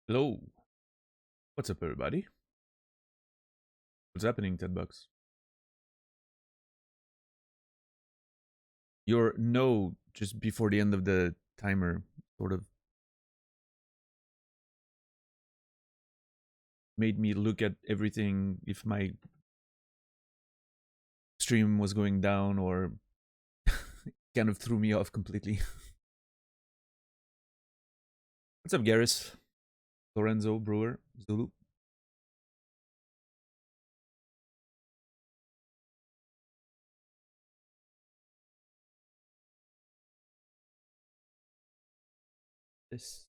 Hello. What's up, everybody? What's happening, 10 bucks? Your no just before the end of the timer sort of made me look at everything if my stream was going down or kind of threw me off completely. What's up, Garrus? Lorenzo, Brewer, Zulu. This.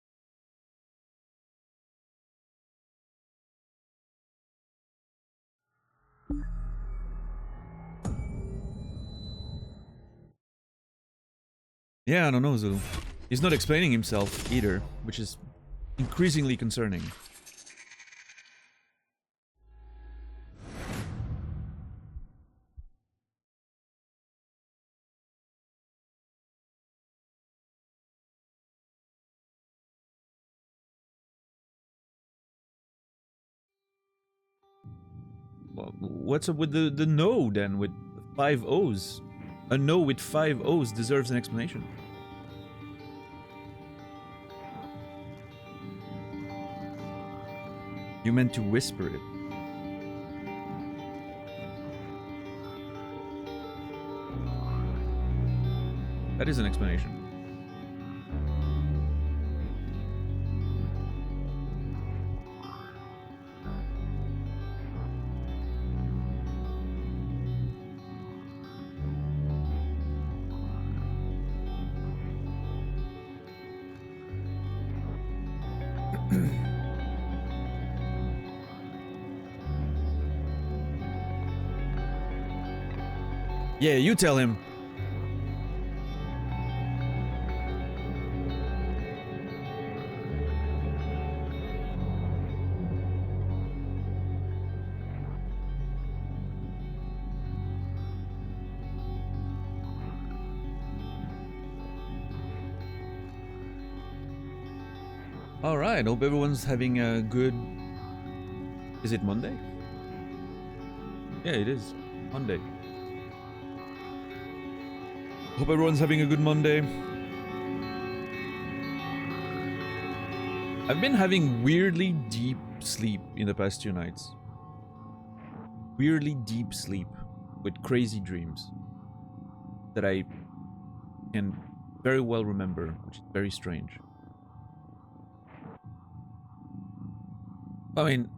Yeah, I don't know, Zulu. He's not explaining himself either, which is increasingly concerning. Well, what's up with the no then with 5 O's? A no with 5 O's deserves an explanation. You meant to whisper it. That is an explanation. Yeah, you tell him. Alright, hope everyone's having a good... Is it Monday? Yeah, it is. Monday. Hope everyone's having a good Monday. I've been having weirdly deep sleep in the past 2 nights. Weirdly deep sleep with crazy dreams that I can very well remember, which is very strange. I mean,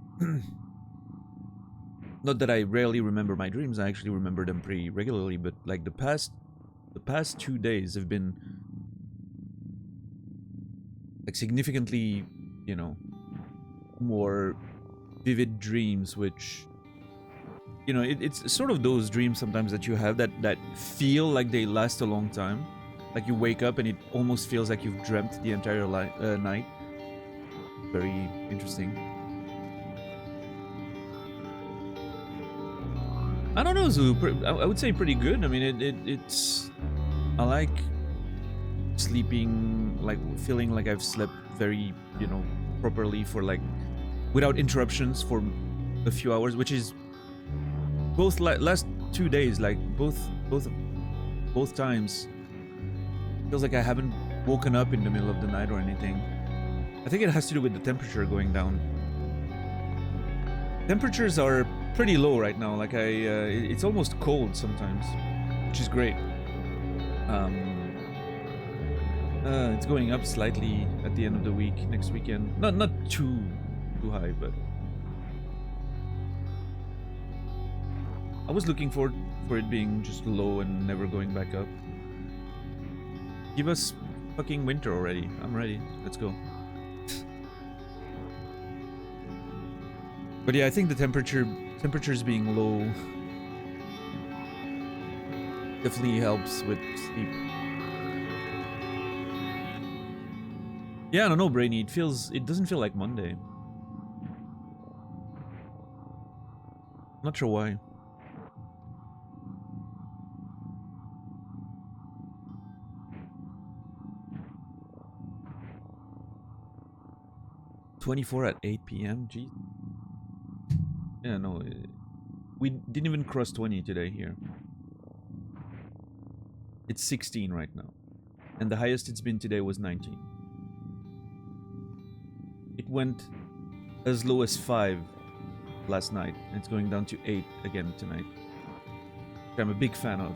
not that I rarely remember my dreams, I actually remember them pretty regularly, but like the past 2 days have been like significantly, you know, more vivid dreams, which, you know, it's sort of those dreams sometimes that you have that feel like they last a long time. Like you wake up and it almost feels like you've dreamt the entire night. Very interesting. I don't know, Zulu. I would say pretty good. I mean, it's... I like sleeping, like feeling like I've slept very, you know, properly for like, without interruptions for a few hours, which is both last 2 days, like both times. Feels like I haven't woken up in the middle of the night or anything. I think it has to do with the temperature going down. Temperatures are pretty low right now. Like it's almost cold sometimes, which is great. It's going up slightly at the end of the week, next weekend. Not too high, but I was looking forward for it being just low and never going back up. Give us fucking winter already. I'm ready. Let's go. But yeah, I think the temperatures being low definitely helps with sleep. Yeah, I don't know, Brainy. It doesn't feel like Monday. Not sure why. 24 at 8 p.m. Jeez. Yeah, no, we didn't even cross 20 today here. It's 16 right now, and the highest it's been today was 19. It went as low as 5 last night, and it's going down to 8 again tonight, which I'm a big fan of.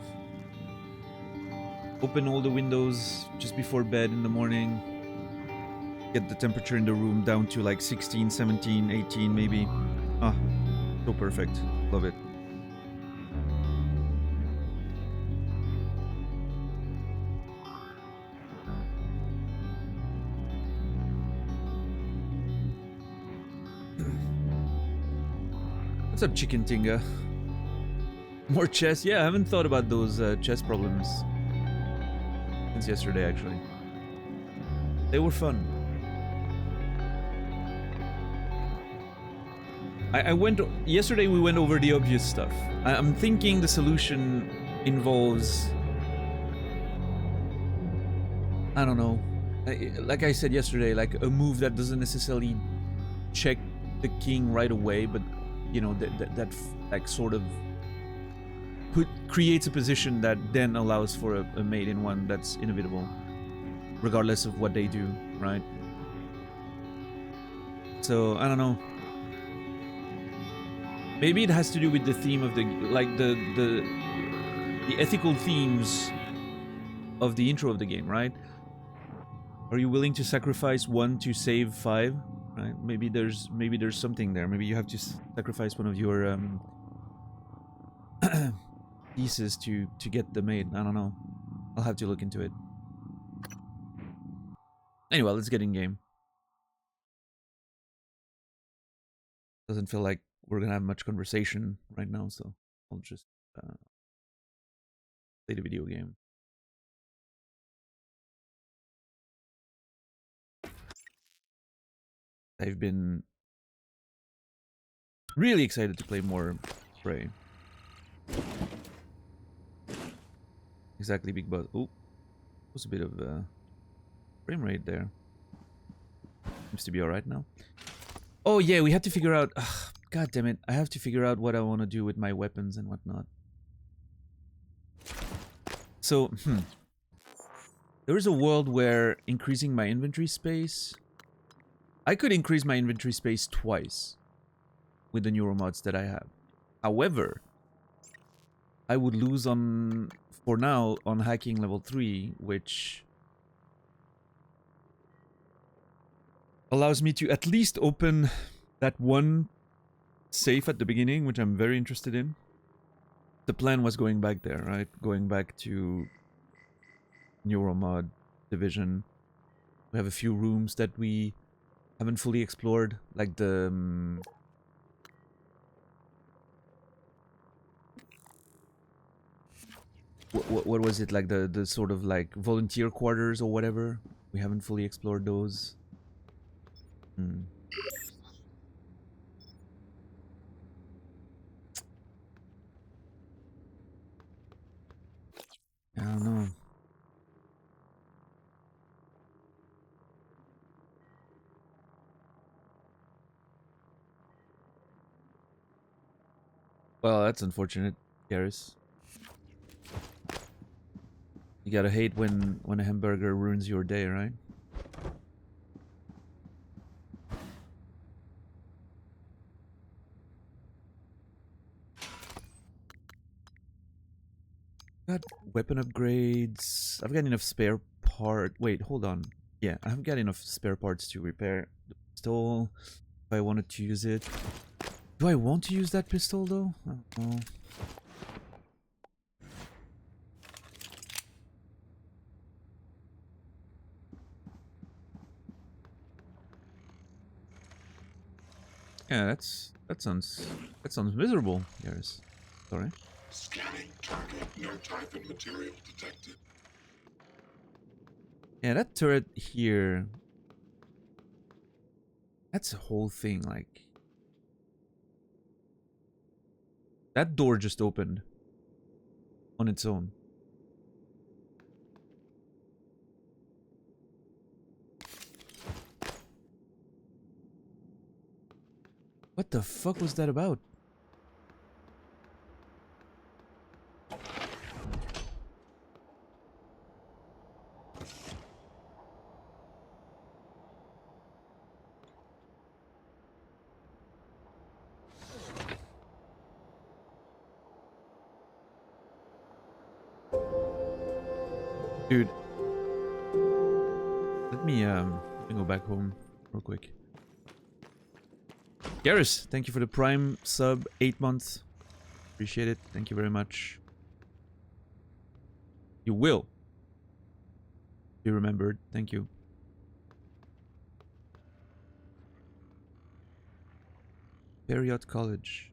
Open all the windows just before bed in the morning. Get the temperature in the room down to like 16, 17, 18 maybe. Ah, so perfect. Love it. What's up, Chicken Tinga? More chess? Yeah, I haven't thought about those chess problems since yesterday, actually. They were fun. Yesterday we went over the obvious stuff. I'm thinking the solution involves, I don't know, like I said yesterday, like a move that doesn't necessarily check the king right away, but you know, that like sort of creates a position that then allows for a mate in one that's inevitable, regardless of what they do, right? So I don't know. Maybe it has to do with the theme of the ethical themes of the intro of the game, right? Are you willing to sacrifice 1 to save 5? Right? Maybe there's something there. Maybe you have to sacrifice one of your pieces to get the maid. I don't know. I'll have to look into it. Anyway, let's get in game. Doesn't feel like we're gonna have much conversation right now, so I'll just play the video game. I've been really excited to play more Prey. Exactly, Big Buzz. Oh, was a bit of frame rate there. Seems to be alright now. Oh yeah, we have to figure out... God damn it, I have to figure out what I want to do with my weapons and whatnot. So, there is a world where increasing my inventory space... I could increase my inventory space twice with the neuromods that I have. However, I would lose on, for now, on hacking level 3, which allows me to at least open that one safe at the beginning, which I'm very interested in. The plan was going back there, right? Going back to neuromod division. We have a few rooms that we haven't fully explored, like the... what was it, like the sort of like volunteer quarters or whatever? We haven't fully explored those. I don't know. Well, that's unfortunate, Garrus. You gotta hate when a hamburger ruins your day, right? Got weapon upgrades. I've got enough spare part. Wait, hold on. Yeah, I've got enough spare parts to repair the pistol if I wanted to use it. Do I want to use that pistol though? I don't know. Yeah, that sounds miserable. Yes. Sorry. Scanning target. No typhon material detected. Yeah, that turret here. That's a whole thing, like... That door just opened. On its own. What the fuck was that about? Dude, let me go back home real quick. Garrus, thank you for the Prime sub, 8 months. Appreciate it. Thank you very much. You will be remembered. Thank you. Period College.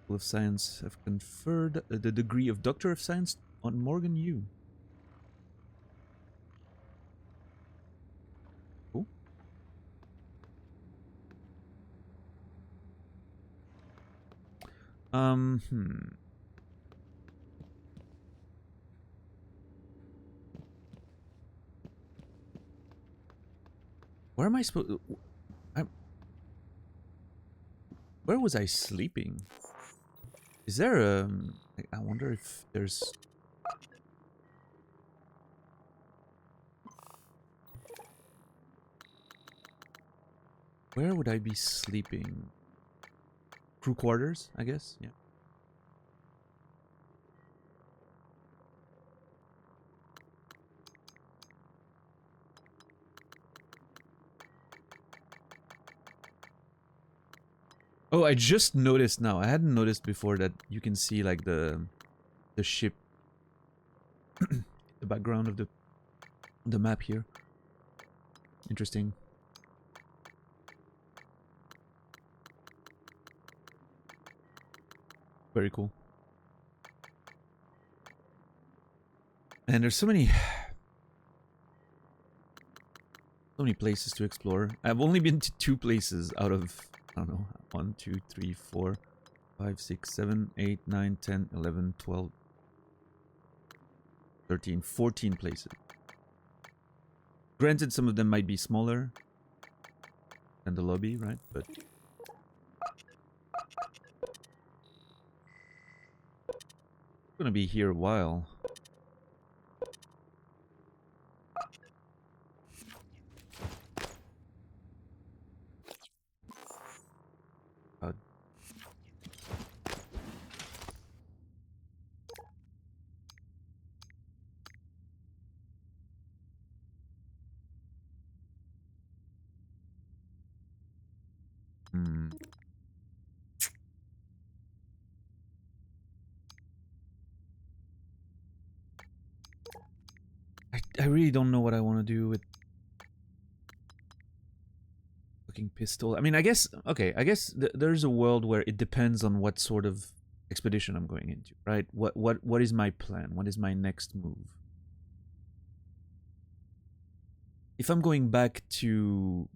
School of Science have conferred the degree of Doctor of Science on Morgan Yu. Cool. Where am I supposed? Where was I sleeping? Is there a? I wonder if there's. Where would I be sleeping? Crew quarters, I guess. Yeah. Oh, I just noticed now. I hadn't noticed before that you can see like the ship, the background of the map here. Interesting. Very cool. And there's so many places to explore. I've only been to 2 places out of, I don't know, 1, 2, 3, 4, 5, 6, 7, 8, 9, 10, 11, 12, 13, 14 places. Granted, some of them might be smaller than the lobby, right? But I'm gonna be here a while. I really don't know what I want to do with fucking pistol. I mean, I guess, okay, I guess there's a world where it depends on what sort of expedition I'm going into, right? What is my plan? What is my next move? If I'm going back to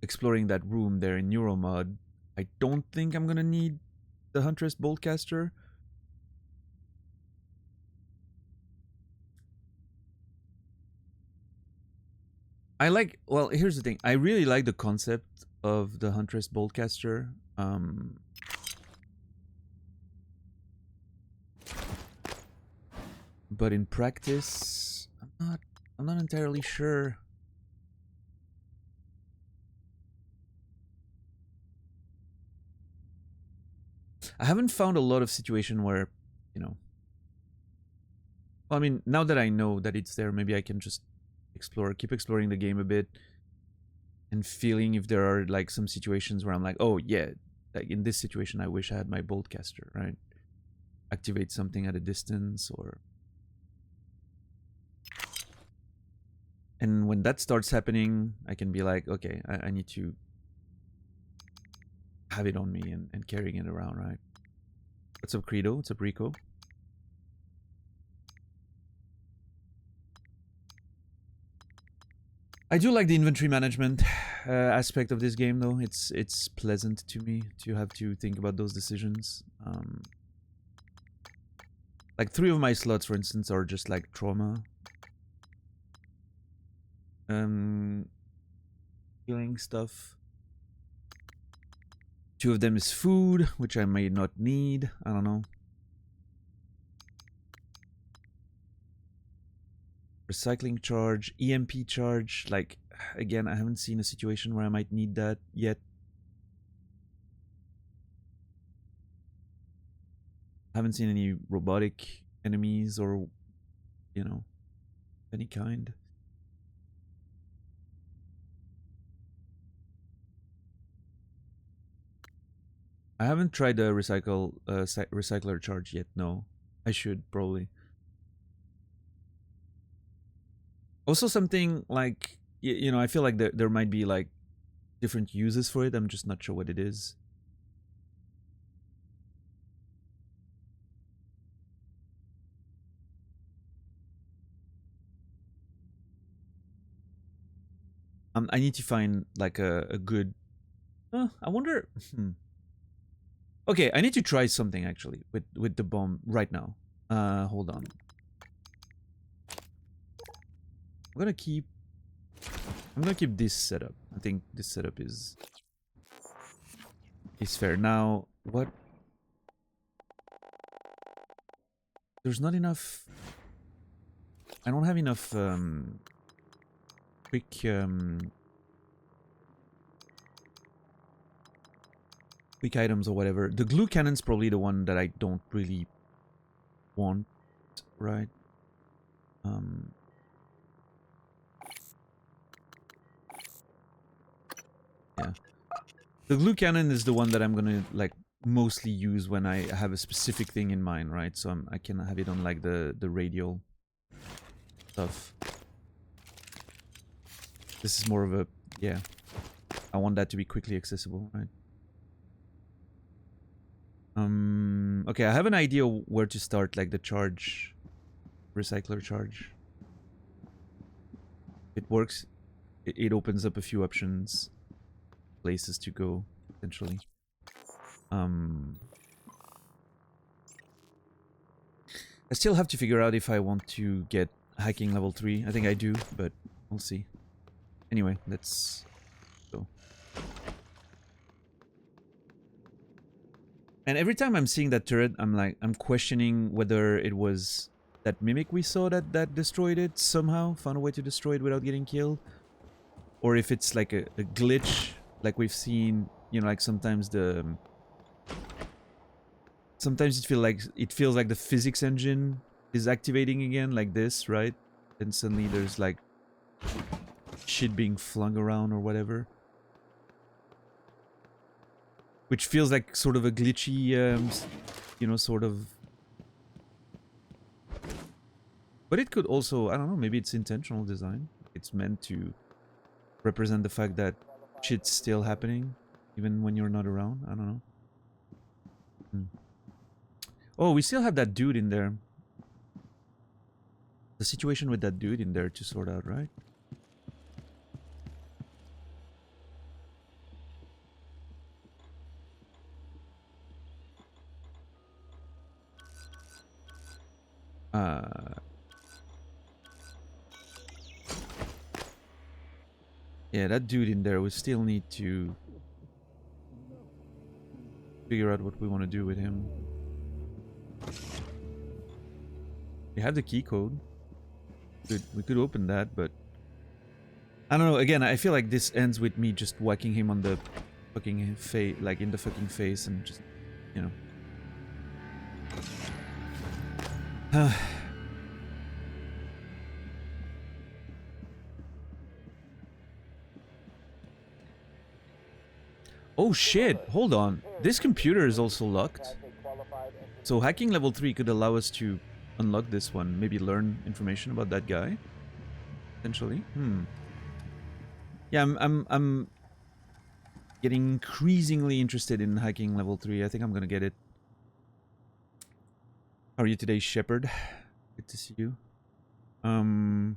exploring that room there in Neuromod, I don't think I'm gonna need the Huntress Boltcaster. I like, well, here's the thing. I really like the concept of the Huntress Boltcaster. But in practice, I'm not entirely sure. I haven't found a lot of situation where, you know, well, I mean, now that I know that it's there, maybe I can just keep exploring the game a bit and feeling if there are like some situations where I'm like, oh yeah, like in this situation, I wish I had my Boltcaster, right? Activate something at a distance or... And when that starts happening, I can be like, okay, I need to have it on me and carrying it around, right? What's up, Credo? What's up, Rico? I do like the inventory management aspect of this game, though. It's pleasant to me to have to think about those decisions. Like 3 of my slots, for instance, are just like trauma. Healing stuff. 2 of them is food, which I may not need. I don't know. Recycling charge, EMP charge. Like, again, I haven't seen a situation where I might need that yet. I haven't seen any robotic enemies or, you know, any kind. I haven't tried the recycler charge yet. No, I should probably. Also, something like you know, I feel like there might be like different uses for it. I'm just not sure what it is. I need to find like a good. I wonder. Okay, I need to try something actually with the bomb right now. Hold on. I'm gonna keep this setup. I think this setup is fair. Now, what? There's not enough. I don't have enough quick quick items or whatever. The glue cannon's probably the one that I don't really want, right? Yeah. The glue cannon is the one that I'm gonna like mostly use when I have a specific thing in mind, right? So I can have it on like the radial stuff. This is more of a, yeah. I want that to be quickly accessible, right? Okay, I have an idea where to start, like the charge, recycler charge. It works. It opens up a few options, places to go, potentially. I still have to figure out if I want to get hacking level 3. I think I do, but we'll see. Anyway, let's go. And every time I'm seeing that turret, I'm questioning whether it was that mimic we saw that destroyed it somehow, found a way to destroy it without getting killed, or if it's like a glitch, like we've seen, you know, like sometimes it feels like the physics engine is activating again, like this, right? And suddenly there's like shit being flung around or whatever. Which feels like sort of a glitchy, you know, sort of. But it could also, I don't know, maybe it's intentional design. It's meant to represent the fact that shit's still happening, even when you're not around. I don't know. Oh, we still have that dude in there. The situation with that dude in there to sort out, right? Yeah, that dude in there, we still need to figure out what we want to do with him. We have the key code. We could open that, but I don't know. Again, I feel like this ends with me just whacking him on the fucking face, like in the fucking face, and just, you know. Oh shit, hold on. This computer is also locked. So hacking level 3 could allow us to unlock this one. Maybe learn information about that guy. Potentially. Yeah, I'm getting increasingly interested in hacking level 3. I think I'm gonna get it. How are you today, Shepard? Good to see you. System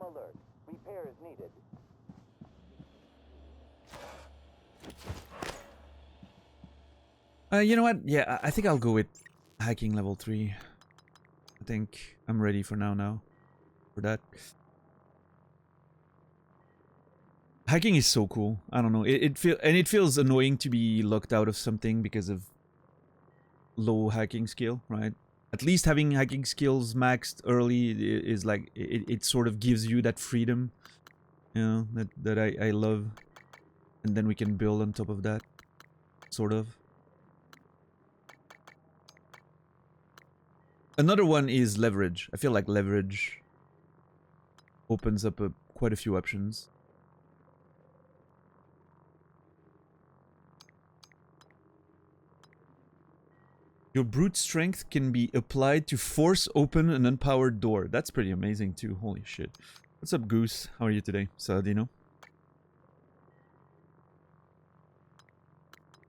alert. Repair is needed. You know what? Yeah, I think I'll go with Hacking level 3. I think I'm ready for now for that. Hacking is so cool. I don't know. It feels annoying to be locked out of something because of low hacking skill, right? At least having hacking skills maxed early is like it sort of gives you that freedom, you know, that I love, and then we can build on top of that, sort of. Another one is leverage. I feel like leverage opens up quite a few options. Your brute strength can be applied to force open an unpowered door. That's pretty amazing too. Holy shit. What's up, Goose? How are you today? Saladino?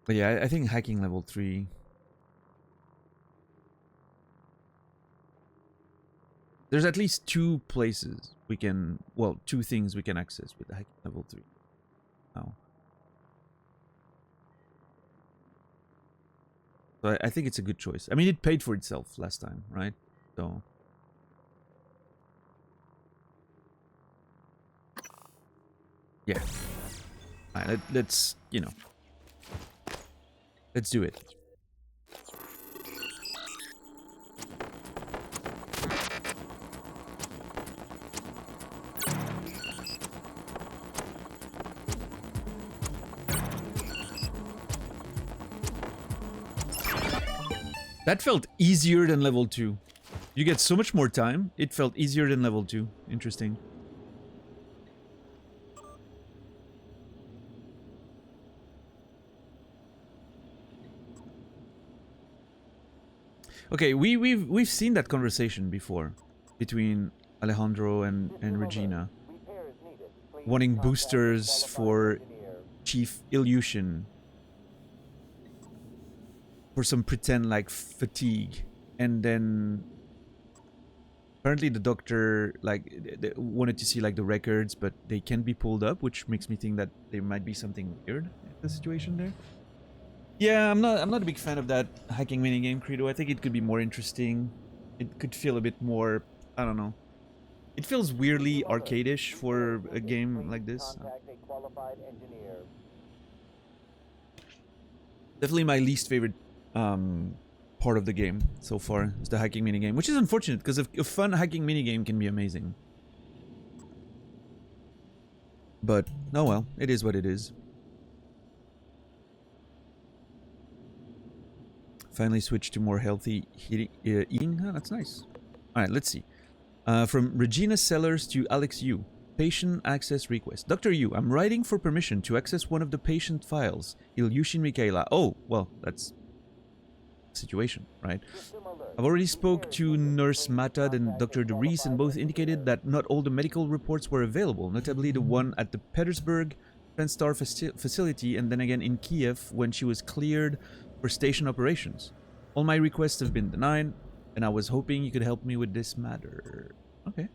But yeah, I think hacking level 3. There's at least 2 places we can... Well, 2 things we can access with the hacking level 3. Now. So I think it's a good choice. I mean, it paid for itself last time, right? So... Yeah. Alright, let's, you know... Let's do it. That felt easier than level 2. You get so much more time. It felt easier than level 2. Interesting. Okay, we've seen that conversation before between Alejandro and Regina, wanting boosters for Chief Ilyushin for some pretend like fatigue, and then apparently the doctor like they wanted to see like the records, but they can't be pulled up, which makes me think that there might be something weird in the situation there. Yeah, I'm not a big fan of that hacking minigame, Credo. I think it could be more interesting. It could feel a bit more, I don't know. It feels weirdly arcade-ish for a game like this. Definitely my least favorite part of the game so far is the hacking minigame, which is unfortunate because a fun hacking minigame can be amazing. But, oh well, it is what it is. Finally switched to more healthy eating. Oh, that's nice. Alright, let's see. From Regina Sellers to Alex Yu. Patient access request. Dr. Yu, I'm writing for permission to access one of the patient files. Ilyushin Mikhaila. Oh, well, that's situation, right? I've already spoke to Nurse Matad and Dr. DeReese, and both indicated that not all the medical reports were available, notably the one at the Petersburg Transtar facility, and then again in Kiev when she was cleared for station operations. All my requests have been denied, and I was hoping you could help me with this matter. Okay.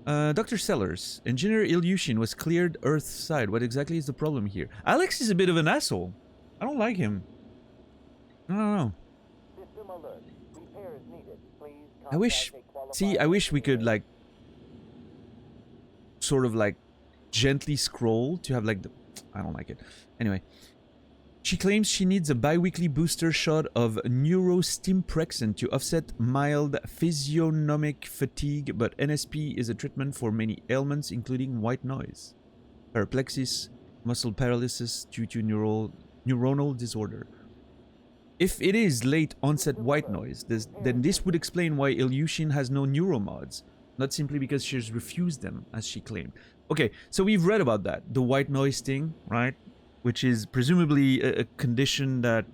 Dr. Sellers, Engineer Ilyushin was cleared Earth's side. What exactly is the problem here? Alex is a bit of an asshole. I don't like him. I don't know. I wish... See, I wish we could, like... Sort of, like... Gently scroll to have, like, the... I don't like it. Anyway. She claims she needs a bi-weekly booster shot of neurostimprexin to offset mild physiognomic fatigue, but NSP is a treatment for many ailments, including white noise, paraplexis, muscle paralysis due to neuronal disorder. If it is late-onset white noise, then this would explain why Ilyushin has no neuromods, not simply because she's refused them, as she claimed. Okay, so we've read about that, the white noise thing, right? Which is presumably a condition that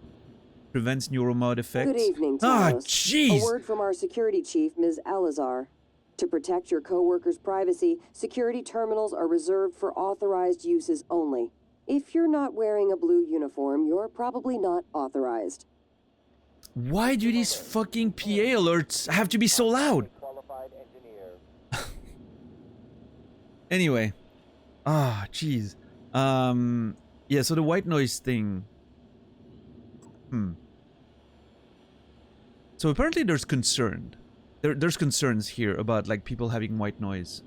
prevents neuromod effects. Good evening, Ah, Talos. jeez! A word from our security chief, Ms. Alazar. To protect your co-workers' privacy, security terminals are reserved for authorized uses only. If you're not wearing a blue uniform, you're probably not authorized. Why do these fucking PA alerts have to be so loud? Anyway. Ah, jeez. Yeah, so the white noise thing. So apparently there's concern. There's concerns here about like people having white noise.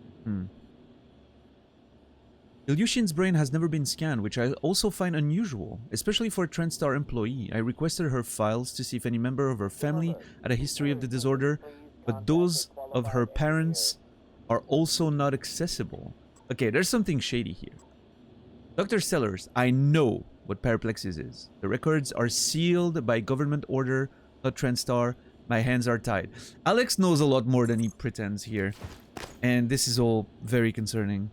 Ilyushin's brain has never been scanned, which I also find unusual, especially for a TrendStar employee. I requested her files to see if any member of her family had a history of the disorder, but those of her parents are also not accessible. Okay, there's something shady here. Dr. Sellers, I know what paraplexis is. The records are sealed by government order, not TrendStar. My hands are tied. Alex knows a lot more than he pretends here, and this is all very concerning.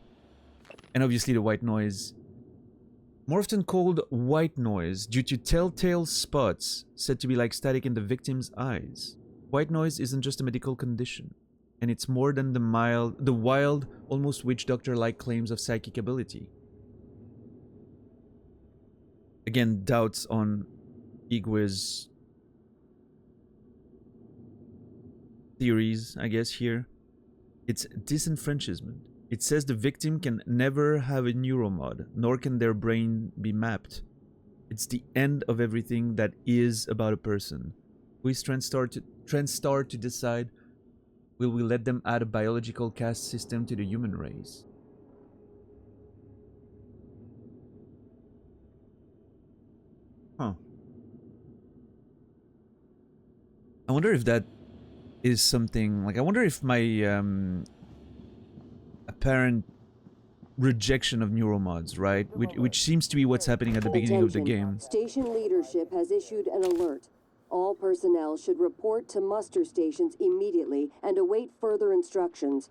And obviously the white noise. More often called white noise due to telltale spots said to be like static in the victim's eyes. White noise isn't just a medical condition, and it's more than the wild, almost witch doctor-like claims of psychic ability. Again, doubts on Igwe's theories, I guess, here. It's disenfranchisement. It says the victim can never have a neuromod, nor can their brain be mapped. It's the end of everything that is about a person. Who is TrendStar to decide? Will we let them add a biological caste system to the human race? Huh. I wonder if that is something like, I wonder if my apparent rejection of neuromods, right, which seems to be what's happening at the beginning of the game. Station leadership has issued an alert. All personnel should report to muster stations immediately and await further instructions.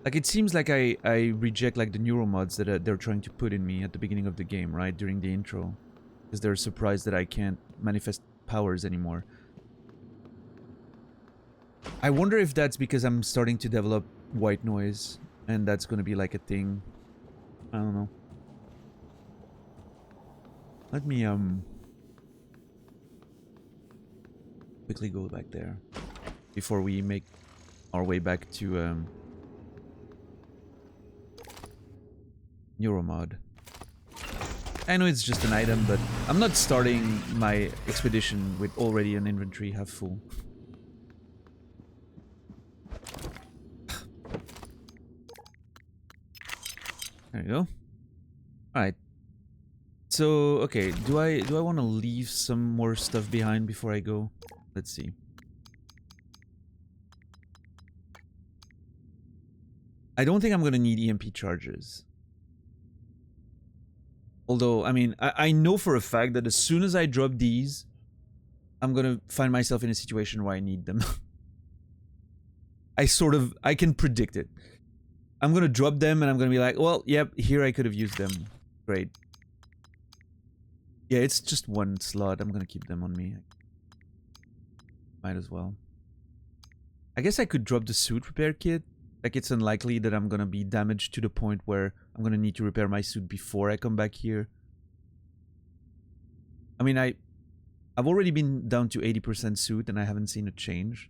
Like, it seems like I reject like the neuromods that they're trying to put in me at the beginning of the game, right, during the intro, because they're surprised that I can't manifest powers anymore. I wonder if that's because I'm starting to develop white noise, and that's gonna be like a thing. I don't know. Let me quickly go back there before we make our way back to Neuromod. I know it's just an item, but I'm not starting my expedition with already an inventory half full. There you go. Alright. So, okay, do I want to leave some more stuff behind before I go? Let's see. I don't think I'm going to need EMP charges. Although, I mean, I know for a fact that as soon as I drop these, I'm going to find myself in a situation where I need them. I can predict it. I'm going to drop them and I'm going to be like, well, yep, here I could have used them. Great. Yeah, it's just one slot. I'm going to keep them on me. Might as well. I guess I could drop the suit repair kit. Like, it's unlikely that I'm going to be damaged to the point where I'm going to need to repair my suit before I come back here. I mean, I've already been down to 80% suit and I haven't seen a change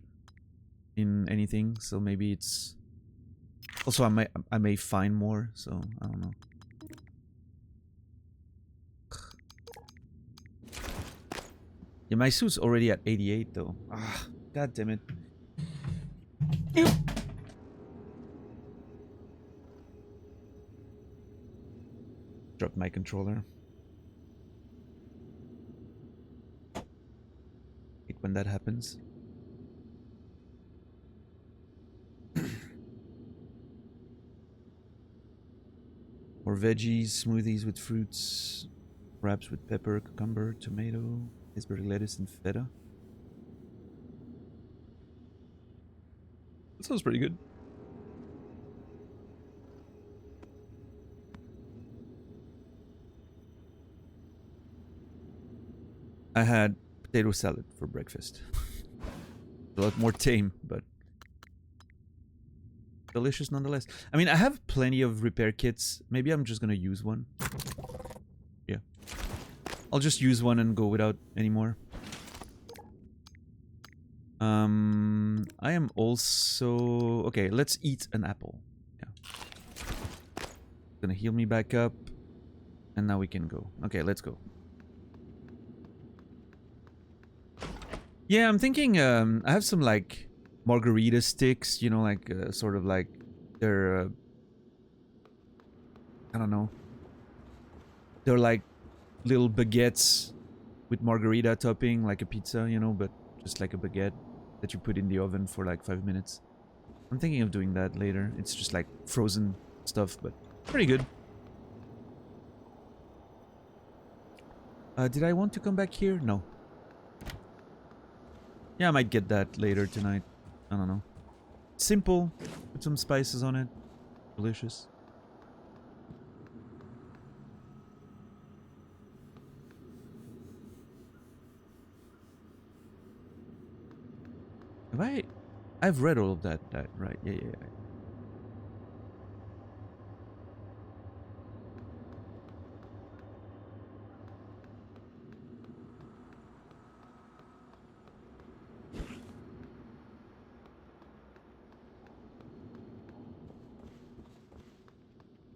in anything. So maybe it's... Also, I may find more, so I don't know. Yeah, my suit's already at 88 though. Ah, god damn it. Ew. Dropped my controller. Hate when that happens. More veggies, smoothies with fruits, wraps with pepper, cucumber, tomato, iceberg lettuce, and feta. That sounds pretty good. I had potato salad for breakfast. A lot more tame, but delicious nonetheless. I mean, I have plenty of repair kits. Maybe I'm just gonna use one. Yeah. I'll just use one and go without any more. I am also... Okay, let's eat an apple. Yeah. Gonna heal me back up. And now we can go. Okay, let's go. Yeah, I'm thinking I have some like margarita sticks, you know, like sort of like they're I don't know. They're like little baguettes with margarita topping, like a pizza, you know, but just like a baguette that you put in the oven for like 5 minutes. I'm thinking of doing that later. It's just like frozen stuff, but pretty good. Did I want to come back here? No. Yeah, I might get that later tonight. I don't know. Simple. Put some spices on it. Delicious. Have I... I've read all of that, right? Yeah.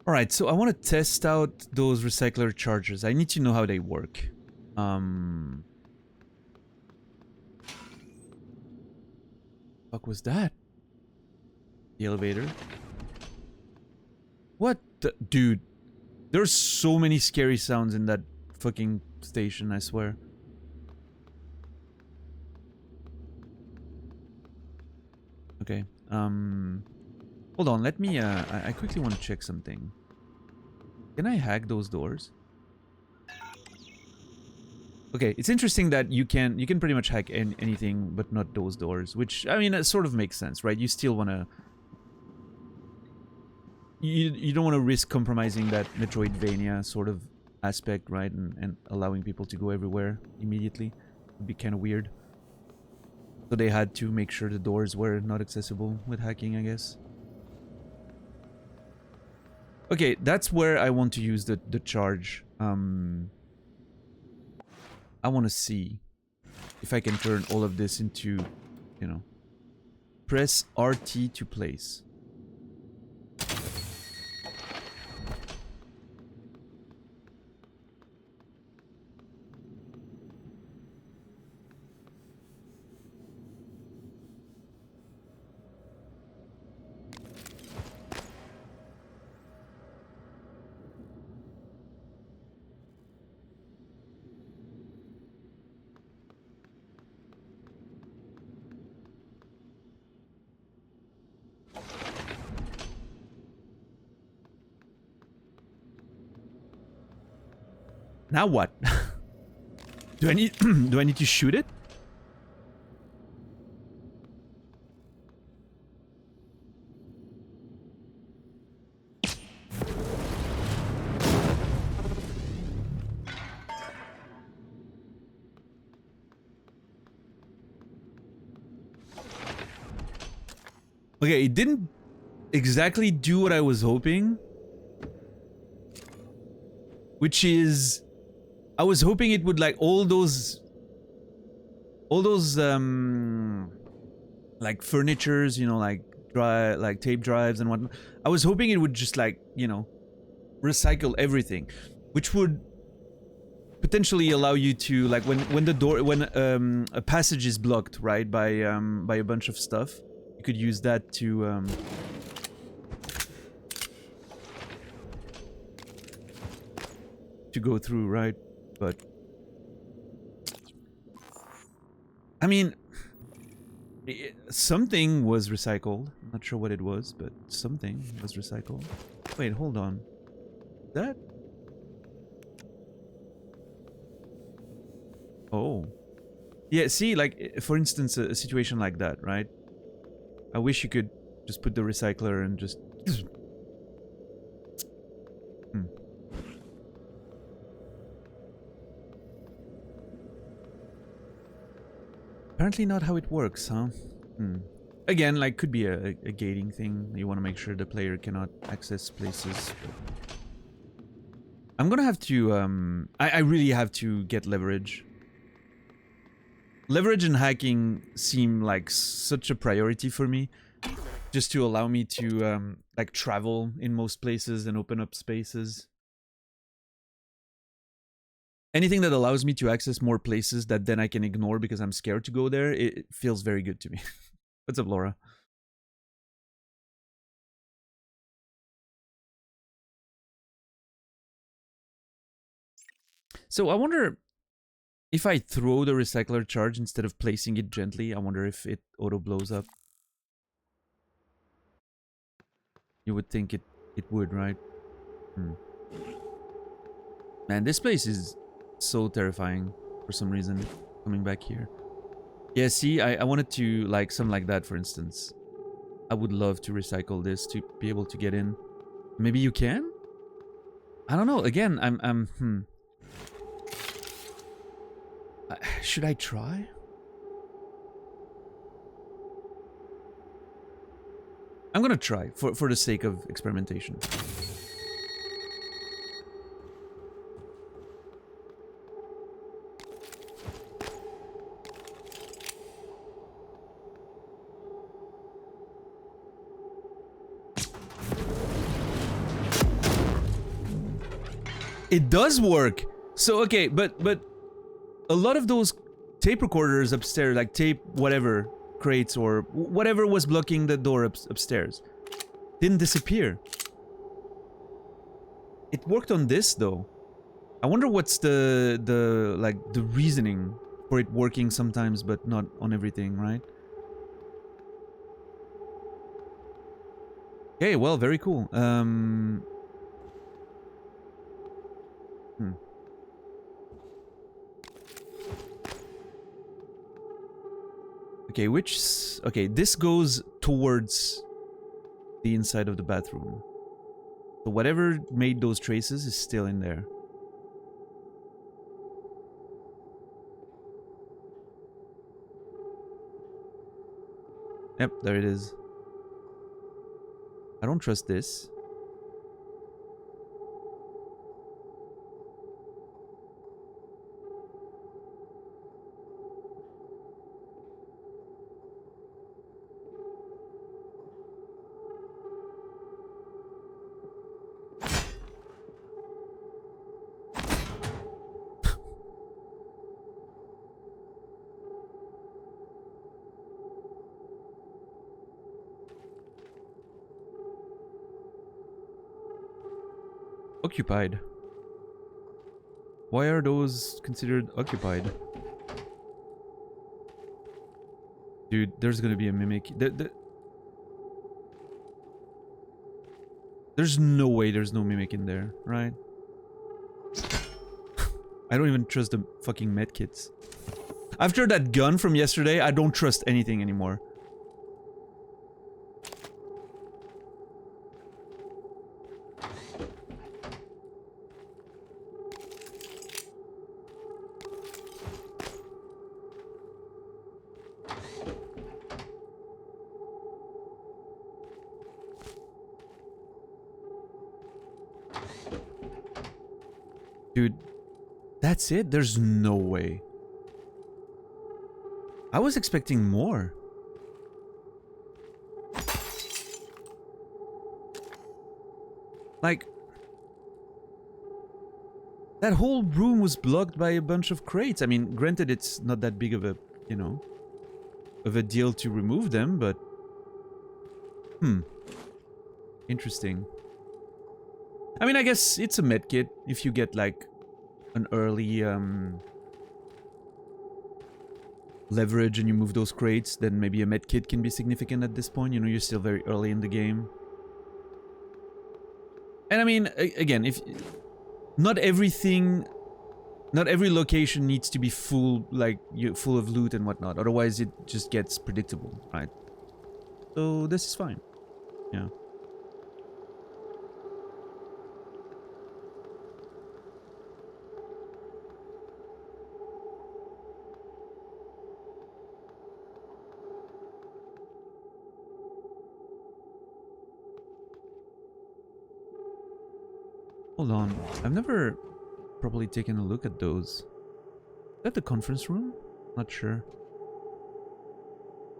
Alright, so I want to test out those recycler chargers. I need to know how they work. Fuck was that? The elevator? What the... Dude. There's so many scary sounds in that fucking station, I swear. Okay. Hold on, let me, I quickly want to check something. Can I hack those doors? Okay, it's interesting that you can pretty much hack anything but not those doors, which, I mean, it sort of makes sense, right? You still want to... You don't want to risk compromising that Metroidvania sort of aspect, right? And allowing people to go everywhere immediately. Would be kind of weird. So they had to make sure the doors were not accessible with hacking, I guess. Okay, that's where I want to use the charge. I want to see if I can turn all of this into, you know, press RT to place. Now what? Do I need do I need to shoot it? Okay, it didn't exactly do what I was hoping. Which is... I was hoping it would, like, all those like furnitures, you know, like tape drives and whatnot. I was hoping it would just, like, you know, recycle everything, which would potentially allow you to, like, when a passage is blocked, right, by a bunch of stuff, you could use that to go through, right? But I mean, something was recycled. I'm not sure what it was, but something was recycled. Wait, hold on. That? Oh. Yeah, see, like, for instance, a situation like that, right? I wish you could just put the recycler and just... Apparently not how it works, huh? Again, like, could be a gating thing. You want to make sure the player cannot access places. But... I'm gonna have to, I really have to get leverage. Leverage and hacking seem like such a priority for me. Just to allow me to, like, travel in most places and open up spaces. anything that allows me to access more places that then I can ignore because I'm scared to go there, it feels very good to me. What's up, Laura? So I wonder if I throw the recycler charge instead of placing it gently, I wonder if it auto blows up. You would think it would, right? Man, this place is so terrifying for some reason, coming back here. Yeah, see, I wanted to, like, something like that, for instance. I would love to recycle this to be able to get in. Maybe you can? I don't know. Again, should I try? I'm gonna try, for the sake of experimentation. It does work! So, okay, but a lot of those tape recorders upstairs, like tape whatever, crates or whatever was blocking the door upstairs, didn't disappear. It worked on this, though. I wonder what's the reasoning for it working sometimes but not on everything, right? Okay, well, very cool. Okay, okay, this goes towards the inside of the bathroom. So whatever made those traces is still in there. Yep, there it is. I don't trust this. Occupied. Why are those considered occupied? Dude, there's gonna be a mimic. There's no way there's no mimic in there, right? I don't even trust the fucking medkits. After that gun from yesterday, I don't trust anything anymore. Dude, that's it? There's no way. I was expecting more. Like, that whole room was blocked by a bunch of crates. I mean, granted, it's not that big of a, you know, of a deal to remove them, but... Interesting. I mean, I guess it's a medkit. If you get, like, an early, leverage and you move those crates, then maybe a medkit can be significant at this point. You know, you're still very early in the game. And I mean, again, if... Not everything... Not every location needs to be full, like, full of loot and whatnot. Otherwise, it just gets predictable, right? So, this is fine. Yeah. Hold on. I've never properly taken a look at those. Is that the conference room? Not sure.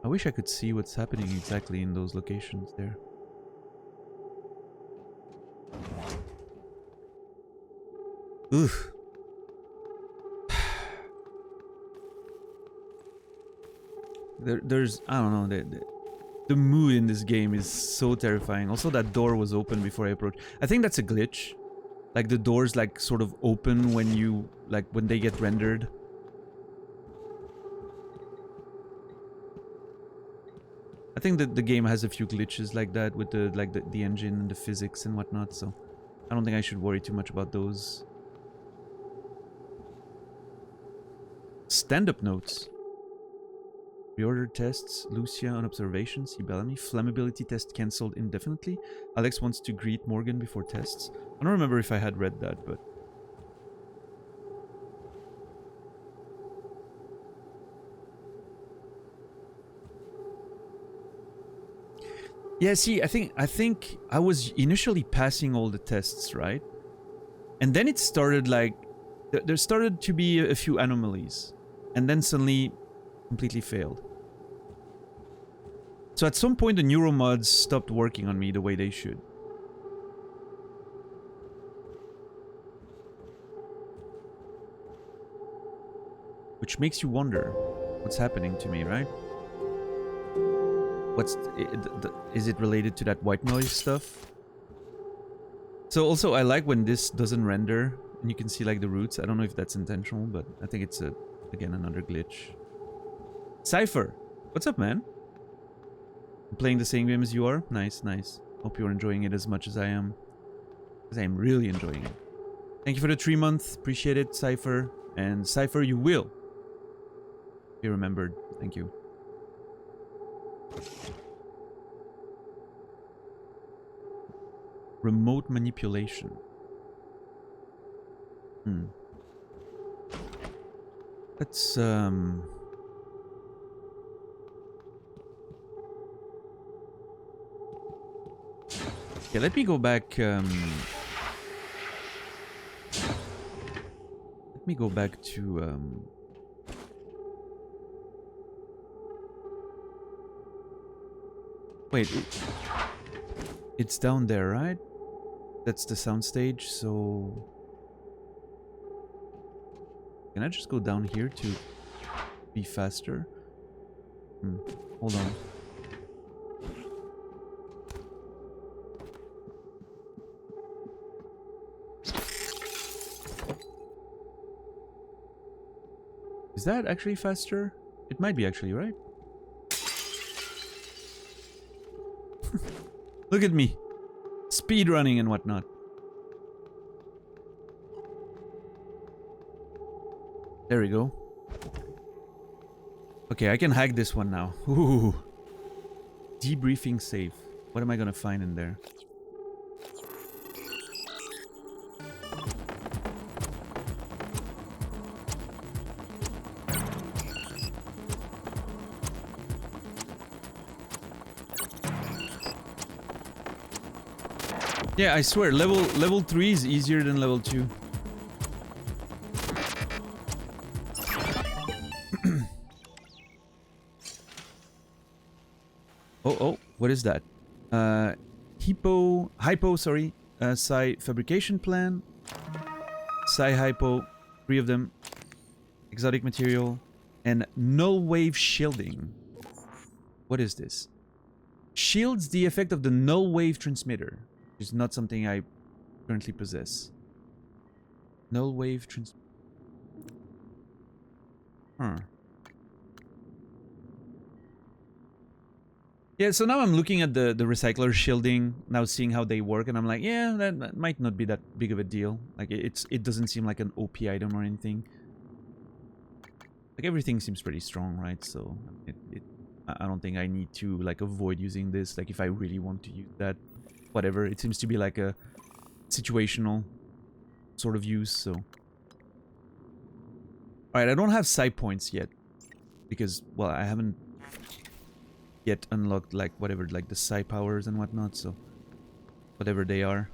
I wish I could see what's happening exactly in those locations there. Ugh. There's I don't know the mood in this game is so terrifying. Also, that door was open before I approached. I think that's a glitch. Like the doors like sort of open when you when they get rendered. I think that the game has a few glitches like that with the engine and the physics and whatnot, so I don't think I should worry too much about those. Stand-up notes. Reorder tests. Lucia on observation. See Bellamy. Flammability test cancelled indefinitely. Alex wants to greet Morgan before tests. I don't remember if I had read that, but... Yeah, see, I think I was initially passing all the tests, right? And then it started there started to be a few anomalies. And then suddenly completely failed. So at some point the neuromods stopped working on me the way they should. Which makes you wonder what's happening to me, right? Is it related to that white noise stuff? So also I like when this doesn't render and you can see like the roots. I don't know if that's intentional, but I think it's again another glitch. Cypher, what's up, man? I'm playing the same game as you are? Nice, nice. Hope you're enjoying it as much as I am. Because I am really enjoying it. Thank you for the 3 month. Appreciate it, Cypher. And Cypher, you will be remembered. Thank you. Remote manipulation. Let's okay, let me go back let me go back to wait, it's down there, right? That's the soundstage, so... Can I just go down here to be faster? Hold on. Is that actually faster? It might be actually, right? Look at me. Speed running and whatnot. There we go. Okay, I can hack this one now. Ooh. Debriefing safe. What am I gonna find in there? Yeah, I swear, level 3 is easier than level 2. Oh, what is that? Hypo, sorry. Psi fabrication plan. Psi hypo, 3 of them. Exotic material. And null wave shielding. What is this? Shields the effect of the null wave transmitter. Which is not something I currently possess. Null wave transmitter. Huh. Yeah, so now I'm looking at the recycler shielding, now seeing how they work, and I'm like, yeah, that might not be that big of a deal. Like, it doesn't seem like an OP item or anything. Like, everything seems pretty strong, right? So, I don't think I need to, like, avoid using this. Like, if I really want to use that, whatever. It seems to be like a situational sort of use, so... Alright, I don't have psi points yet. Because, well, I haven't yet unlocked, like, whatever, like, the psi powers and whatnot, so... Whatever they are.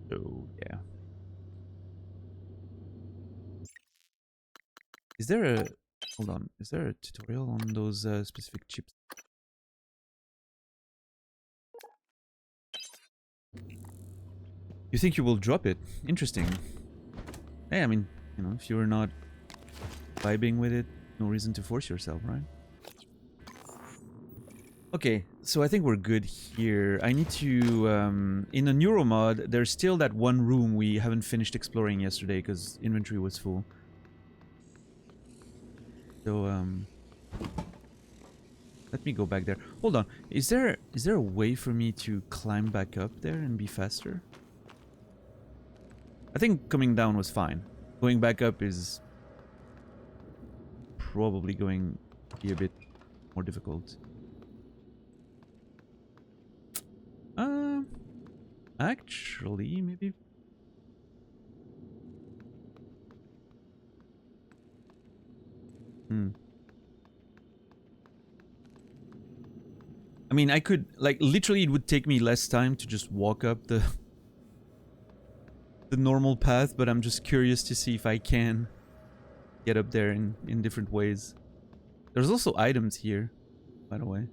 So, yeah. Is there a... Hold on. Is there a tutorial on those specific chips? You think you will drop it? Interesting. Hey, I mean, You know, if you're not vibing with it, no reason to force yourself, right? Okay, so I think we're good here. I need to, in a neuro mod, there's still that one room we haven't finished exploring yesterday because inventory was full. So, let me go back there. Hold on, is there a way for me to climb back up there and be faster? I think coming down was fine. Going back up is probably going to be a bit more difficult. Actually, maybe. I mean, I could, like, literally it would take me less time to just walk up the normal path, but I'm just curious to see if I can get up there in different ways. There's also items here, by the way,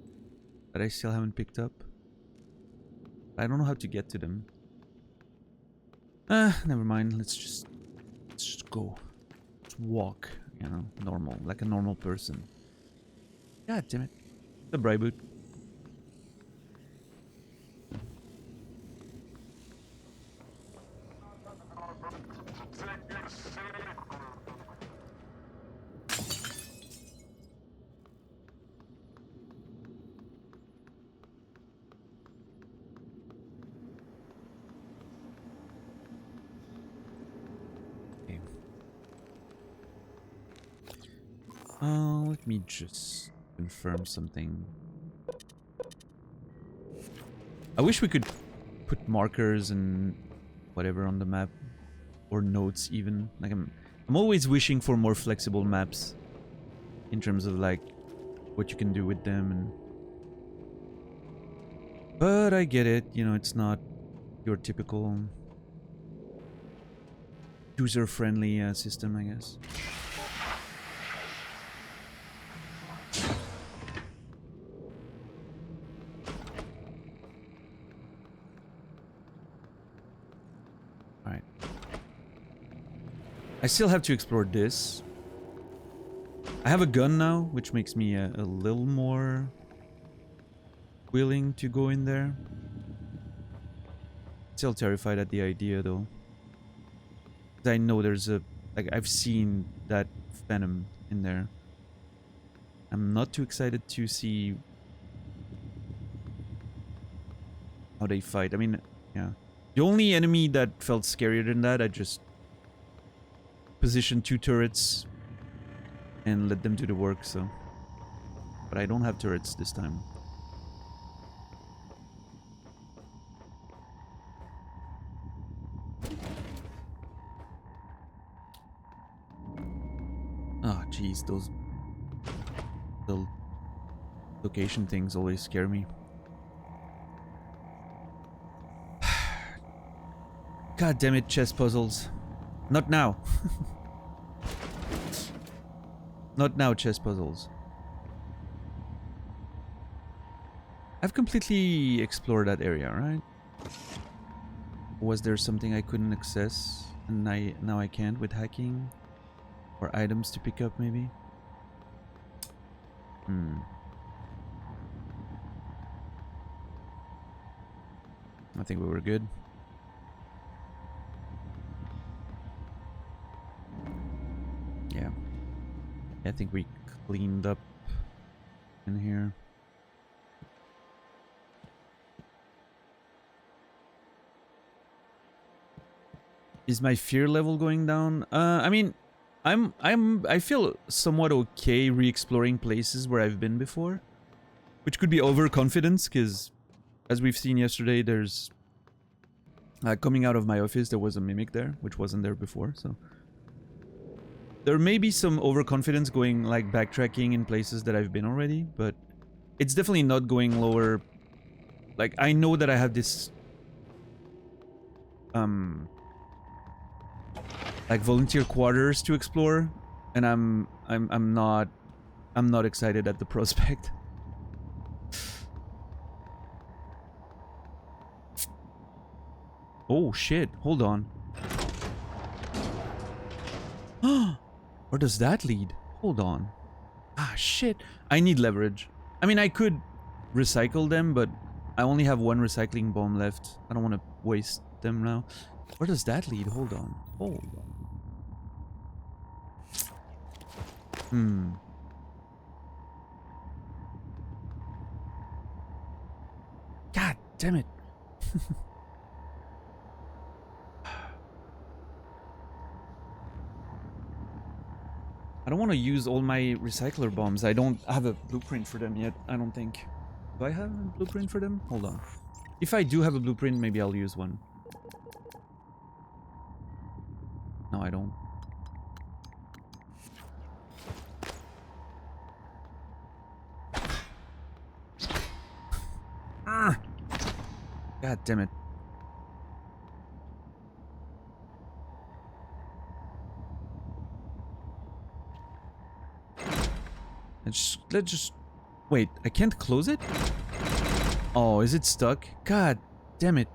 that I still haven't picked up. I don't know how to get to them. Never mind. Let's just go. Let's walk, you know, normal, like a normal person. God damn it. The bribe boot. Let me just confirm something. I wish we could put markers and whatever on the map, or notes even. Like I'm always wishing for more flexible maps in terms of like what you can do with them, and but I get it, you know, it's not your typical user-friendly system, I guess. I still have to explore this. I have a gun now, which makes me a little more willing to go in there. Still terrified at the idea, though. I know there's a... like, I've seen that venom in there. I'm not too excited to see how they fight. I mean, yeah. The only enemy that felt scarier than that, I just position 2 turrets and let them do the work, so. But I don't have turrets this time. Oh, jeez, those little location things always scare me. God damn it, chess puzzles. Not now. Not now, chess puzzles. I've completely explored that area, right? Was there something I couldn't access and now I can't with hacking? Or items to pick up, maybe? I think we were good. Yeah. I think we cleaned up in here. Is my fear level going down? I mean, I feel somewhat okay re-exploring places where I've been before, which could be overconfidence, because as we've seen yesterday, there's coming out of my office, there was a mimic there, which wasn't there before, so there may be some overconfidence going, like, backtracking in places that I've been already, but it's definitely not going lower. Like, I know that I have this like volunteer quarters to explore, and I'm not excited at the prospect. Oh shit, hold on. Where does that lead? Hold on. Ah, shit. I need leverage. I mean, I could recycle them, but I only have one recycling bomb left. I don't want to waste them now. Where does that lead? Hold on. Hold on. God damn it. I don't want to use all my recycler bombs. I don't have a blueprint for them yet, I don't think. Do I have a blueprint for them? Hold on. If I do have a blueprint, maybe I'll use one. No, I don't. Ah! God damn it. Let's just wait, I can't close it? Oh, is it stuck? God damn it.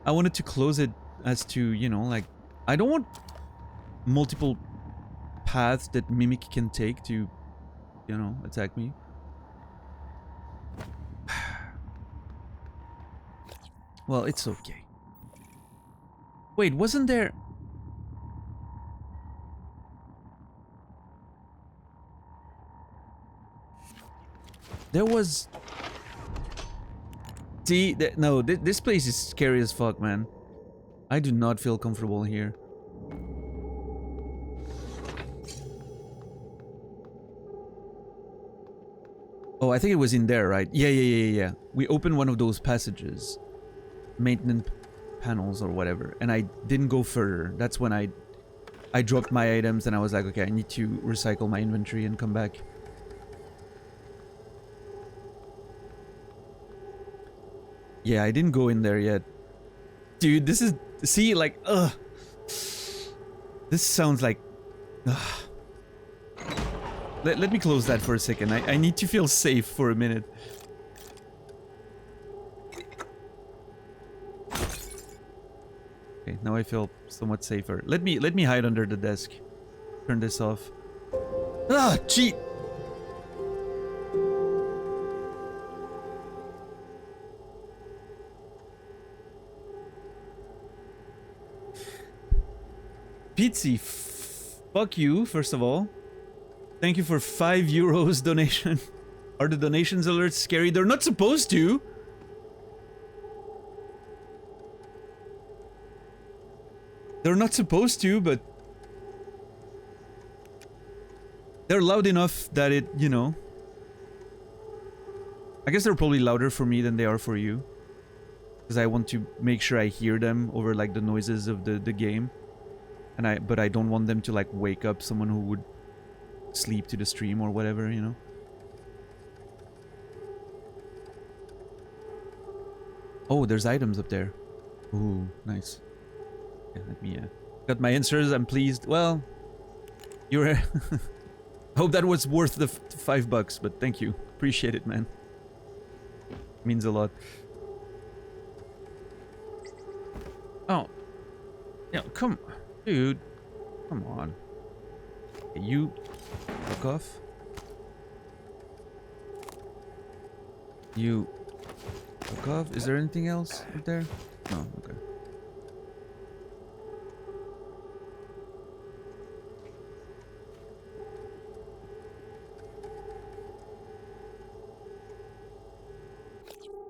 I wanted to close it as to, you know, like, I don't want multiple paths that Mimic can take to, you know, attack me. Well, it's okay. Wait, wasn't there... There was... See, no, this place is scary as fuck, man. I do not feel comfortable here. Oh, I think it was in there, right? Yeah. We opened one of those passages. Maintenance panels or whatever. And I didn't go further. That's when I dropped my items and I was like, okay, I need to recycle my inventory and come back. Yeah, I didn't go in there yet. Dude, this is... See, like, ugh. This sounds like... Ugh. Let me close that for a second. I need to feel safe for a minute. Okay, now I feel somewhat safer. Let me hide under the desk. Turn this off. Ah, cheat! Pizzi, fuck you, first of all. Thank you for 5 euros donation. Are the donations alerts scary? They're not supposed to. They're not supposed to, but... They're loud enough that it, you know... I guess they're probably louder for me than they are for you. Because I want to make sure I hear them over, like, the noises of the game. But I don't want them to, like, wake up someone who would sleep to the stream or whatever, you know? Oh, there's items up there. Ooh, nice. Yeah, let me, got my answers, I'm pleased. Well, you're... I hope that was worth the $5, but thank you. Appreciate it, man. Means a lot. Oh. Yeah, come... Dude. Come on. Okay, you... Fuck off. You... Fuck off. Is there anything else up there? No, okay.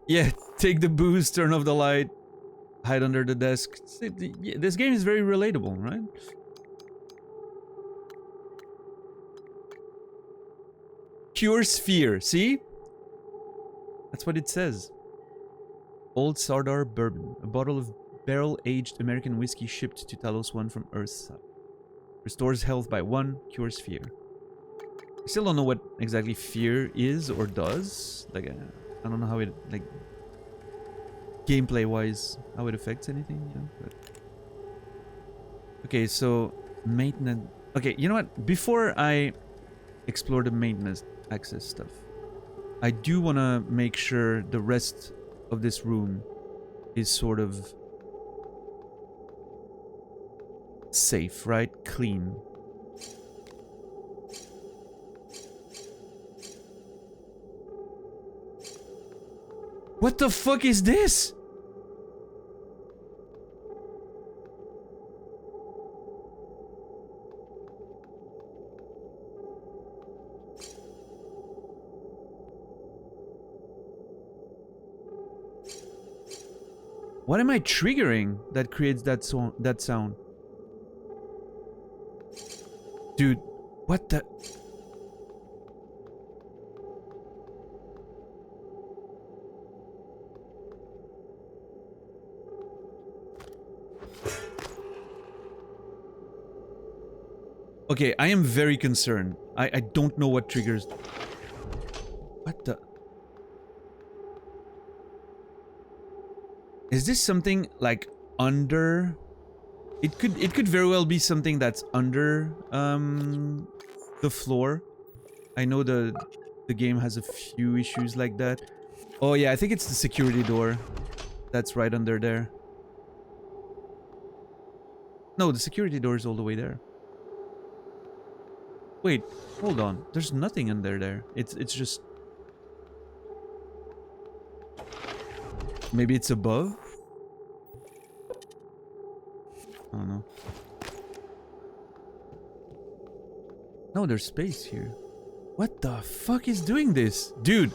Yeah, take the boost, turn off the light, hide under the desk. This game is very relatable, right? Pure sphere, see? That's what it says. Old Sardar Bourbon, a bottle of barrel-aged American whiskey shipped to Talos 1 from Earth's side. Restores health by 1, cures fear. I still don't know what exactly fear is or does. Like, I don't know how it, like, gameplay-wise, how it affects anything, you know? But... Okay, so, maintenance... Okay, you know what? Before I explore the maintenance access stuff, I do want to make sure the rest of this room is sort of Safe, right? Clean. What the fuck is this? What am I triggering that creates that sound? Dude, what the... Okay, I am very concerned. I don't know what triggers... What the... Is this something like under... It could very well be something that's under the floor. I know the game has a few issues like that. Oh yeah, I think it's the security door that's right under there. No, the security door is all the way there. Wait, hold on. There's nothing under there. It's just... Maybe it's above? I don't know. No, there's space here. What the fuck is doing this? Dude!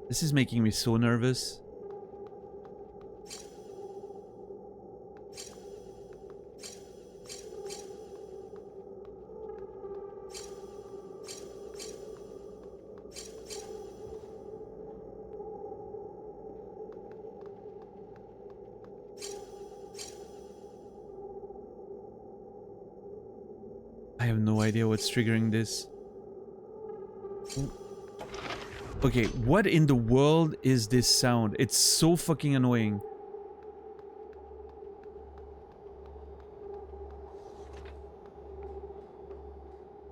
This is making me so nervous. I have no idea what's triggering this. Okay, what in the world is this sound? It's so fucking annoying.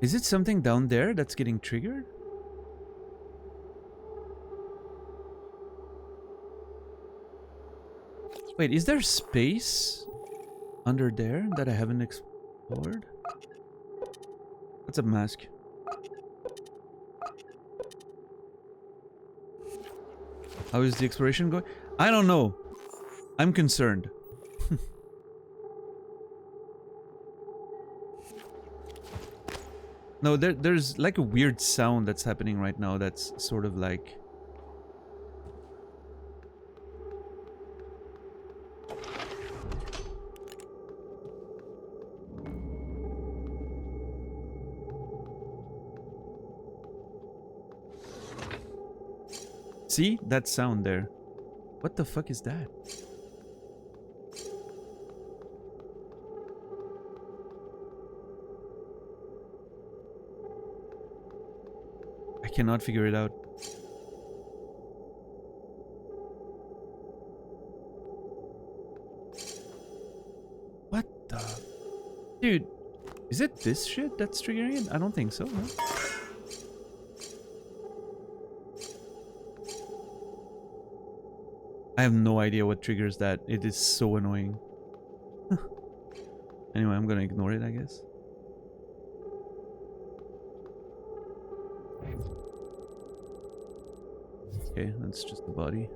Is it something down there that's getting triggered? Wait, is there space under there that I haven't explored? What's up, mask? How is the exploration going? I don't know. I'm concerned. No, there's like a weird sound that's happening right now that's sort of like... See? That sound there. What the fuck is that? I cannot figure it out. What the... Dude, is it this shit that's triggering it? I don't think so, no? I have no idea what triggers that. It is so annoying. Anyway, I'm gonna ignore it, I guess. Okay, that's just the body.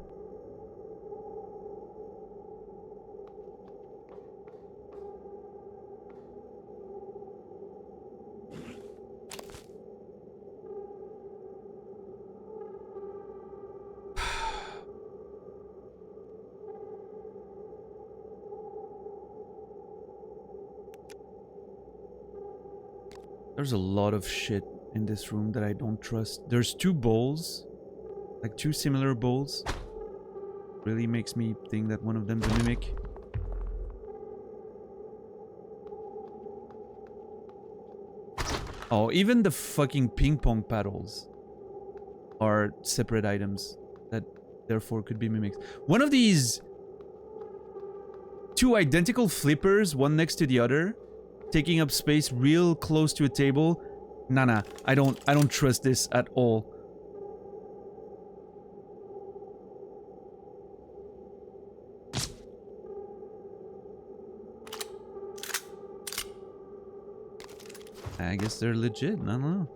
There's a lot of shit in this room that I don't trust. There's two bowls. Like two similar bowls. Really makes me think that one of them's a mimic. Oh, even the fucking ping pong paddles are separate items that therefore could be mimics. One of these two identical flippers, one next to the other, taking up space real close to a table. Nah, I don't trust this at all. I guess they're legit. I don't know.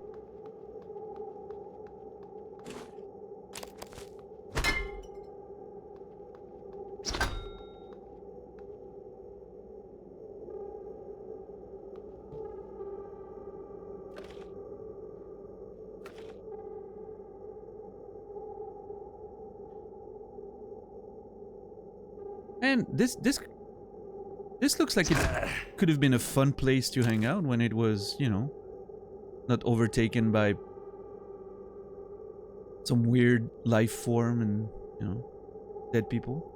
And this looks like it could have been a fun place to hang out when it was, you know, not overtaken by some weird life form and, you know, dead people.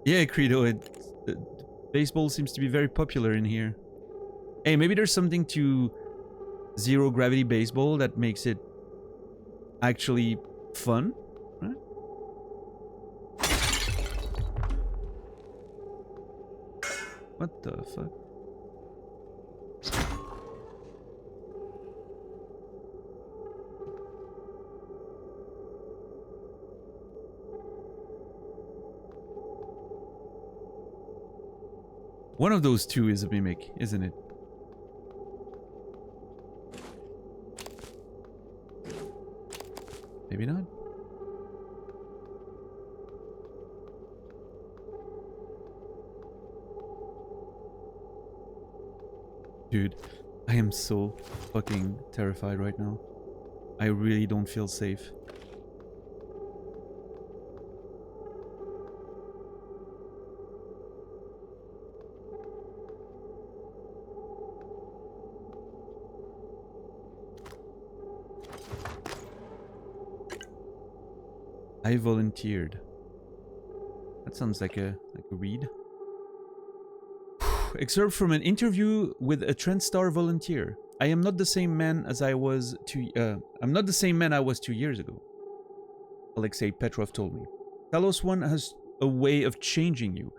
Yeah, Credo, baseball seems to be very popular in here. Hey, maybe there's something to zero gravity baseball that makes it actually fun, right? What the fuck? One of those two is a mimic, isn't it? Maybe not. Dude, I am so fucking terrified right now. I really don't feel safe. I volunteered. That sounds like a read. Excerpt from an interview with a TrendStar volunteer. I am not the same man as I was I'm not the same man I was 2 years ago. Alexei Petrov told me. Talos One has a way of changing you,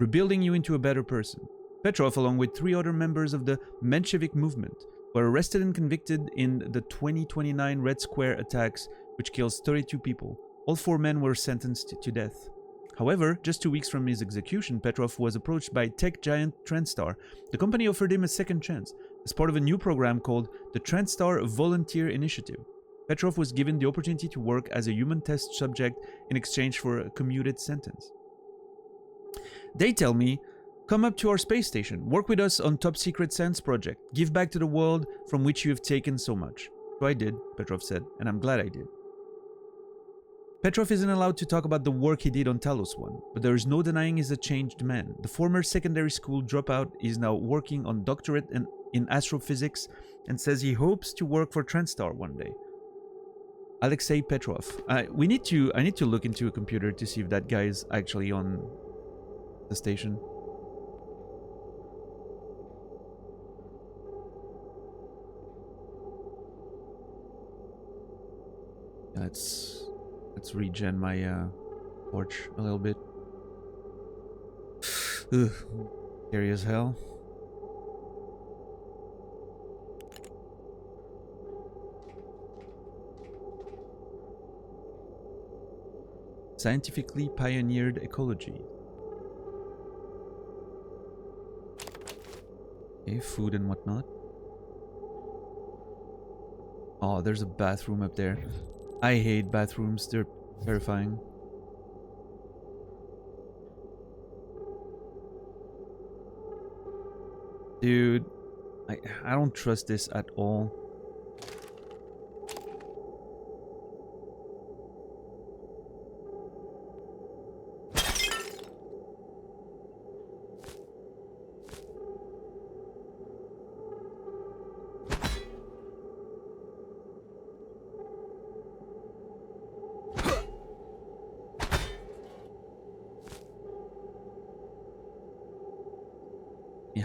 rebuilding you into a better person. Petrov, along with 3 other members of the Menshevik movement, were arrested and convicted in the 2029 Red Square attacks, which kills 32 people. All 4 men were sentenced to death. However, just 2 weeks from his execution, Petrov was approached by tech giant TrendStar. The company offered him a second chance as part of a new program called the TrendStar Volunteer Initiative. Petrov was given the opportunity to work as a human test subject in exchange for a commuted sentence. They tell me, come up to our space station, work with us on top secret science project, give back to the world from which you have taken so much. So I did, Petrov said, and I'm glad I did. Petrov isn't allowed to talk about the work he did on Talos One, but there is no denying he's a changed man. The former secondary school dropout is now working on doctorate in astrophysics and says he hopes to work for TrendStar one day. Alexei Petrov. I need to look into a computer to see if that guy is actually on the station. Let's regen my torch a little bit. Ugh, scary as hell. Scientifically pioneered ecology. Okay, food and whatnot. Oh, there's a bathroom up there. I hate bathrooms, they're terrifying. Dude, I don't trust this at all.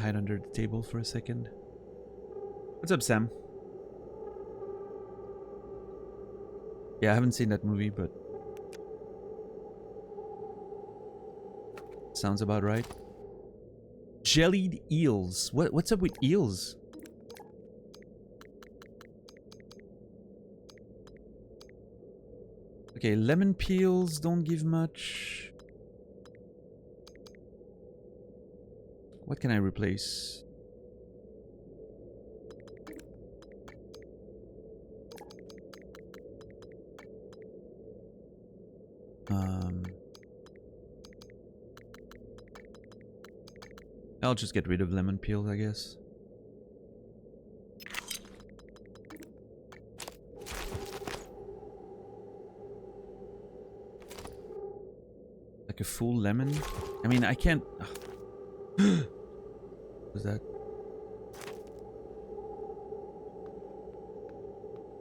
Hide under the table for a second. What's up, Sam? Yeah, I haven't seen that movie, but sounds about right. Jellied eels. What's up with eels? Okay, lemon peels don't give much. What can I replace? I'll just get rid of lemon peel, I guess. Like a full lemon? I mean, I can't... What's that?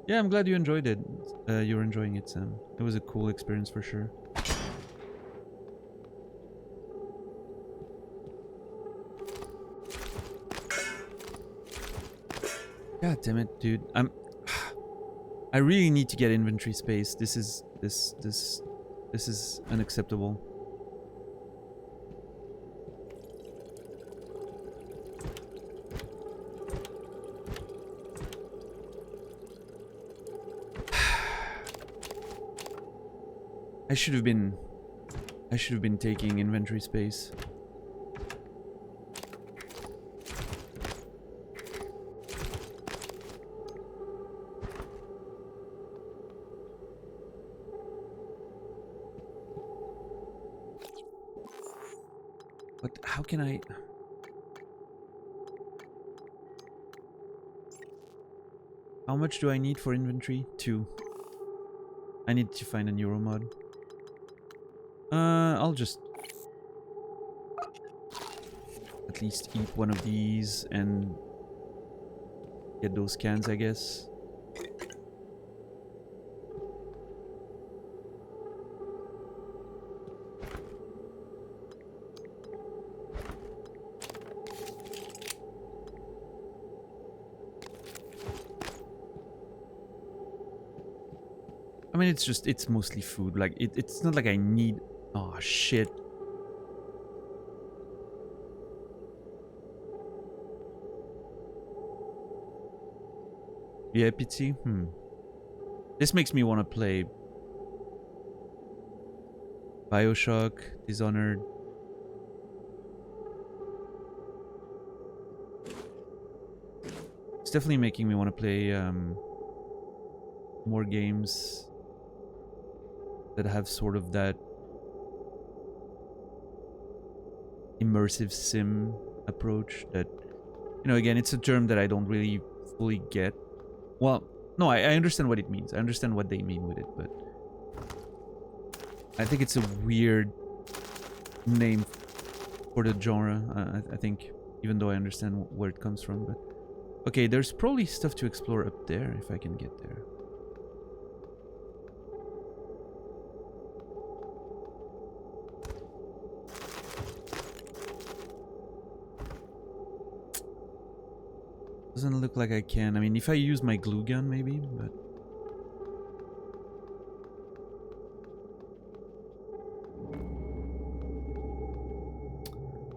Yeah, I'm glad you enjoyed it. You're enjoying it, Sam. It was a cool experience for sure. God damn it, dude. I really need to get inventory space. This is unacceptable. I should have been taking inventory space. But how can I... How much do I need for inventory? 2. I need to find a neuro mod. I'll just at least eat one of these and get those cans, I guess. I mean, it's mostly food. Like, it's not like I need... Oh, shit. Yeah, pity? This makes me want to play... Bioshock, Dishonored. It's definitely making me want to play, more games that have sort of that immersive sim approach that, you know, again, it's a term that I don't really fully get. Well, no, I understand what it means. I understand what they mean with it, but I think it's a weird name for the genre, I think, even though I understand where it comes from. But okay, there's probably stuff to explore up there if I can get there. Doesn't look like I can. I mean, if I use my glue gun, maybe, but...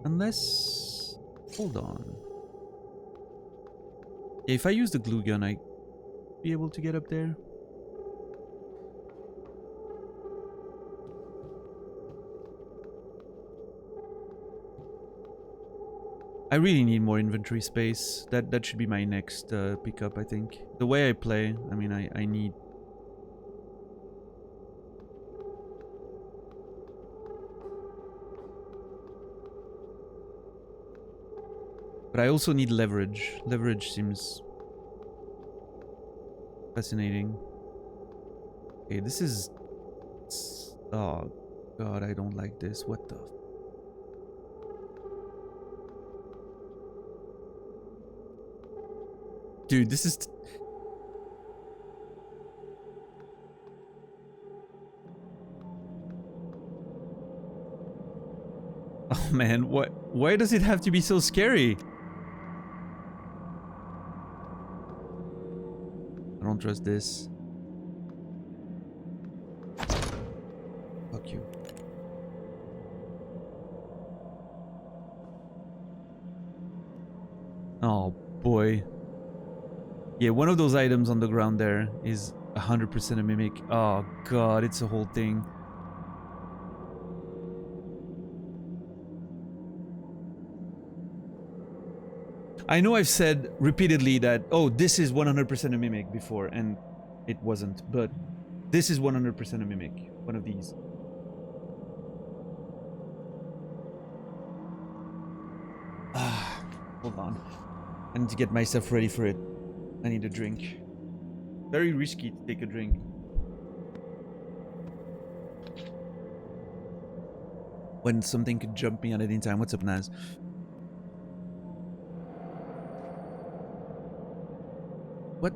Unless... Hold on. Yeah, if I use the glue gun, I'd be able to get up there. I really need more inventory space. That should be my next pickup, I think. The way I play, I mean, I need... But I also need leverage. Leverage seems fascinating. Okay, this is... Oh, God, I don't like this. What the... Dude, this is... Oh man, what? Why does it have to be so scary? I don't trust this. Fuck you. Oh boy. Yeah, one of those items on the ground there is 100% a mimic. Oh god, it's a whole thing. I know I've said repeatedly that, oh, this is 100% a mimic before, and it wasn't, but this is 100% a mimic. One of these. Hold on. I need to get myself ready for it. I need a drink. Very risky to take a drink. When something could jump me at any time. What's up, Naz? What?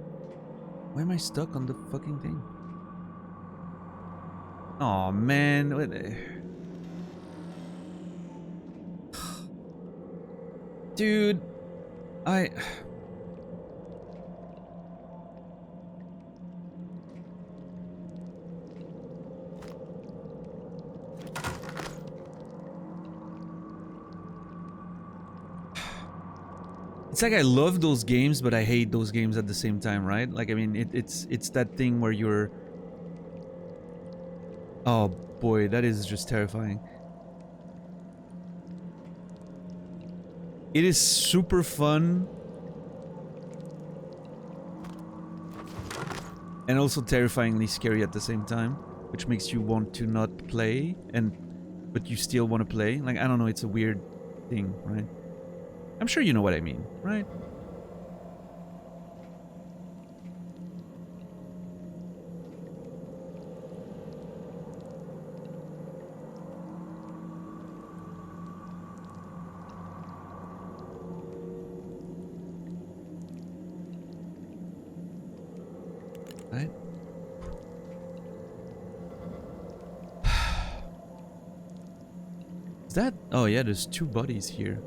Why am I stuck on the fucking thing? Oh man. What? Dude, it's like I love those games, but I hate those games at the same time, right? Like, I mean, it's that thing where you're... Oh boy, that is just terrifying. It is super fun. And also terrifyingly scary at the same time, which makes you want to not play, but you still want to play. Like, I don't know, it's a weird thing, right? I'm sure you know what I mean, right? Right? Is that... Oh yeah, there's two bodies here.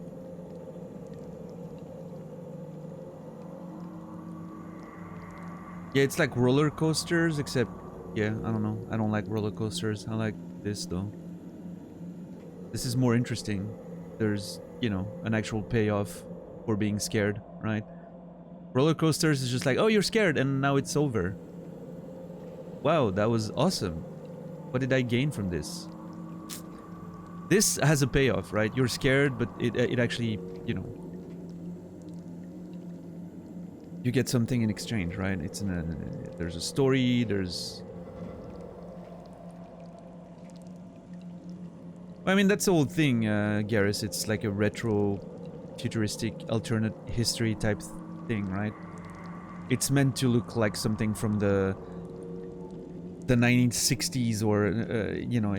Yeah, it's like roller coasters, except... Yeah, I don't know. I don't like roller coasters. I like this, though. This is more interesting. There's, you know, an actual payoff for being scared, right? Roller coasters is just like, oh, you're scared, and now it's over. Wow, that was awesome. What did I gain from this? This has a payoff, right? You're scared, but it actually, you know... You get something in exchange, right? It's in a... There's a story, there's... I mean, that's the whole thing, Garrus. It's like a retro, futuristic, alternate history type thing, right? It's meant to look like something from the 1960s, or you know,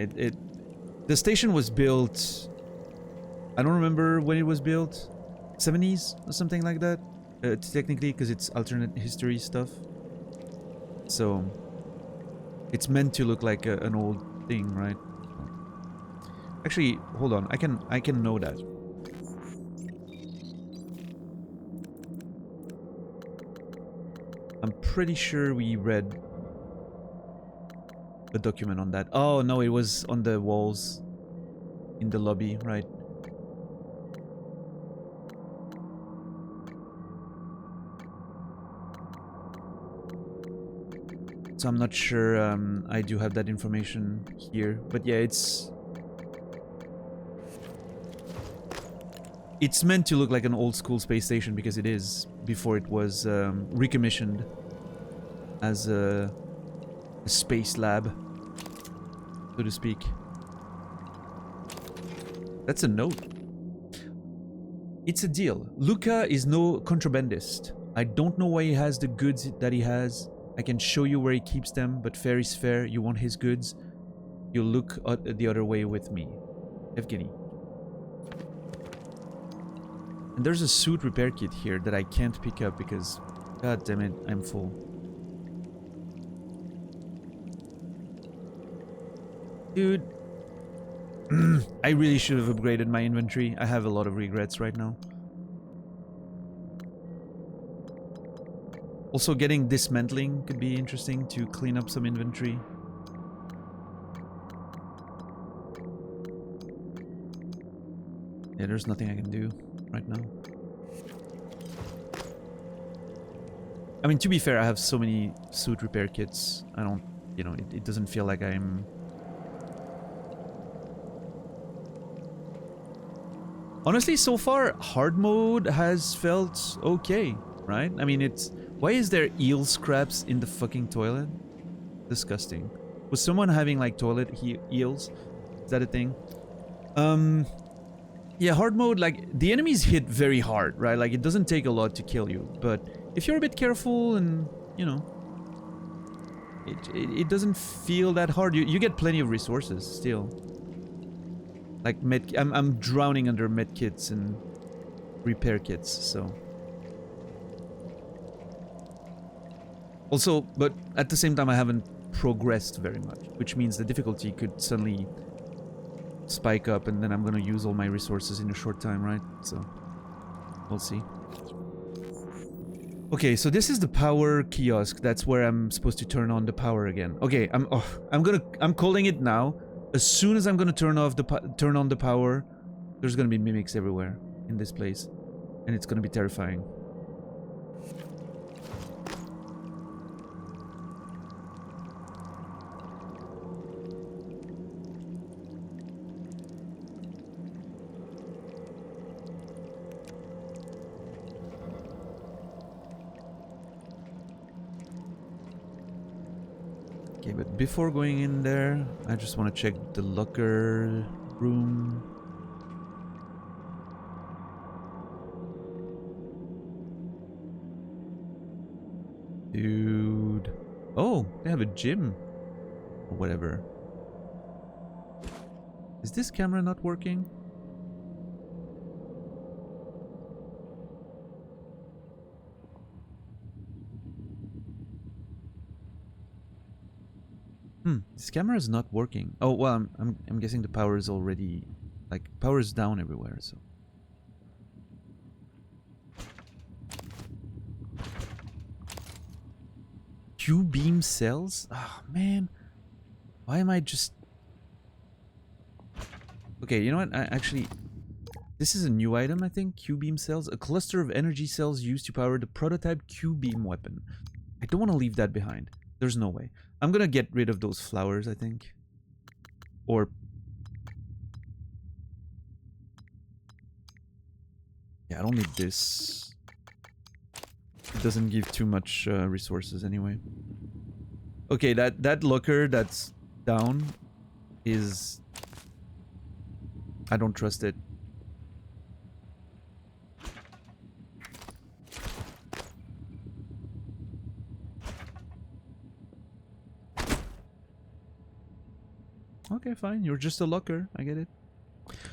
the station was built... I don't remember when it was built. 70s or something like that. Technically, because it's alternate history stuff. So it's meant to look like an old thing, right? Actually, hold on. I can know that. I'm pretty sure we read a document on that. Oh no, it was on the walls in the lobby, right? So I'm not sure I do have that information here, but yeah, it's meant to look like an old school space station, because it is, before it was recommissioned as a space lab, so to speak. That's a note. It's a deal. Luca is no contrabandist. I don't know why he has the goods that he has. I can show you where he keeps them, but fair is fair. You want his goods? You'll look the other way with me. Evgeny. And there's a suit repair kit here that I can't pick up because, god damn it, I'm full. Dude. I really should have upgraded my inventory. I have a lot of regrets right now. Also, getting dismantling could be interesting to clean up some inventory. Yeah, there's nothing I can do right now. I mean, to be fair, I have so many suit repair kits. I don't, you know, it doesn't feel like I'm... Honestly, so far, hard mode has felt okay, right? I mean, it's... Why is there eel scraps in the fucking toilet? Disgusting. Was someone having, like, toilet eels? Is that a thing? Yeah, hard mode, like, the enemies hit very hard, right? Like, it doesn't take a lot to kill you, but if you're a bit careful and, you know, it doesn't feel that hard. You get plenty of resources still. Like, I'm drowning under med kits and repair kits, so... Also, but at the same time, I haven't progressed very much, which means the difficulty could suddenly spike up and then I'm gonna use all my resources in a short time, right? So, we'll see. Okay, so this is the power kiosk. That's where I'm supposed to turn on the power again. Okay, I'm calling it now. As soon as I'm gonna turn on the power, there's gonna be mimics everywhere in this place, and it's gonna be terrifying. Okay, but before going in there, I just want to check the locker room. Dude. Oh, they have a gym. Or whatever. Is this camera not working? This camera is not working. Oh, well, I'm guessing the power is already... Like, power is down everywhere, so... Q-beam cells? Oh, man. Why am I just... Okay, you know what? Actually... This is a new item, I think. Q-beam cells. A cluster of energy cells used to power the prototype Q-beam weapon. I don't want to leave that behind. There's no way. I'm gonna get rid of those flowers, I think. Or... Yeah, I don't need this. It doesn't give too much resources anyway. Okay, that locker that's down is... I don't trust it. Okay, fine. You're just a locker. I get it.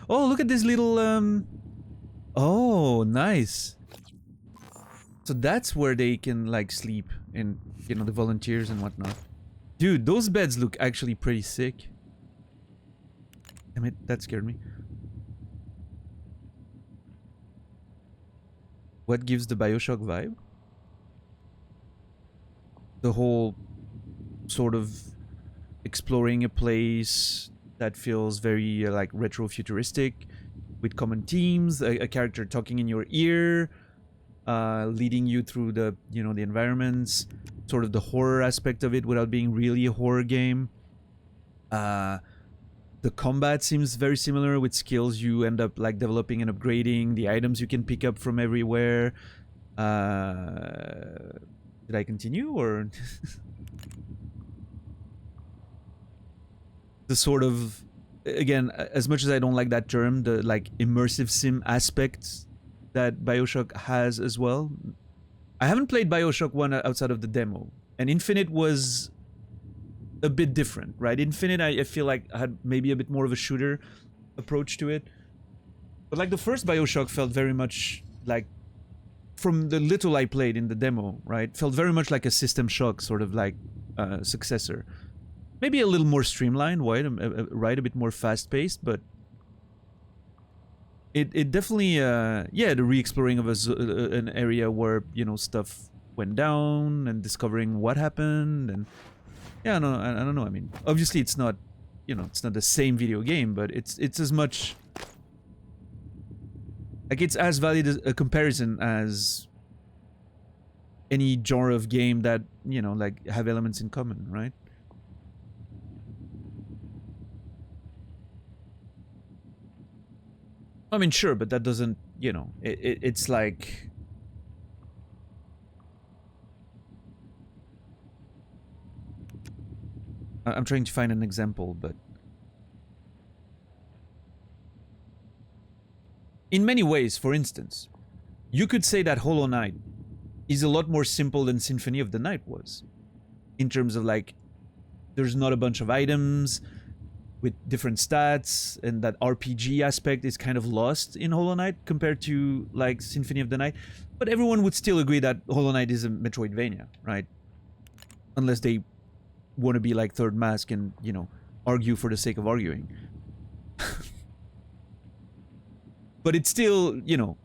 Oh, look at this little, Oh, nice. So that's where they can, like, sleep. And, you know, the volunteers and whatnot. Dude, those beds look actually pretty sick. Damn it, that scared me. What gives the Bioshock vibe? The whole sort of... exploring a place that feels very like retro-futuristic with common themes, a character talking in your ear, leading you through the, you know, the environments, sort of the horror aspect of it without being really a horror game. The combat seems very similar with skills you end up like developing and upgrading, the items you can pick up from everywhere. Did I continue or... The sort of, again, as much as I don't like that term, the like immersive sim aspect that Bioshock has as well. I haven't played Bioshock 1 outside of the demo, and Infinite was a bit different, right? Infinite, I feel like had maybe a bit more of a shooter approach to it, but like the first Bioshock felt very much like, from the little I played in the demo, right, felt very much like a System Shock sort of like successor. Maybe a little more streamlined, right? A bit more fast-paced, but it definitely, yeah, the re-exploring of an area where, you know, stuff went down and discovering what happened, and yeah, no, I don't know. I mean, obviously, it's not, you know, it's not the same video game, but it's as much like it's as valid a comparison as any genre of game that, you know, like have elements in common, right? I mean, sure, but that doesn't, you know, it's like... I'm trying to find an example, but... In many ways, for instance, you could say that Hollow Knight is a lot more simple than Symphony of the Night was. In terms of, like, there's not a bunch of items with different stats, and that RPG aspect is kind of lost in Hollow Knight compared to, like, Symphony of the Night. But everyone would still agree that Hollow Knight is a Metroidvania, right? Unless they want to be like Third Mask and, you know, argue for the sake of arguing. But it's still, you know...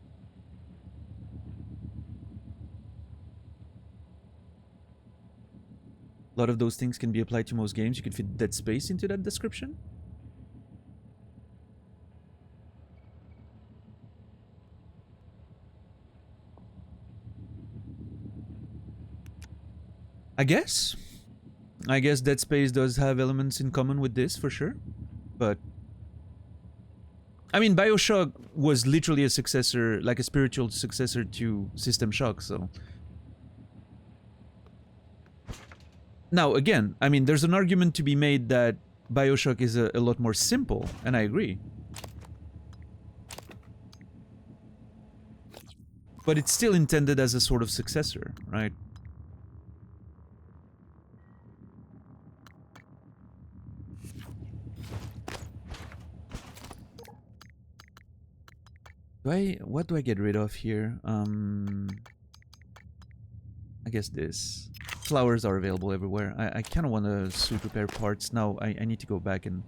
A lot of those things can be applied to most games. You could fit Dead Space into that description. I guess Dead Space does have elements in common with this, for sure. But... I mean, BioShock was literally a successor, like a spiritual successor to System Shock, so... Now, again, I mean, there's an argument to be made that BioShock is a lot more simple, and I agree. But it's still intended as a sort of successor, right? What do I get rid of here? I guess this. Flowers are available everywhere. I kind of want to suit repair parts. Now I need to go back and...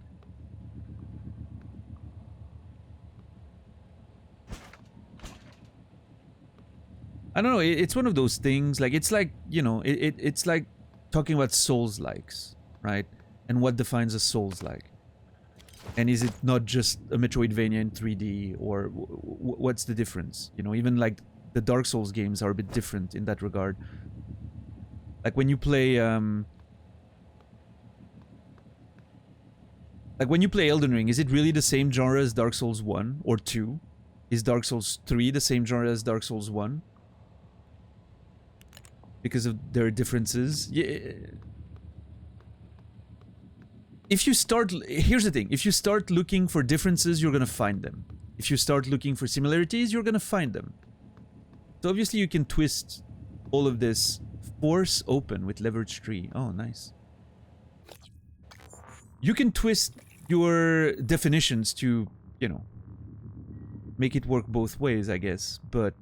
I don't know, it's one of those things, like, it's like, you know, it's like talking about Souls-likes, right? And what defines a Souls-like. And is it not just a Metroidvania in 3D, or what's the difference? You know, even like the Dark Souls games are a bit different in that regard. Like when you play, Elden Ring, is it really the same genre as Dark Souls 1 or 2? Is Dark Souls 3 the same genre as Dark Souls 1? Because of their differences? Yeah. If you start... Here's the thing. If you start looking for differences, you're gonna find them. If you start looking for similarities, you're gonna find them. So obviously you can twist all of this. Force open with leverage 3. Oh, nice. You can twist your definitions to, you know, make it work both ways, I guess, but...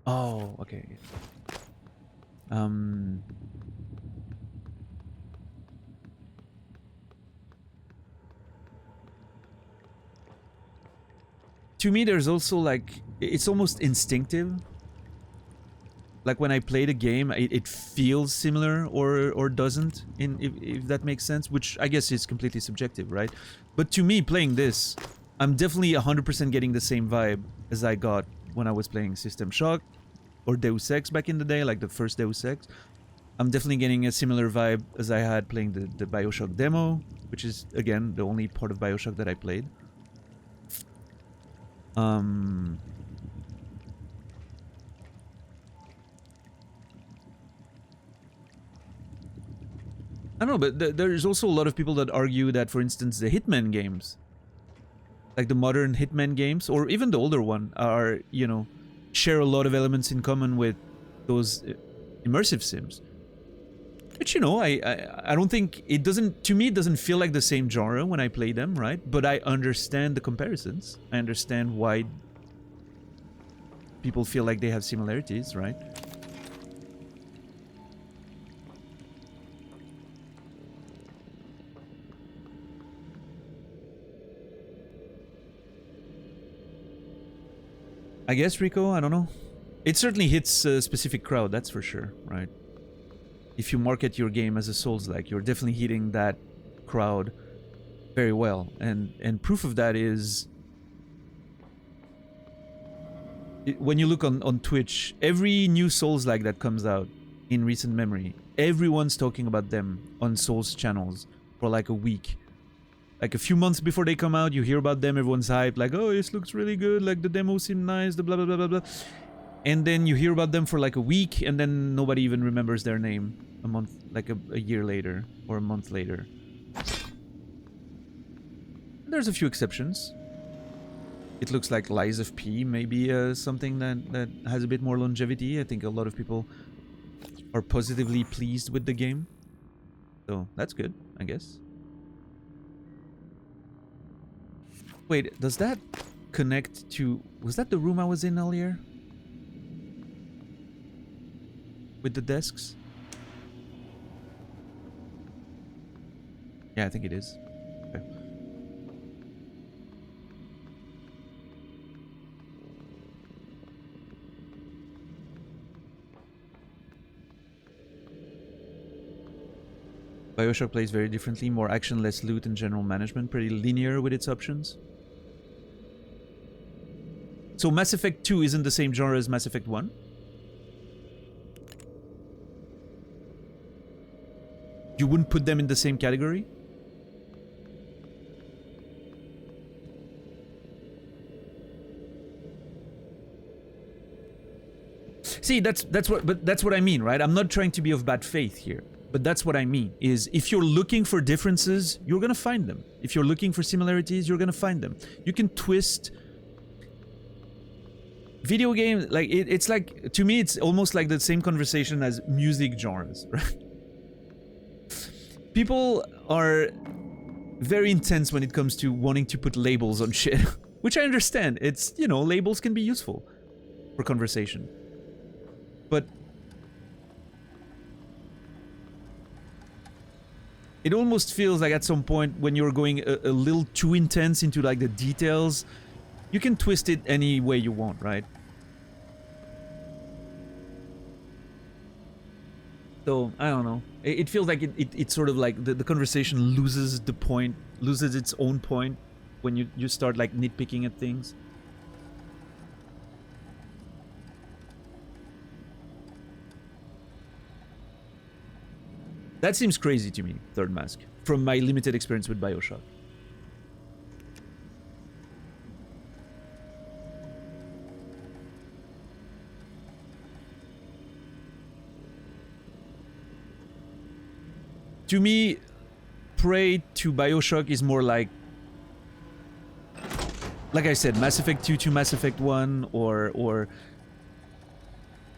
Oh, okay. To me, there's also, like, it's almost instinctive. Like, when I play the game, it feels similar or doesn't, if that makes sense, which I guess is completely subjective, right? But to me, playing this, I'm definitely 100% getting the same vibe as I got when I was playing System Shock or Deus Ex back in the day, like the first Deus Ex. I'm definitely getting a similar vibe as I had playing the BioShock demo, which is, again, the only part of BioShock that I played. I don't know, but there's also a lot of people that argue that, for instance, the Hitman games, like the modern Hitman games, or even the older one, are, you know, share a lot of elements in common with those immersive sims. Which, you know, I don't think it doesn't, to me, it doesn't feel like the same genre when I play them, right? But I understand the comparisons. I understand why people feel like they have similarities, right? I guess, Rico, I don't know. It certainly hits a specific crowd, that's for sure, right? If you market your game as a Souls-like, you're definitely hitting that crowd very well. And proof of that is... when you look on Twitch, every new Souls-like that comes out in recent memory. Everyone's talking about them on Souls channels for like a week. Like a few months before they come out, you hear about them, everyone's hyped, like, oh, this looks really good, like the demo seemed nice, the blah blah blah blah blah. And then you hear about them for like a week, and then nobody even remembers their name a month, like a year later, or a month later. There's a few exceptions. It looks like Lies of P may be something that has a bit more longevity. I think a lot of people are positively pleased with the game. So that's good, I guess. Wait, does that connect to... Was that the room I was in earlier? With the desks? Yeah, I think it is. Okay. BioShock plays very differently, more action, less loot, and general management, pretty linear with its options. So Mass Effect 2 isn't the same genre as Mass Effect 1? You wouldn't put them in the same category? See, that's what I mean, right? I'm not trying to be of bad faith here. But that's what I mean, is if you're looking for differences, you're gonna find them. If you're looking for similarities, you're gonna find them. You can twist... Video game, like, it's like... To me, it's almost like the same conversation as music genres, right? People are very intense when it comes to wanting to put labels on shit. Which I understand. It's, you know, labels can be useful for conversation. But... it almost feels like at some point when you're going a little too intense into like the details, you can twist it any way you want, right? So, I don't know. It feels like it's sort of like the conversation loses the point, loses its own point when you start like nitpicking at things. That seems crazy to me, Third Mask, from my limited experience with BioShock. To me, Prey to BioShock is more like I said, Mass Effect 2 to Mass Effect 1, or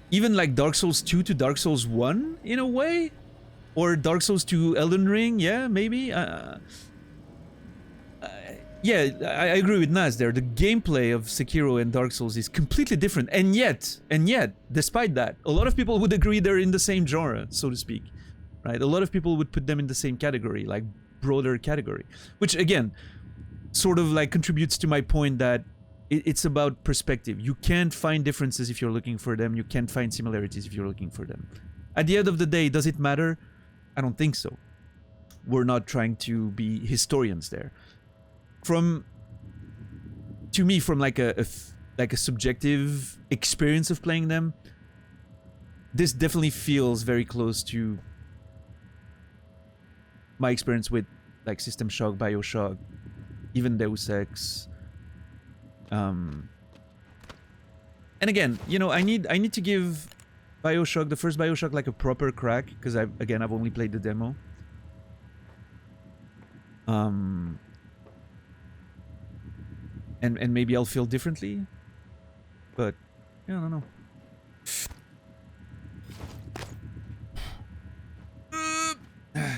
even like Dark Souls 2 to Dark Souls 1, in a way? Or Dark Souls to Elden Ring, yeah, maybe? Yeah, I agree with Naz there. The gameplay of Sekiro and Dark Souls is completely different. And yet, despite that, a lot of people would agree they're in the same genre, so to speak. Right? A lot of people would put them in the same category, like broader category. Which, again, sort of like contributes to my point that it's about perspective. You can't find differences if you're looking for them. You can't find similarities if you're looking for them. At the end of the day, does it matter? I don't think so. We're not trying to be historians there. To me, from like a subjective experience of playing them, this definitely feels very close to my experience with like System Shock, BioShock, even Deus Ex. And again, you know, I need to give BioShock, the first BioShock, like a proper crack, because I've only played the demo. And maybe I'll feel differently, but yeah, I don't know.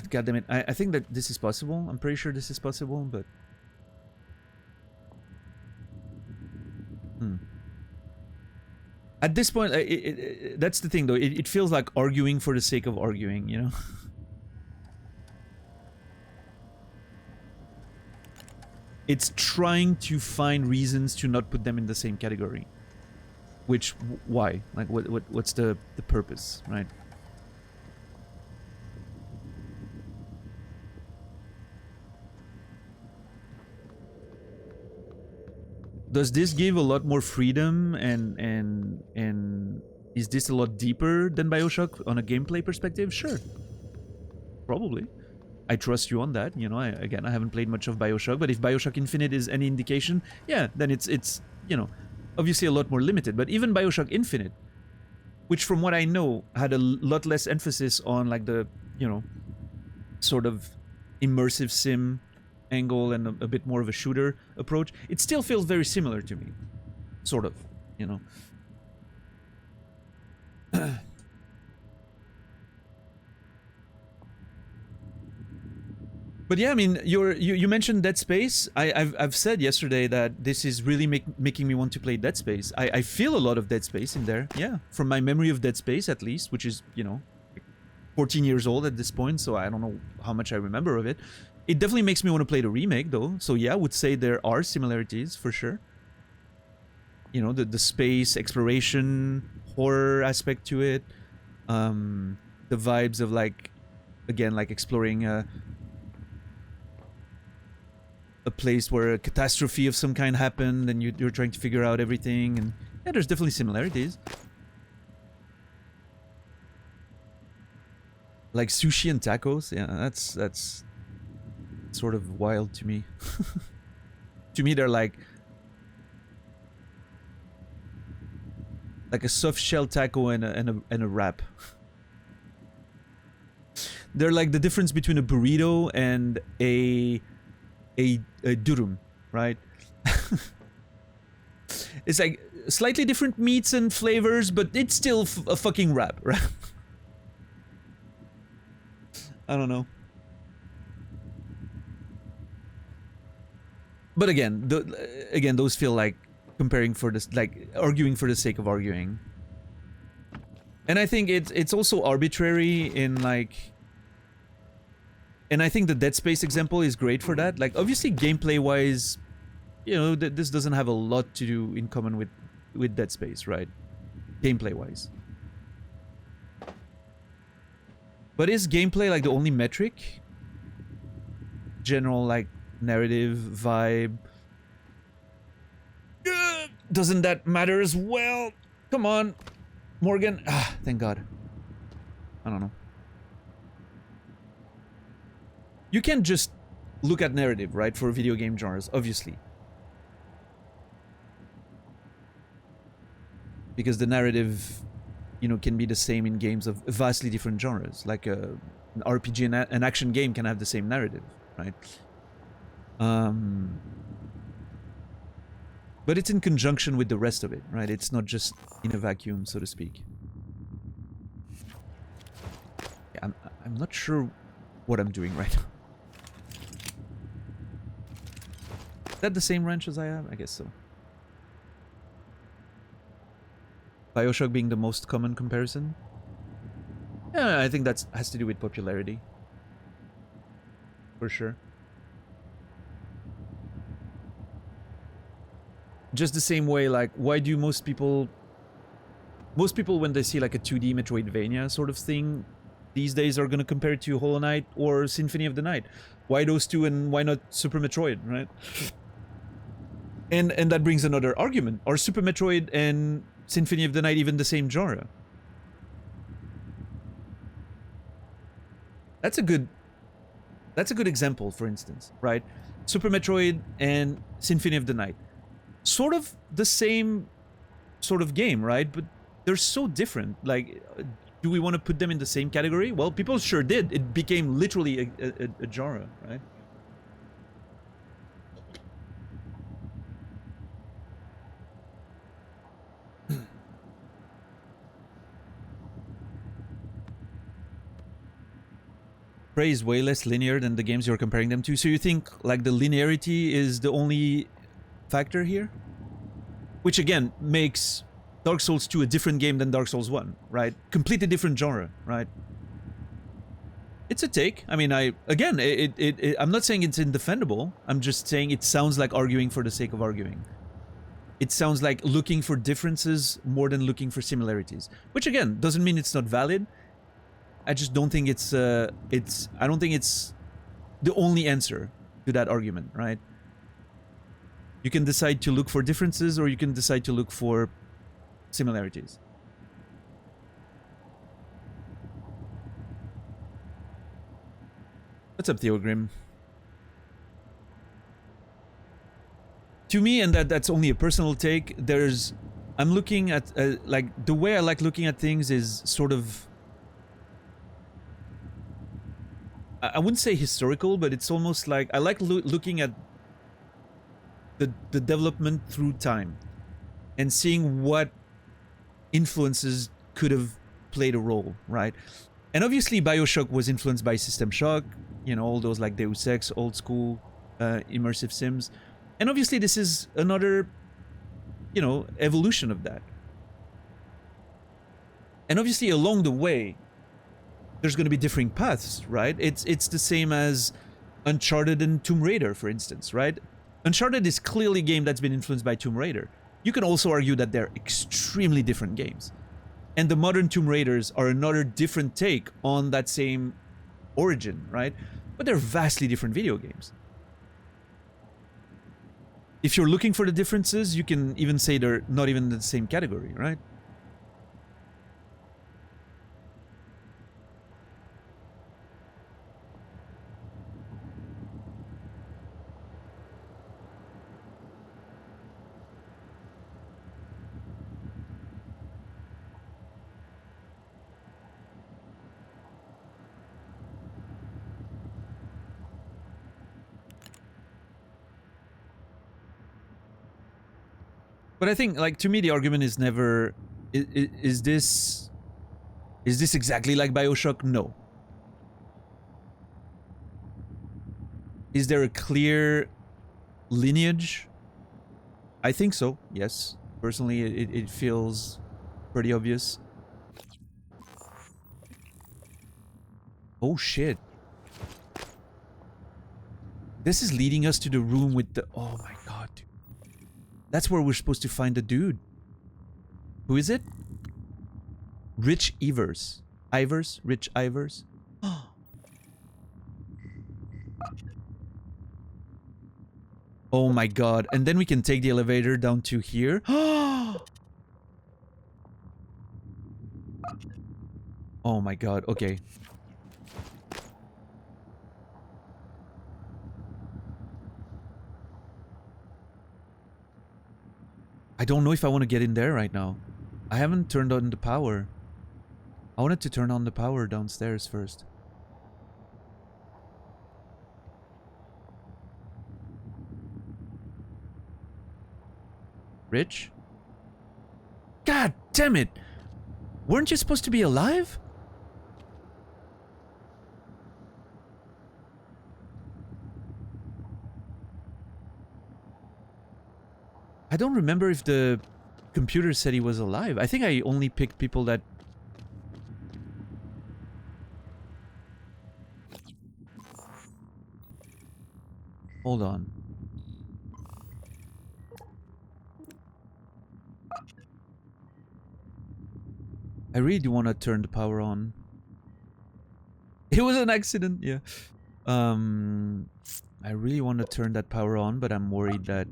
God damn it! I think that this is possible. I'm pretty sure this is possible, but at this point, that's the thing, though. It feels like arguing for the sake of arguing, you know? It's trying to find reasons to not put them in the same category. Which, why? Like, what's the purpose, right? Does this give a lot more freedom and Is this a lot deeper than BioShock on a gameplay perspective? Sure. Probably. I trust you on that, you know. Again, I haven't played much of BioShock, but if BioShock Infinite is any indication, yeah, then it's you know, obviously a lot more limited. But even BioShock Infinite, which from what I know had a lot less emphasis on like the, you know, sort of immersive sim angle and a bit more of a shooter approach, it still feels very similar to me. Sort of, you know. But yeah, I mean, you mentioned Dead Space. I've said yesterday that this is really making me want to play Dead Space. I feel a lot of Dead Space in there. Yeah, from my memory of Dead Space at least, which is, you know, 14 years old at this point, so I don't know how much I remember of it. It definitely makes me want to play the remake though. So yeah, I would say there are similarities for sure. You know, the space exploration horror aspect to it, the vibes of like, again, like exploring a place where a catastrophe of some kind happened and you're trying to figure out everything, and yeah, there's definitely similarities. Like sushi and tacos, yeah, that's sort of wild to me. To me, they're like a soft shell taco and a wrap. They're like the difference between a burrito and a durum, right? It's like slightly different meats and flavors, but it's still a fucking wrap, right? I don't know. But again, those feel like comparing for this, like arguing for the sake of arguing. And I think it's also arbitrary in like, and I think the Dead Space example is great for that. Like, obviously, gameplay-wise, you know, this doesn't have a lot to do in common with Dead Space, right? Gameplay-wise. But is gameplay like the only metric? General, like, narrative, vibe. Doesn't that matter as well? Come on, Morgan. Ah, thank God. I don't know. You can't just look at narrative, right, for video game genres, obviously. Because the narrative, you know, can be the same in games of vastly different genres. Like an RPG and an action game can have the same narrative, right? But it's in conjunction with the rest of it, right? It's not just in a vacuum, so to speak. Yeah, I'm not sure what I'm doing right now. Is that the same wrench as I have? I guess so. BioShock being the most common comparison? Yeah, I think that has to do with popularity. For sure. Just the same way, like, why do most people when they see like a 2D Metroidvania sort of thing these days are gonna compare it to Hollow Knight or Symphony of the Night? Why those two and why not Super Metroid, right? And that brings another argument. Are Super Metroid and Symphony of the Night even the same genre? That's a good example, for instance, right? Super Metroid and Symphony of the Night. Sort of the same sort of game, right? But they're so different. Like, do we want to put them in the same category? Well, people sure did. It became literally a genre, right? Prey is way less linear than the games you're comparing them to. So you think like the linearity is the only factor here? Which again makes Dark Souls 2 a different game than Dark Souls 1, right? Completely different genre, right? It's a take. I mean, I'm not saying it's indefendable. I'm just saying it sounds like arguing for the sake of arguing. It sounds like looking for differences more than looking for similarities. Which again, doesn't mean it's not valid. I just don't think I don't think it's the only answer to that argument, right? You can decide to look for differences or you can decide to look for similarities. What's up, Theogrim? To me, and that's only a personal take, I'm looking at, like, the way I like looking at things is sort of, I wouldn't say historical, but it's almost like, I like looking at the development through time and seeing what influences could have played a role, right? And obviously BioShock was influenced by System Shock, you know, all those like Deus Ex, old school immersive sims. And obviously this is another, you know, evolution of that. And obviously along the way, there's going to be differing paths, right? It's the same as Uncharted and Tomb Raider, for instance, right? Uncharted is clearly a game that's been influenced by Tomb Raider. You can also argue that they're extremely different games. And the modern Tomb Raiders are another different take on that same origin, right? But they're vastly different video games. If you're looking for the differences, you can even say they're not even in the same category, right? But I think, like, to me, the argument is never, is this exactly like BioShock? No. Is there a clear lineage? I think so, yes. Personally, it feels pretty obvious. Oh, shit. This is leading us to the room with the... Oh, my God, dude. That's where we're supposed to find the dude. Who is it? Rich Ivers. Ivers? Rich Ivers? Oh my god. And then we can take the elevator down to here. Oh my god. Okay. I don't know if I want to get in there right now. I haven't turned on the power. I wanted to turn on the power downstairs first. Rich? God damn it! Weren't you supposed to be alive? I don't remember if the computer said he was alive. I think I only picked people that... Hold on. I really do want to turn the power on. It was an accident, yeah. I really want to turn that power on, but I'm worried that...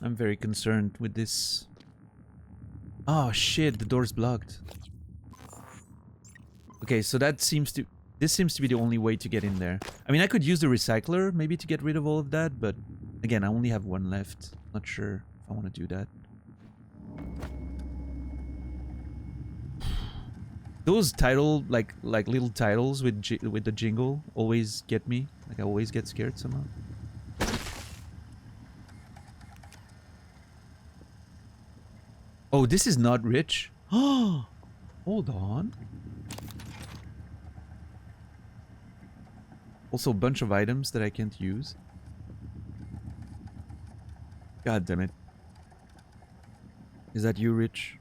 I'm very concerned with this. Oh shit, the door's blocked. Okay, so that seems to... This seems to be the only way to get in there. I mean, I could use the recycler maybe to get rid of all of that, but again, I only have one left. Not sure if I want to do that. Those title, like little titles with the jingle always get me. Like I always get scared somehow. Oh, this is not rich. Oh, hold on. Also, a bunch of items that I can't use. God damn it. Is that you, Rich?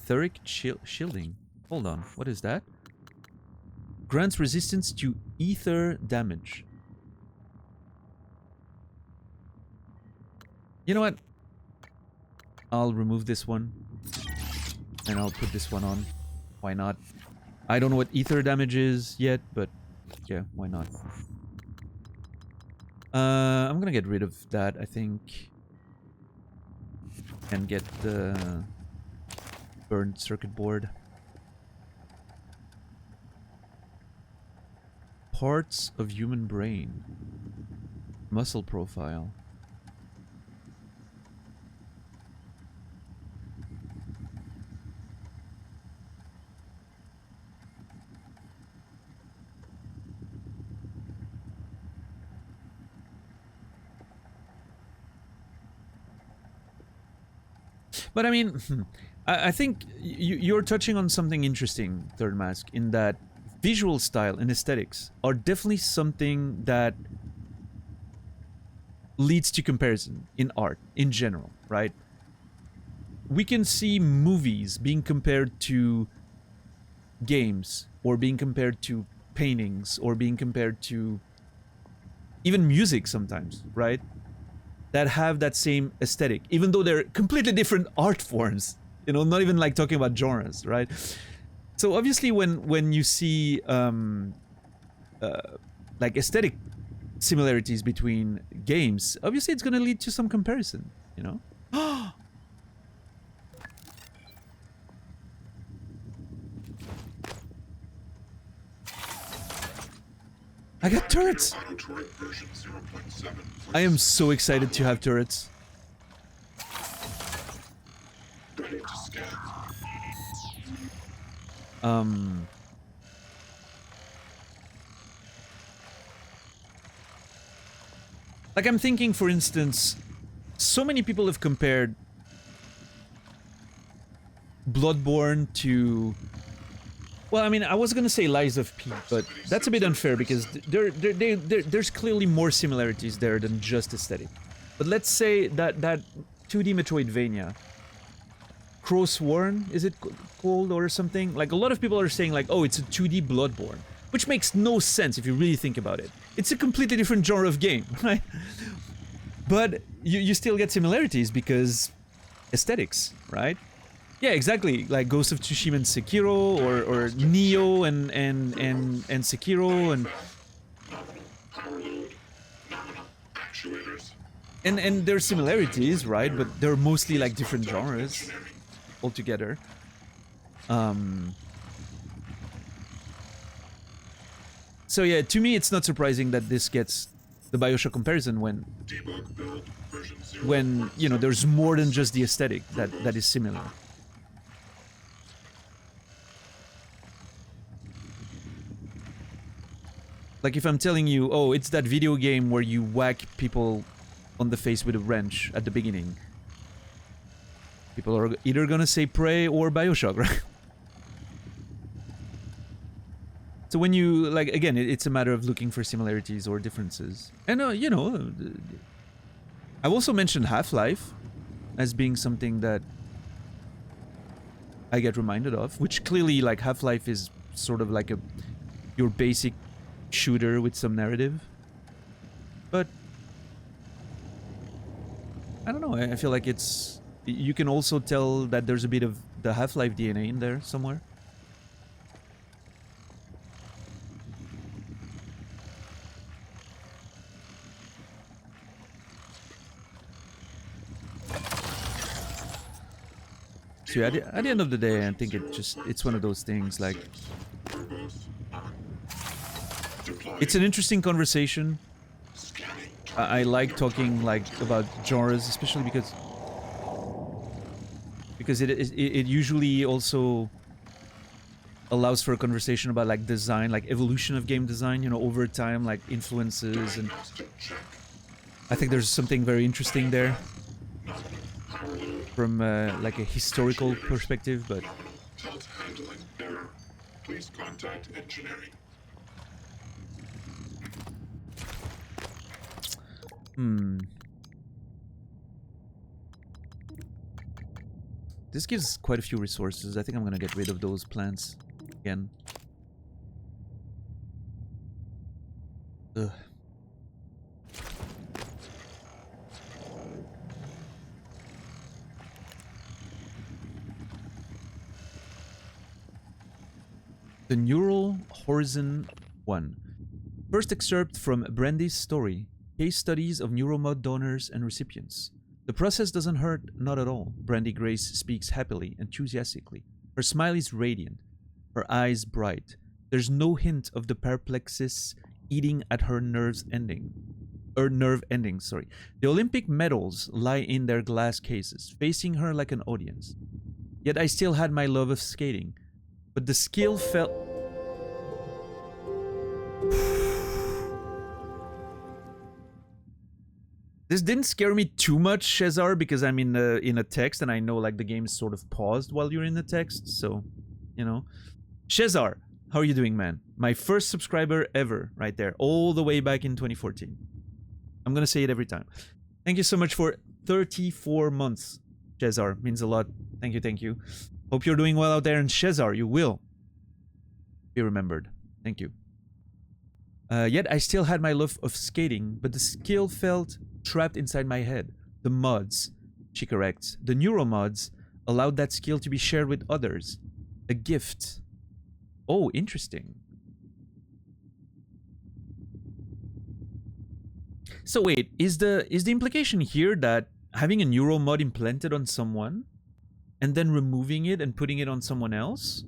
etheric shielding. Hold on, what is that? Grants resistance to ether damage. You know what? I'll remove this one. And I'll put this one on. Why not? I don't know what ether damage is yet, but yeah, why not? I'm gonna get rid of that, I think. And get the burned circuit board. Parts of human brain. Muscle profile. But I mean, I think you're touching on something interesting, Third Mask, in that visual style and aesthetics are definitely something that leads to comparison in art in general, right? We can see movies being compared to games, or being compared to paintings, or being compared to even music sometimes, right? That have that same aesthetic, even though they're completely different art forms, you know, not even like talking about genres, right? So obviously when you see like aesthetic similarities between games, obviously it's going to lead to some comparison, you know? I got turrets! I am so excited to have turrets. Like I'm thinking, for instance, so many people have compared Bloodborne to... Well, I mean, I was gonna say Lies of P, but that's a bit unfair because there's clearly more similarities there than just aesthetic. But let's say that 2D Metroidvania, Crossworn, is it called or something? Like a lot of people are saying like, oh, it's a 2D Bloodborne, which makes no sense if you really think about it. It's a completely different genre of game, right? But you still get similarities because aesthetics, right? Yeah, exactly. Like Ghost of Tsushima and Sekiro, or Nioh and Sekiro, and there's similarities, right? But they're mostly like different genres altogether. So yeah, to me, it's not surprising that this gets the BioShock comparison when you know there's more than just the aesthetic that is similar. Like if I'm telling you, oh, it's that video game where you whack people on the face with a wrench at the beginning, people are either gonna say Prey or BioShock, right? So when you, like, again, it's a matter of looking for similarities or differences. And, you know, I've also mentioned Half-Life as being something that I get reminded of, which clearly, like, Half-Life is sort of like your basic shooter with some narrative. But I don't know, I feel like it's... You can also tell that there's a bit of the Half-Life DNA in there somewhere. So at the end of the day, I think it's one of those things, like... It's an interesting conversation. I like talking, like, about genres, especially because it usually also allows for a conversation about, like, design, like evolution of game design, you know, over time, like influences, and I think there's something very interesting there from like a historical perspective. But please contact engineering. This gives quite a few resources. I think I'm gonna get rid of those plants again. Ugh. The Neural Horizon 1. First excerpt from Brandy's story. Case studies of neuromod donors and recipients. The process doesn't hurt, not at all. Brandy Grace speaks happily, enthusiastically. Her smile is radiant, her eyes bright. There's no hint of the perplexis eating at her nerve endings. The Olympic medals lie in their glass cases, facing her like an audience. Yet I still had my love of skating. But the skill felt... This didn't scare me too much, Shezar, because I'm in a text and I know like the game is sort of paused while you're in the text, so, you know. Shezar, how are you doing, man? My first subscriber ever, right there, all the way back in 2014. I'm gonna say it every time. Thank you so much for 34 months, Shezar. Means a lot. Thank you, thank you. Hope you're doing well out there, and Shezar, you will be remembered. Thank you. Yet I still had my love of skating, but the skill felt trapped inside my head. The mods, she corrects, the neuromods allowed that skill to be shared with others. A gift. Oh, interesting. So wait, is the implication here that having a neuromod implanted on someone and then removing it and putting it on someone else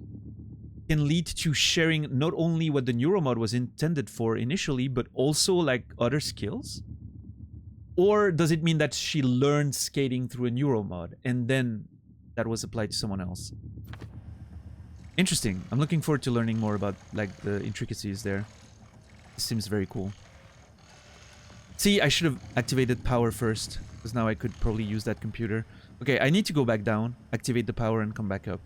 can lead to sharing not only what the neuromod was intended for initially, but also like other skills? Or does it mean that she learned skating through a neuromod and then that was applied to someone else? Interesting. I'm looking forward to learning more about like the intricacies there. It seems very cool. See, I should have activated power first, because now I could probably use that computer. Okay, I need to go back down, activate the power, and come back up.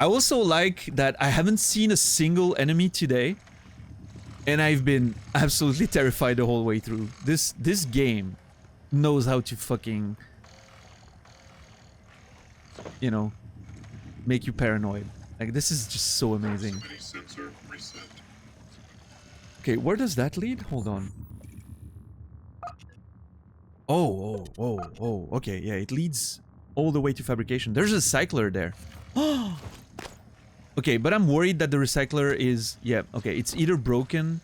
I also like that I haven't seen a single enemy today, and I've been absolutely terrified the whole way through. This game knows how to fucking, you know, make you paranoid. Like, this is just so amazing. Okay, where does that lead? Hold on. Oh, okay, yeah, it leads all the way to fabrication. There's a recycler there. Okay, but I'm worried that the recycler is... Yeah, okay, it's either broken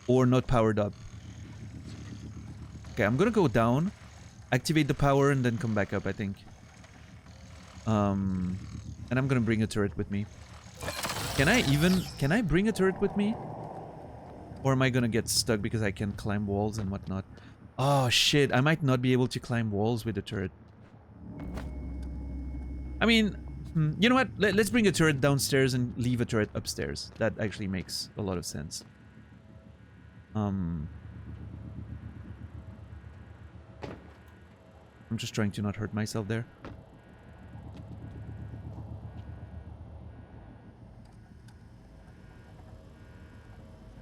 or not powered up. Okay, I'm gonna go down, activate the power, and then come back up, I think. And I'm gonna bring a turret with me. Can I bring a turret with me? Or am I gonna get stuck because I can climb walls and whatnot? Oh shit, I might not be able to climb walls with the turret. I mean, you know what? Let's bring a turret downstairs and leave a turret upstairs. That actually makes a lot of sense. I'm just trying to not hurt myself there.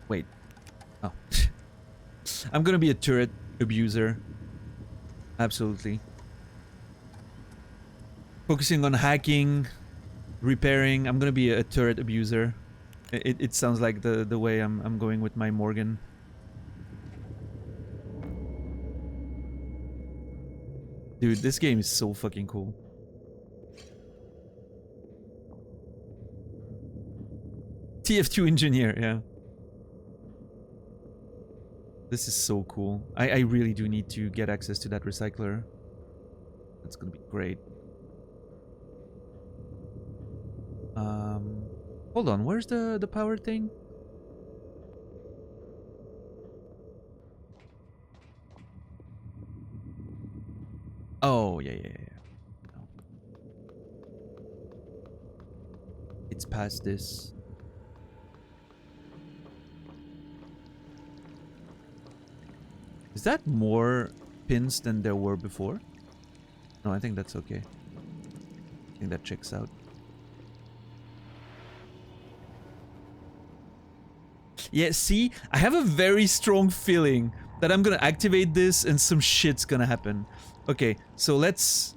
Wait. Oh. I'm gonna be a turret abuser. Absolutely. Focusing on hacking, repairing. I'm gonna be a turret abuser. It sounds like the way I'm going with my Morgan. Dude, this game is so fucking cool. TF2 engineer, yeah. This is so cool. I really do need to get access to that recycler. That's gonna be great. Hold on, where's the power thing? Oh, yeah. No. It's past this. Is that more pins than there were before? No, I think that's okay. I think that checks out. Yeah, see? I have a very strong feeling that I'm gonna activate this and some shit's gonna happen. Okay, so let's...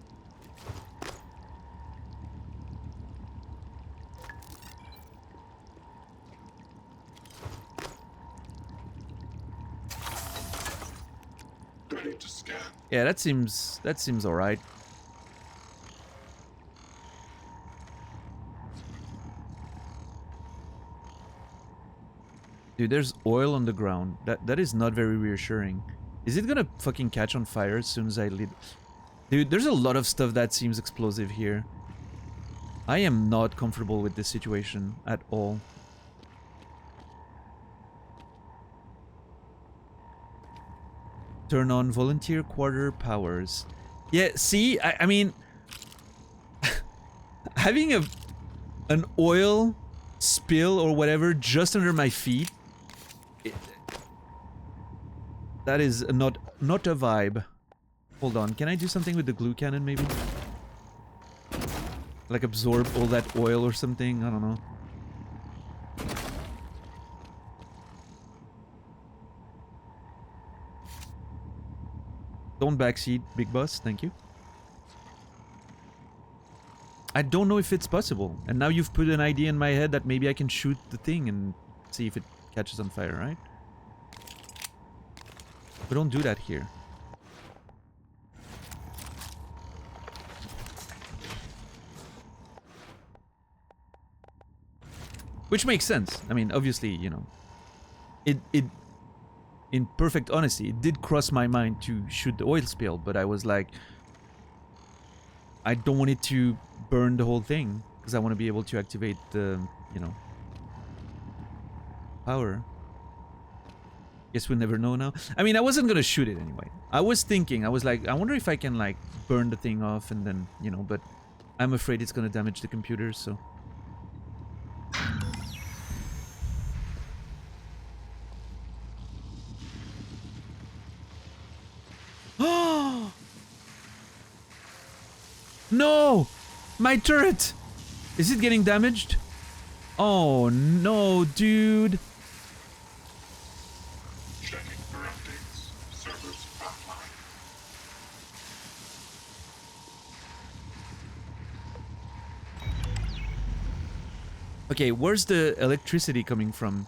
Ready to scan. Yeah, that seems alright. Dude, there's oil on the ground. That is not very reassuring. Is it gonna fucking catch on fire as soon as I leave? Dude, there's a lot of stuff that seems explosive here. I am not comfortable with this situation at all. Turn on volunteer quarter powers. Yeah, see, I mean, having an oil spill or whatever just under my feet, that is not a vibe. Hold on, can I do something with the glue cannon maybe? Like absorb all that oil or something? I don't know. Don't backseat, big boss, thank you. I don't know if it's possible. And now you've put an idea in my head that maybe I can shoot the thing and see if it catches on fire, right? But don't do that here. Which makes sense. I mean, obviously, you know, it in perfect honesty, it did cross my mind to shoot the oil spill, but I was like, I don't want it to burn the whole thing, because I want to be able to activate the, you know, power. Guess we'll never know now. I mean, I wasn't gonna shoot it anyway. I was thinking, I was like, I wonder if I can, like, burn the thing off and then, you know, but I'm afraid it's gonna damage the computer, so... No! My turret! Is it getting damaged? Oh no, dude! Checking for updates. Servers offline. Okay, where's the electricity coming from?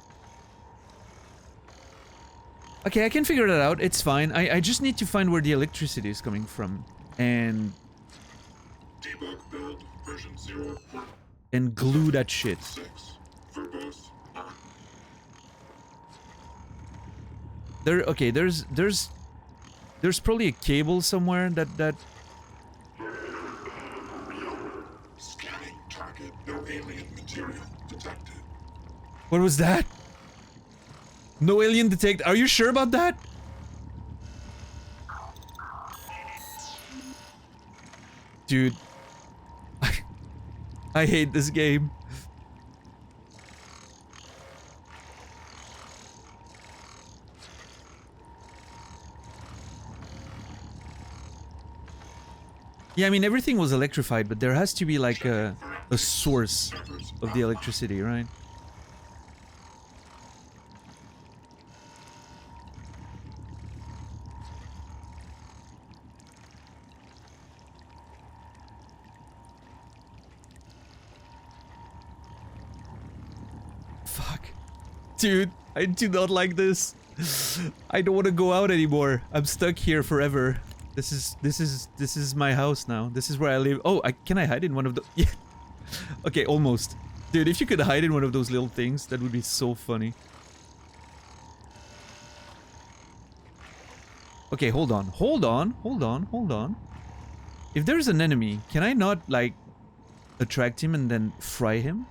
Okay, I can figure that out. It's fine. I just need to find where the electricity is coming from. And... Debug build version 0. and glue that shit. 6. Verbose on. Okay, there's probably a cable somewhere that... Scanning target. No alien material detected. What was that? No alien detect. Are you sure about that? Dude. I hate this game. Yeah, I mean, everything was electrified, but there has to be like a source of the electricity, right? Fuck. Dude, I do not like this. I don't want to go out anymore. I'm stuck here forever. This is my house now. This is where I live. Oh, can I hide in one of the... Yeah. Okay, almost. Dude, if you could hide in one of those little things, that would be so funny. Okay, hold on. Hold on. Hold on. Hold on. If there's an enemy, can I not, like, attract him and then fry him?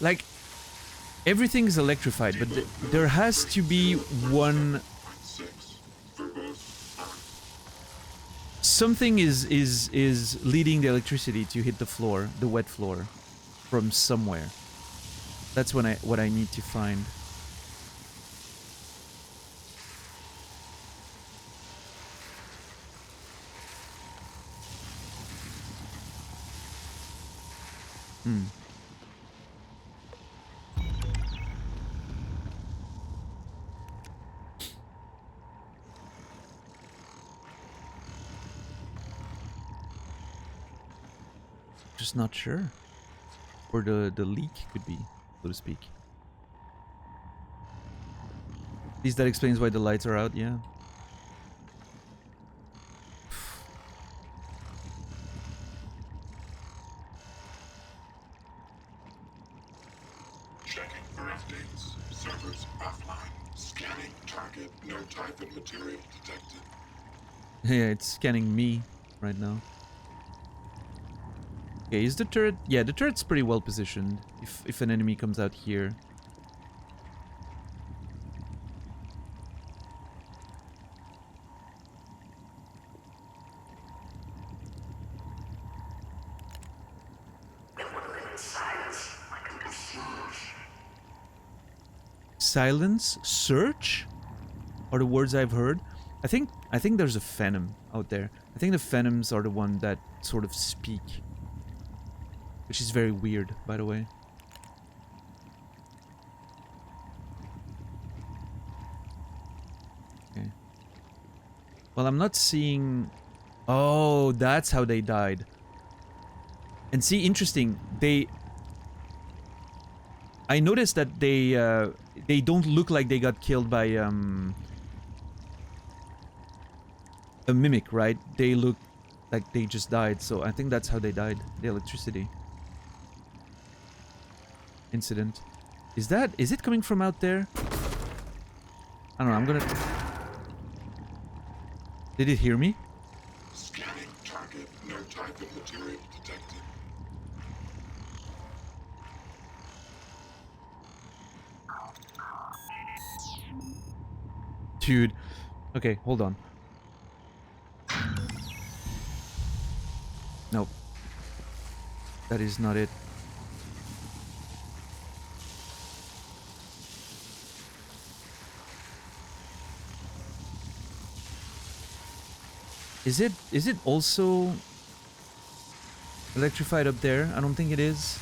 Like, everything is electrified, but there has to be one... 6. Verbose on. Something is leading the electricity to hit the floor, the wet floor, from somewhere. That's what I need to find. Hmm. Just not sure. Or the leak could be, so to speak. At least that explains why the lights are out, yeah. Checking for updates. Servers offline. Scanning target. No Typhon material detected. Yeah, it's scanning me right now. Okay, is the turret... Yeah, the turret's pretty well positioned if an enemy comes out here. Silence? Search? Are the words I've heard? I think there's a phantom out there. I think the phantoms are the one that sort of speak. Which is very weird, by the way. Okay. Well, I'm not seeing... Oh, that's how they died. And see, interesting. I noticed that they don't look like they got killed by a mimic, right? They look like they just died, so I think that's how they died. The electricity incident. Is it coming from out there? I don't know, I'm gonna... Did it hear me? Scanning target. No Typhon material detected. Dude. Okay, hold on. Nope. That is not it. Is it also electrified up there? I don't think it is.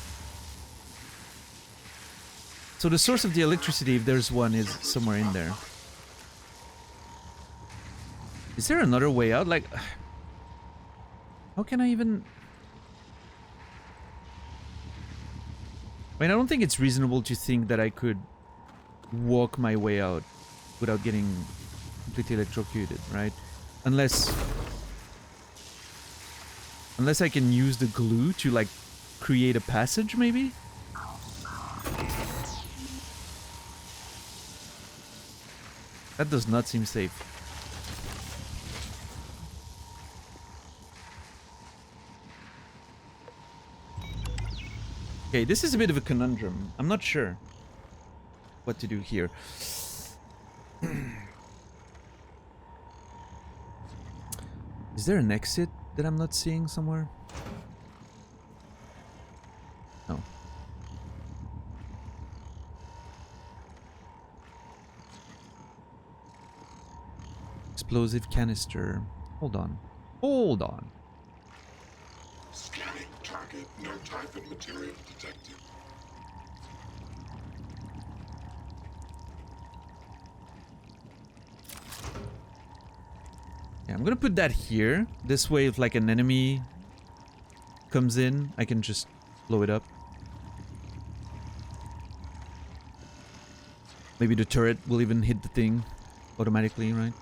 So the source of the electricity, if there's one, is somewhere in there. Is there another way out? Like, how can I even... I mean, I don't think it's reasonable to think that I could walk my way out without getting completely electrocuted, right? Unless I can use the glue to, like, create a passage, maybe? That does not seem safe. Okay, this is a bit of a conundrum. I'm not sure what to do here. Is there an exit that I'm not seeing somewhere? No. Explosive canister. Hold on. Hold on. Scanning target. No Typhon material detected. Yeah, I'm gonna put that here. This way, if like an enemy comes in, I can just blow it up. Maybe the turret will even hit the thing automatically, right?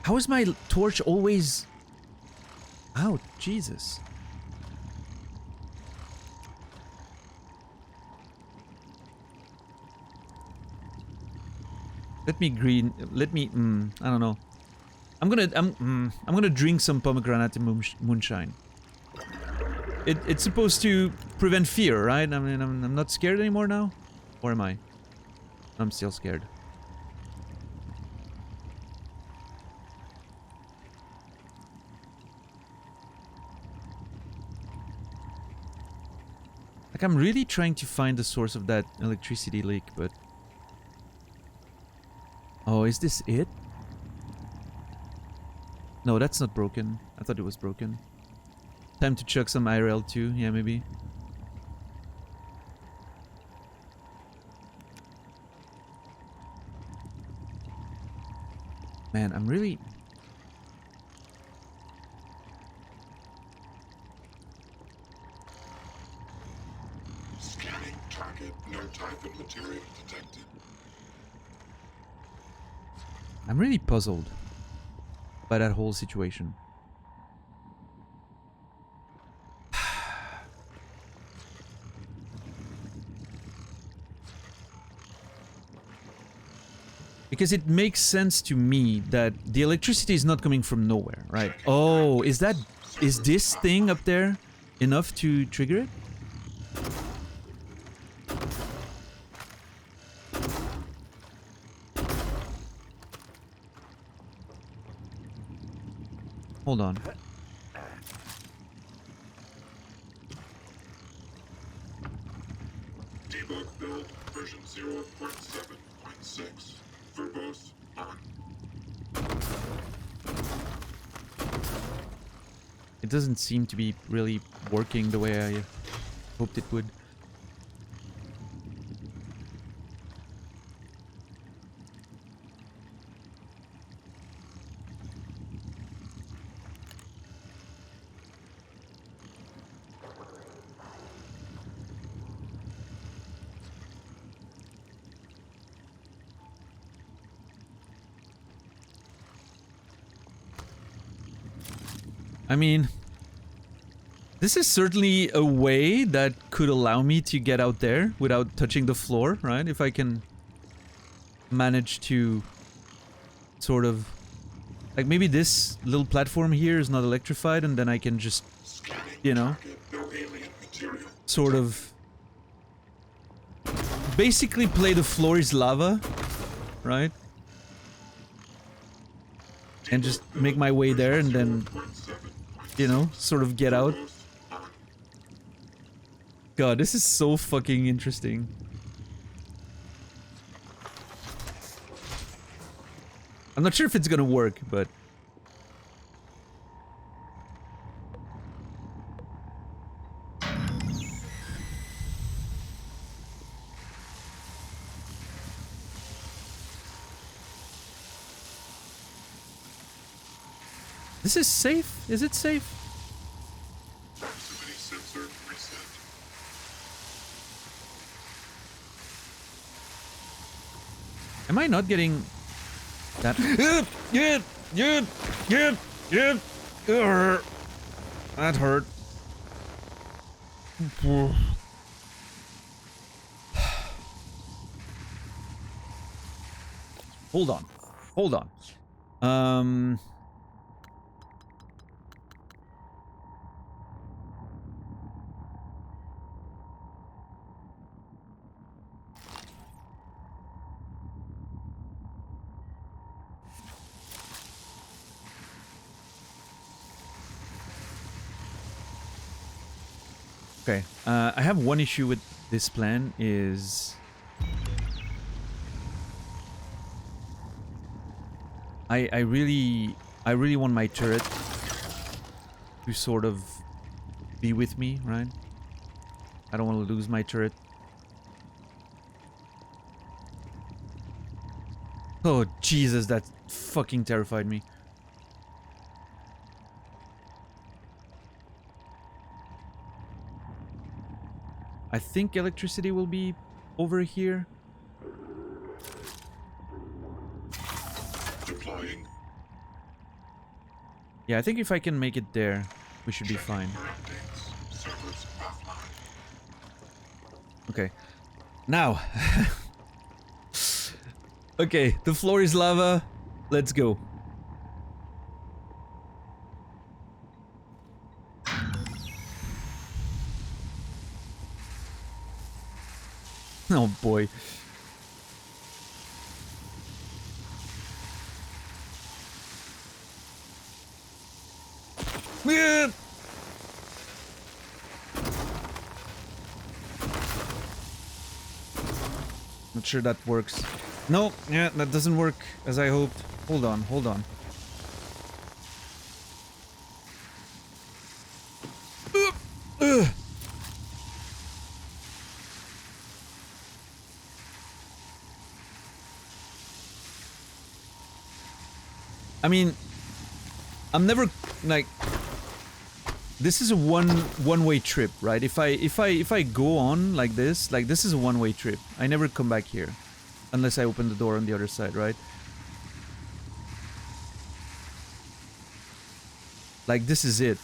How is my torch always... Ow, Jesus. Let me green... Let me... I don't know. I'm gonna drink some pomegranate moonshine. It's supposed to prevent fear, right? I mean, I'm not scared anymore now? Or am I? I'm still scared. Like, I'm really trying to find the source of that electricity leak, but... Oh, is this it? No, that's not broken. I thought it was broken. Time to chuck some IRL too. Yeah, maybe. Man, I'm really... Scanning target. No type of material detected. I'm really puzzled by that whole situation. Because it makes sense to me that the electricity is not coming from nowhere, right? Oh, is this thing up there enough to trigger it? Hold on. Debug build version 0.7.6. Verbose on. It doesn't seem to be really working the way I hoped it would. I mean, this is certainly a way that could allow me to get out there without touching the floor, right? If I can manage to sort of... Like, maybe this little platform here is not electrified, and then I can just, you know, sort of... basically play the floor is lava, right? And just make my way there and then, you know, sort of get out. God, this is so fucking interesting. I'm not sure if it's gonna work, but... This is safe? Is it safe? Proximity sensor reset. Am I not getting that? That hurt. Hold on. Hold on. Okay, I have one issue with this plan is... I really want my turret to sort of be with me, right? I don't want to lose my turret. Oh, Jesus, that fucking terrified me. I think electricity will be over here. Deploying. Yeah, I think if I can make it there, we should be fine. Updates. Servers offline. Okay. Now. Okay, the floor is lava. Let's go. Oh boy. Yeah. Not sure that works. No, yeah, that doesn't work as I hoped. Hold on, hold on. I mean, I'm never like. This is a one-way trip, right? If I go on like this is a one-way trip. I never come back here, unless I open the door on the other side, right? Like this is it.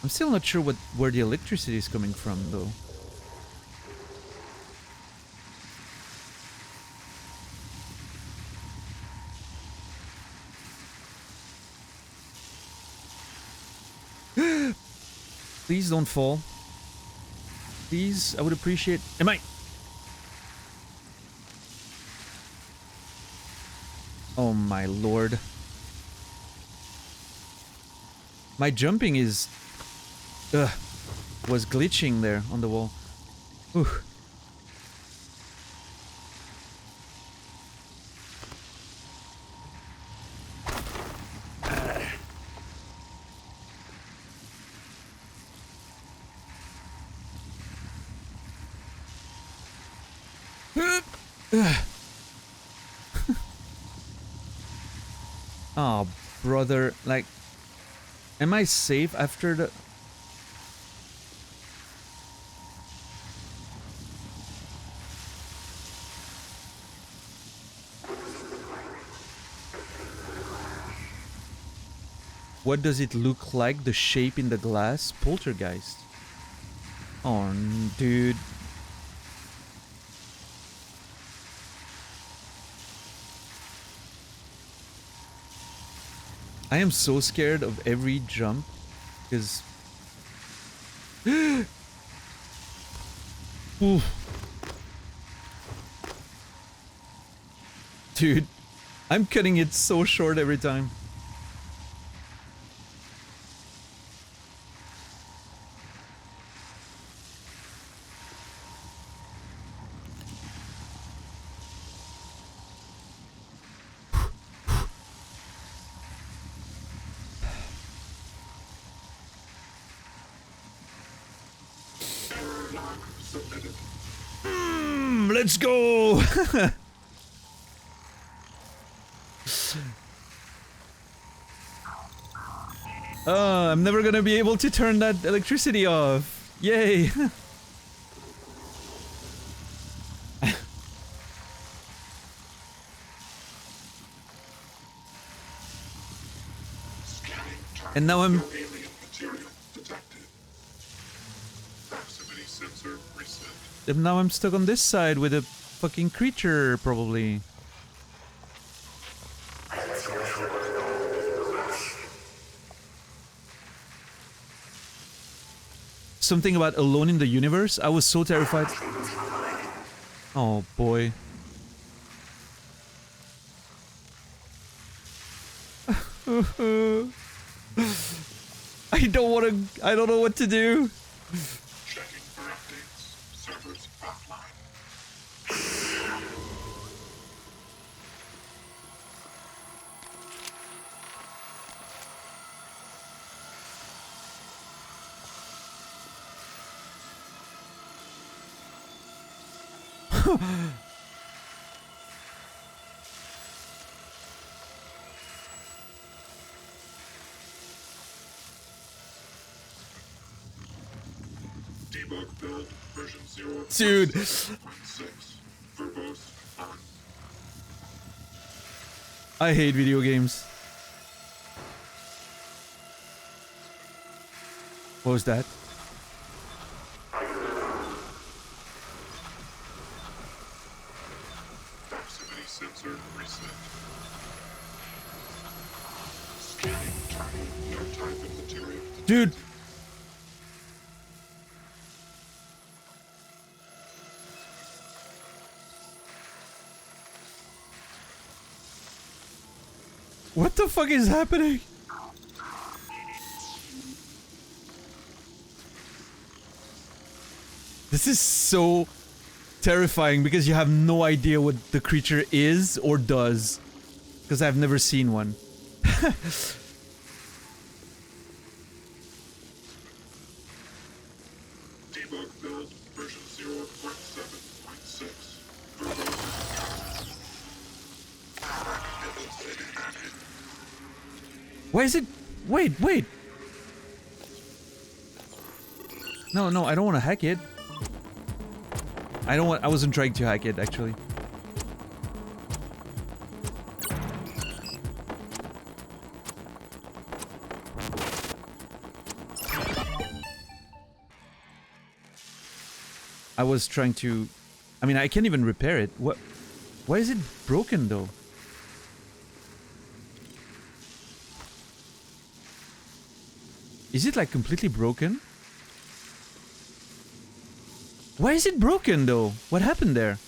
I'm still not sure where the electricity is coming from, though. Please don't fall. Please, I would appreciate... Am I... Oh my lord. My jumping is... was glitching there on the wall. Whew. Oh, brother, like, am I safe after the... What does it look like? The shape in the glass? Poltergeist. Oh, dude. I am so scared of every jump, because... Oof. Dude, I'm cutting it so short every time. Let's go! I'm never gonna be able to turn that electricity off. Yay! And now I'm... And now I'm stuck on this side with a fucking creature, probably. Something about Alone in the Universe? I was so terrified. Oh boy. I don't want to... I don't know what to do. Checking for updates. Servers offline. Debug build version 0. Dude. 6. Verbose on. I hate video games. What was that? Proximity sensor reset. Scanning target. No type of material. Dude. What the fuck is happening? This is so terrifying because you have no idea what the creature is or does. Because I've never seen one. Debug build version 0.7.6. Why is it? Wait, wait. No, no, I don't want to hack it. I don't want. I wasn't trying to hack it actually. I was trying to. I mean, I can't even repair it. What? Why is it broken though? Is it like completely broken? Why is it broken though? What happened there?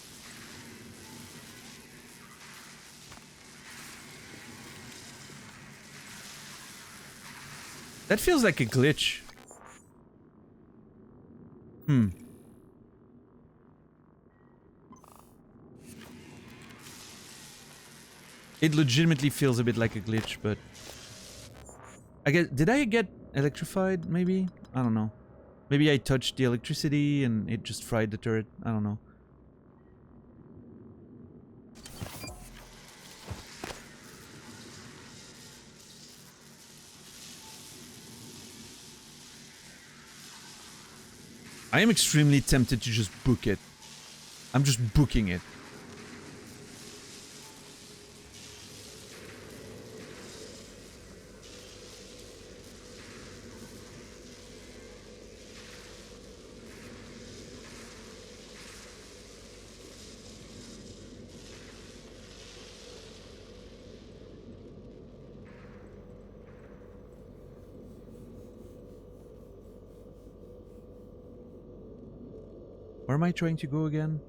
That feels like a glitch. Hmm. It legitimately feels a bit like a glitch, but I guess, did I get electrified maybe? I don't know. Maybe I touched the electricity and it just fried the turret. I don't know. I am extremely tempted to just book it. I'm just booking it. Where am I trying to go again?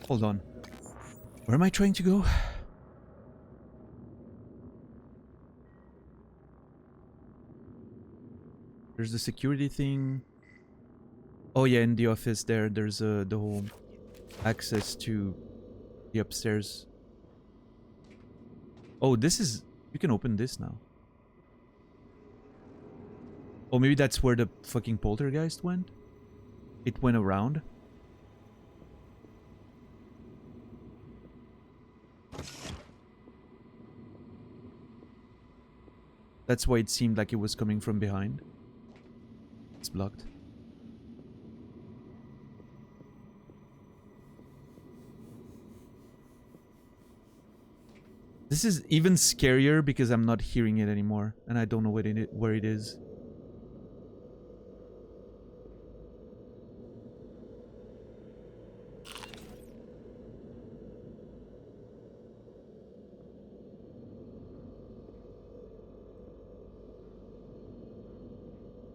Hold on. Where am I trying to go? There's the security thing. Oh yeah, in the office there's the whole access to the upstairs. Oh, this is... You can open this now. Oh, maybe that's where the fucking poltergeist went? It went around? That's why it seemed like it was coming from behind. It's blocked. This is even scarier because I'm not hearing it anymore, and I don't know where it is.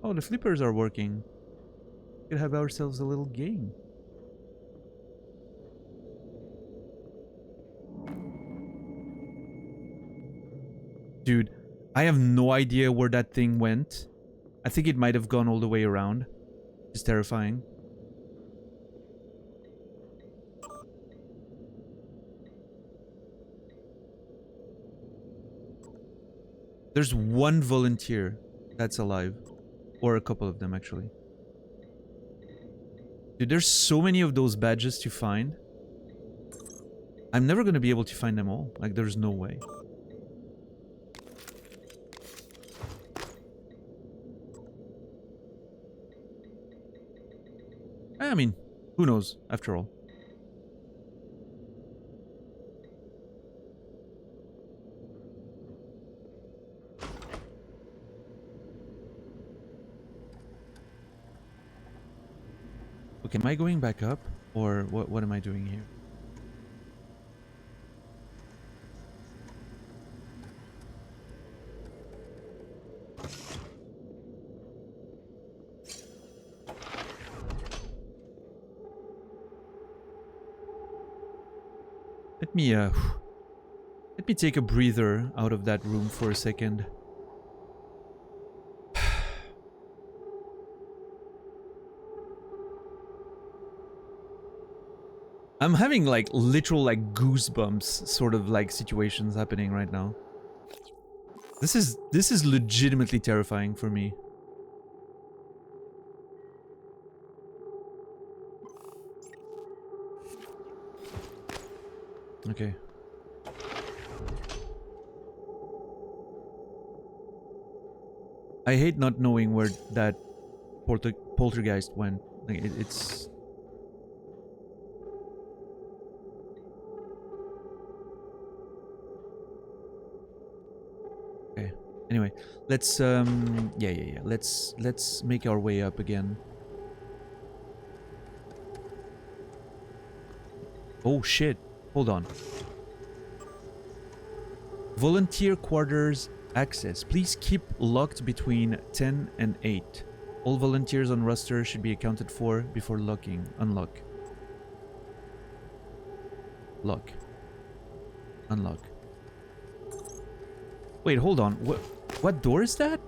Oh, the flippers are working. We could have ourselves a little game. Dude, I have no idea where that thing went. I think it might have gone all the way around. It's terrifying. There's one volunteer that's alive. Or a couple of them, actually. Dude, there's so many of those badges to find. I'm never gonna be able to find them all. Like, there's no way. I mean, who knows, after all. Okay, am I going back up? Or what am I doing here? Let me take a breather out of that room for a second. I'm having like literal like goosebumps sort of like situations happening right now. This is legitimately terrifying for me. Okay. I hate not knowing where that poltergeist went. Like it's okay. Anyway, let's yeah. Let's make our way up again. Oh shit. Hold on. Volunteer quarters access. Please keep locked between 10 and 8. All volunteers on roster should be accounted for before locking. Unlock. Lock. Unlock. Wait, hold on. What door is that?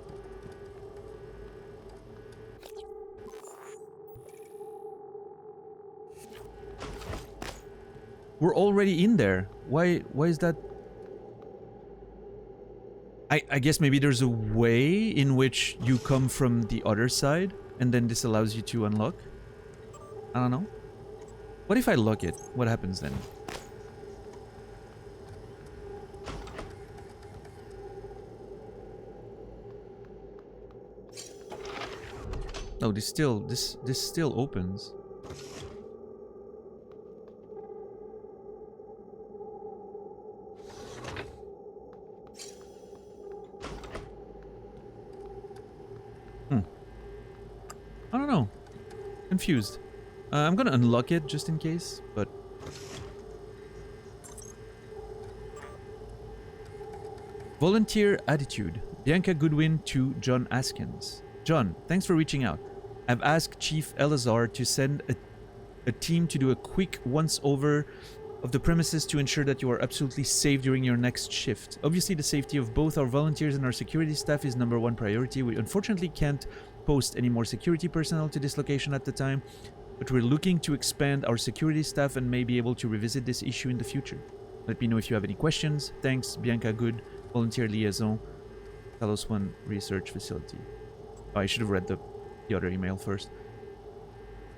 We're already in there. Why is that? I guess maybe there's a way in which you come from the other side and then this allows you to unlock. I don't know. What if I lock it? What happens then? No, this still opens. I don't know. Confused. I'm gonna unlock it just in case, but... Volunteer attitude. Bianca Goodwin to John Askins. John, thanks for reaching out. I've asked Chief Elazar to send a team to do a quick once-over of the premises to ensure that you are absolutely safe during your next shift. Obviously, the safety of both our volunteers and our security staff is #1 priority. We unfortunately can't post any more security personnel to this location at the time, but we're looking to expand our security staff and may be able to revisit this issue in the future. Let me know if you have any questions. Thanks, Bianca Good, Volunteer Liaison, Talos 1 Research Facility. Oh, I should have read the other email first.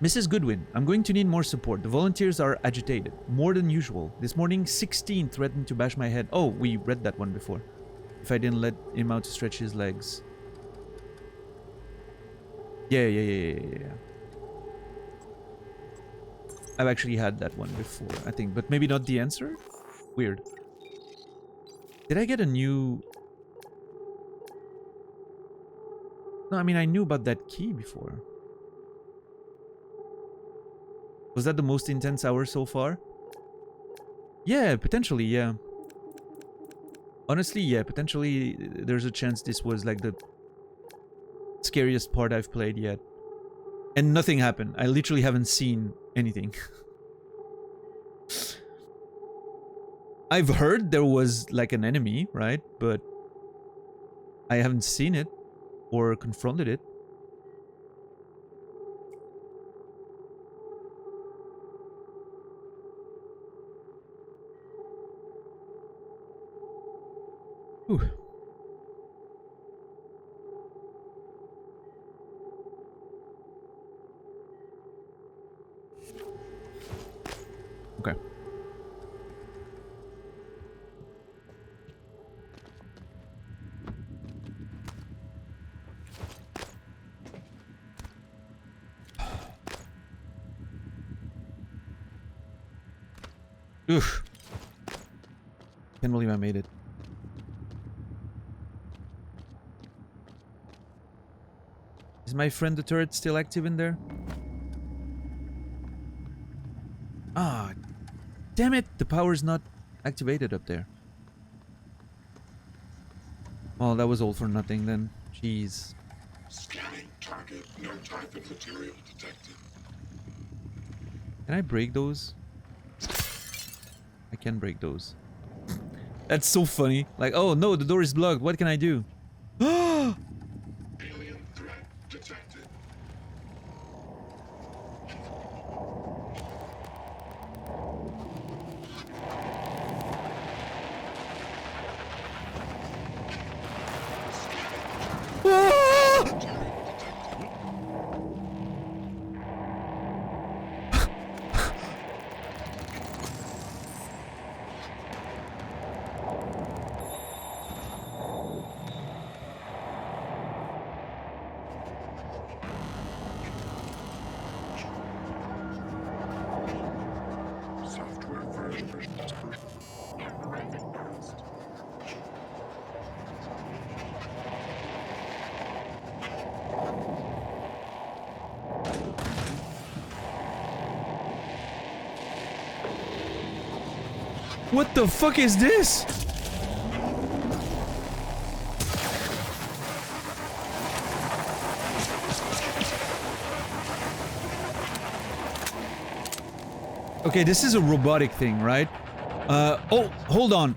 Mrs. Goodwin, I'm going to need more support. The volunteers are agitated, more than usual. This morning, 16 threatened to bash my head. Oh, we read that one before. If I didn't let him out to stretch his legs. Yeah. I've actually had that one before, I think, but maybe not the answer? Weird. Did I get a new... No, I mean, I knew about that key before. Was that the most intense hour so far? Yeah, potentially, yeah. Honestly, yeah, potentially there's a chance this was like the scariest part I've played yet. And nothing happened. I literally haven't seen anything. I've heard there was like an enemy, right? But I haven't seen it or confronted it. Whew. Okay. Oof. Can't believe I made it. Is my friend the turret still active in there? Ah, damn it! The power's not activated up there. Well, that was all for nothing then. Jeez. Scanning target. No type of material detected. Can I break those? I can break those. That's so funny. Like, oh no, the door is blocked. What can I do? Alien threat detected. What the fuck is this? Okay, this is a robotic thing, right? Oh, hold on.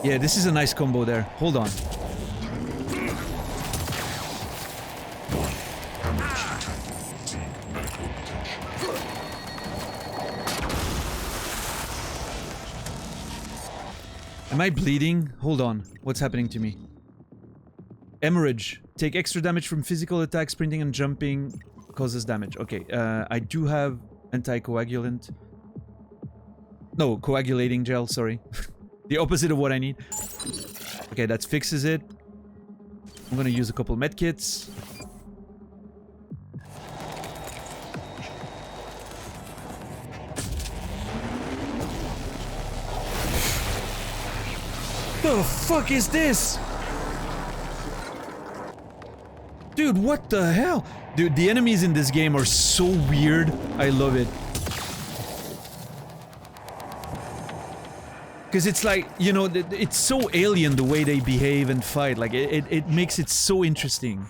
Yeah, this is a nice combo there. Hold on. Am I bleeding? Hold on. What's happening to me? Hemorrhage. Take extra damage from physical attacks, sprinting and jumping causes damage. Okay, I do have anticoagulant. No, coagulating gel, sorry. The opposite of what I need. Okay, that fixes it. I'm gonna use a couple medkits. The fuck is this? Dude, what the hell? Dude, the enemies in this game are so weird. I love it. Because it's like, you know, it's so alien the way they behave and fight. Like, it makes it so interesting.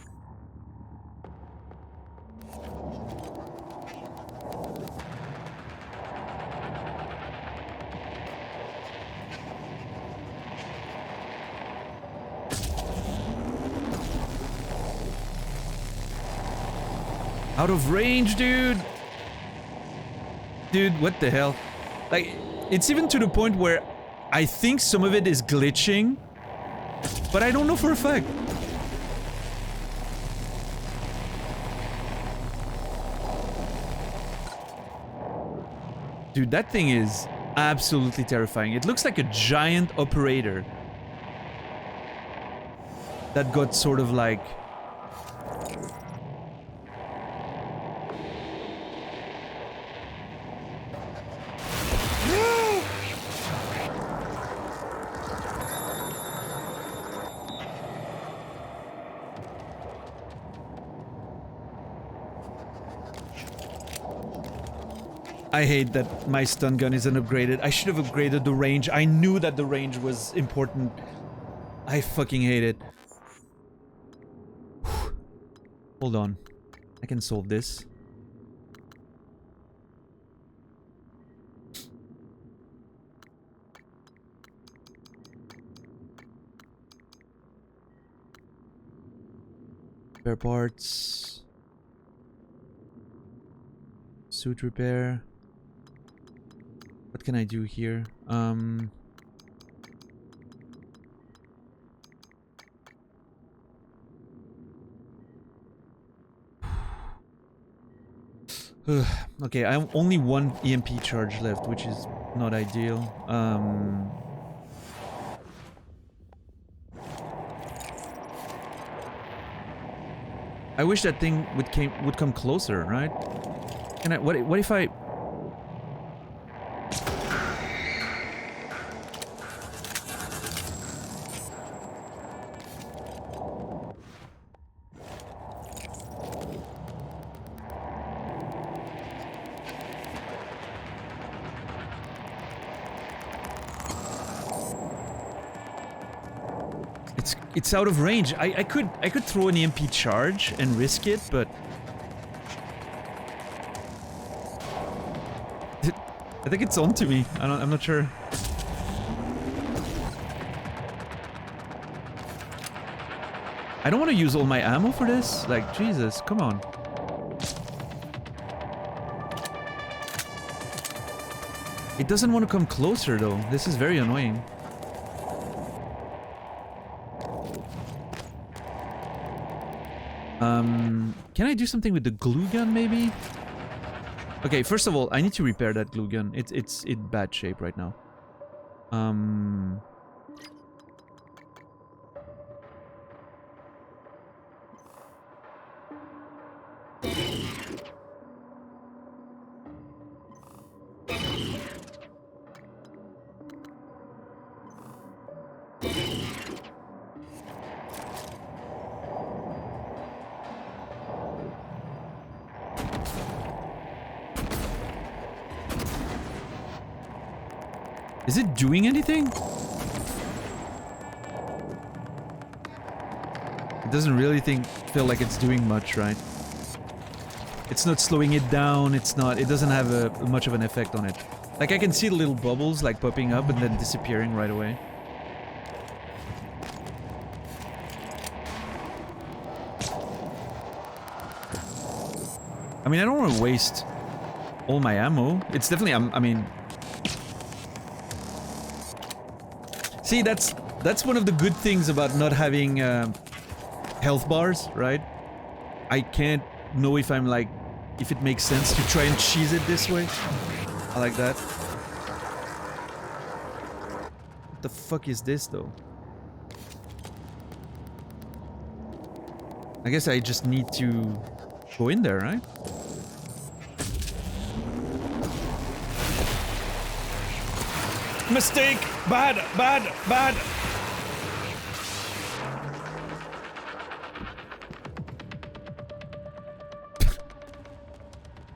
Out of range, dude! Dude, what the hell? Like, it's even to the point where I think some of it is glitching, but I don't know for a fact. Dude, that thing is absolutely terrifying. It looks like a giant operator that got sort of like... I hate that my stun gun isn't upgraded. I should have upgraded the range. I knew that the range was important. I fucking hate it. Hold on. I can solve this. Spare parts. Suit repair. What can I do here? Okay, I have only one EMP charge left, which is not ideal. I wish that thing would come closer, right? Can I? What if I? It's out of range. I could throw an EMP charge and risk it, but I think it's on to me. I'm not sure. I don't want to use all my ammo for this. Like, Jesus, come on. It doesn't want to come closer though. This is very annoying. Can I do something with the glue gun, maybe? Okay, first of all, I need to repair that glue gun. It's in bad shape right now. Is it doing anything? It doesn't really feel like it's doing much, right? It's not slowing it down, it doesn't have much of an effect on it. Like, I can see the little bubbles, like, popping up and then disappearing right away. I mean, I don't want to waste all my ammo. It's definitely, I mean... See, that's one of the good things about not having health bars, right? I can't know if I'm like... if it makes sense to try and cheese it this way. I like that. What the fuck is this, though? I guess I just need to go in there, right? Mistake! Bad! Bad! Bad!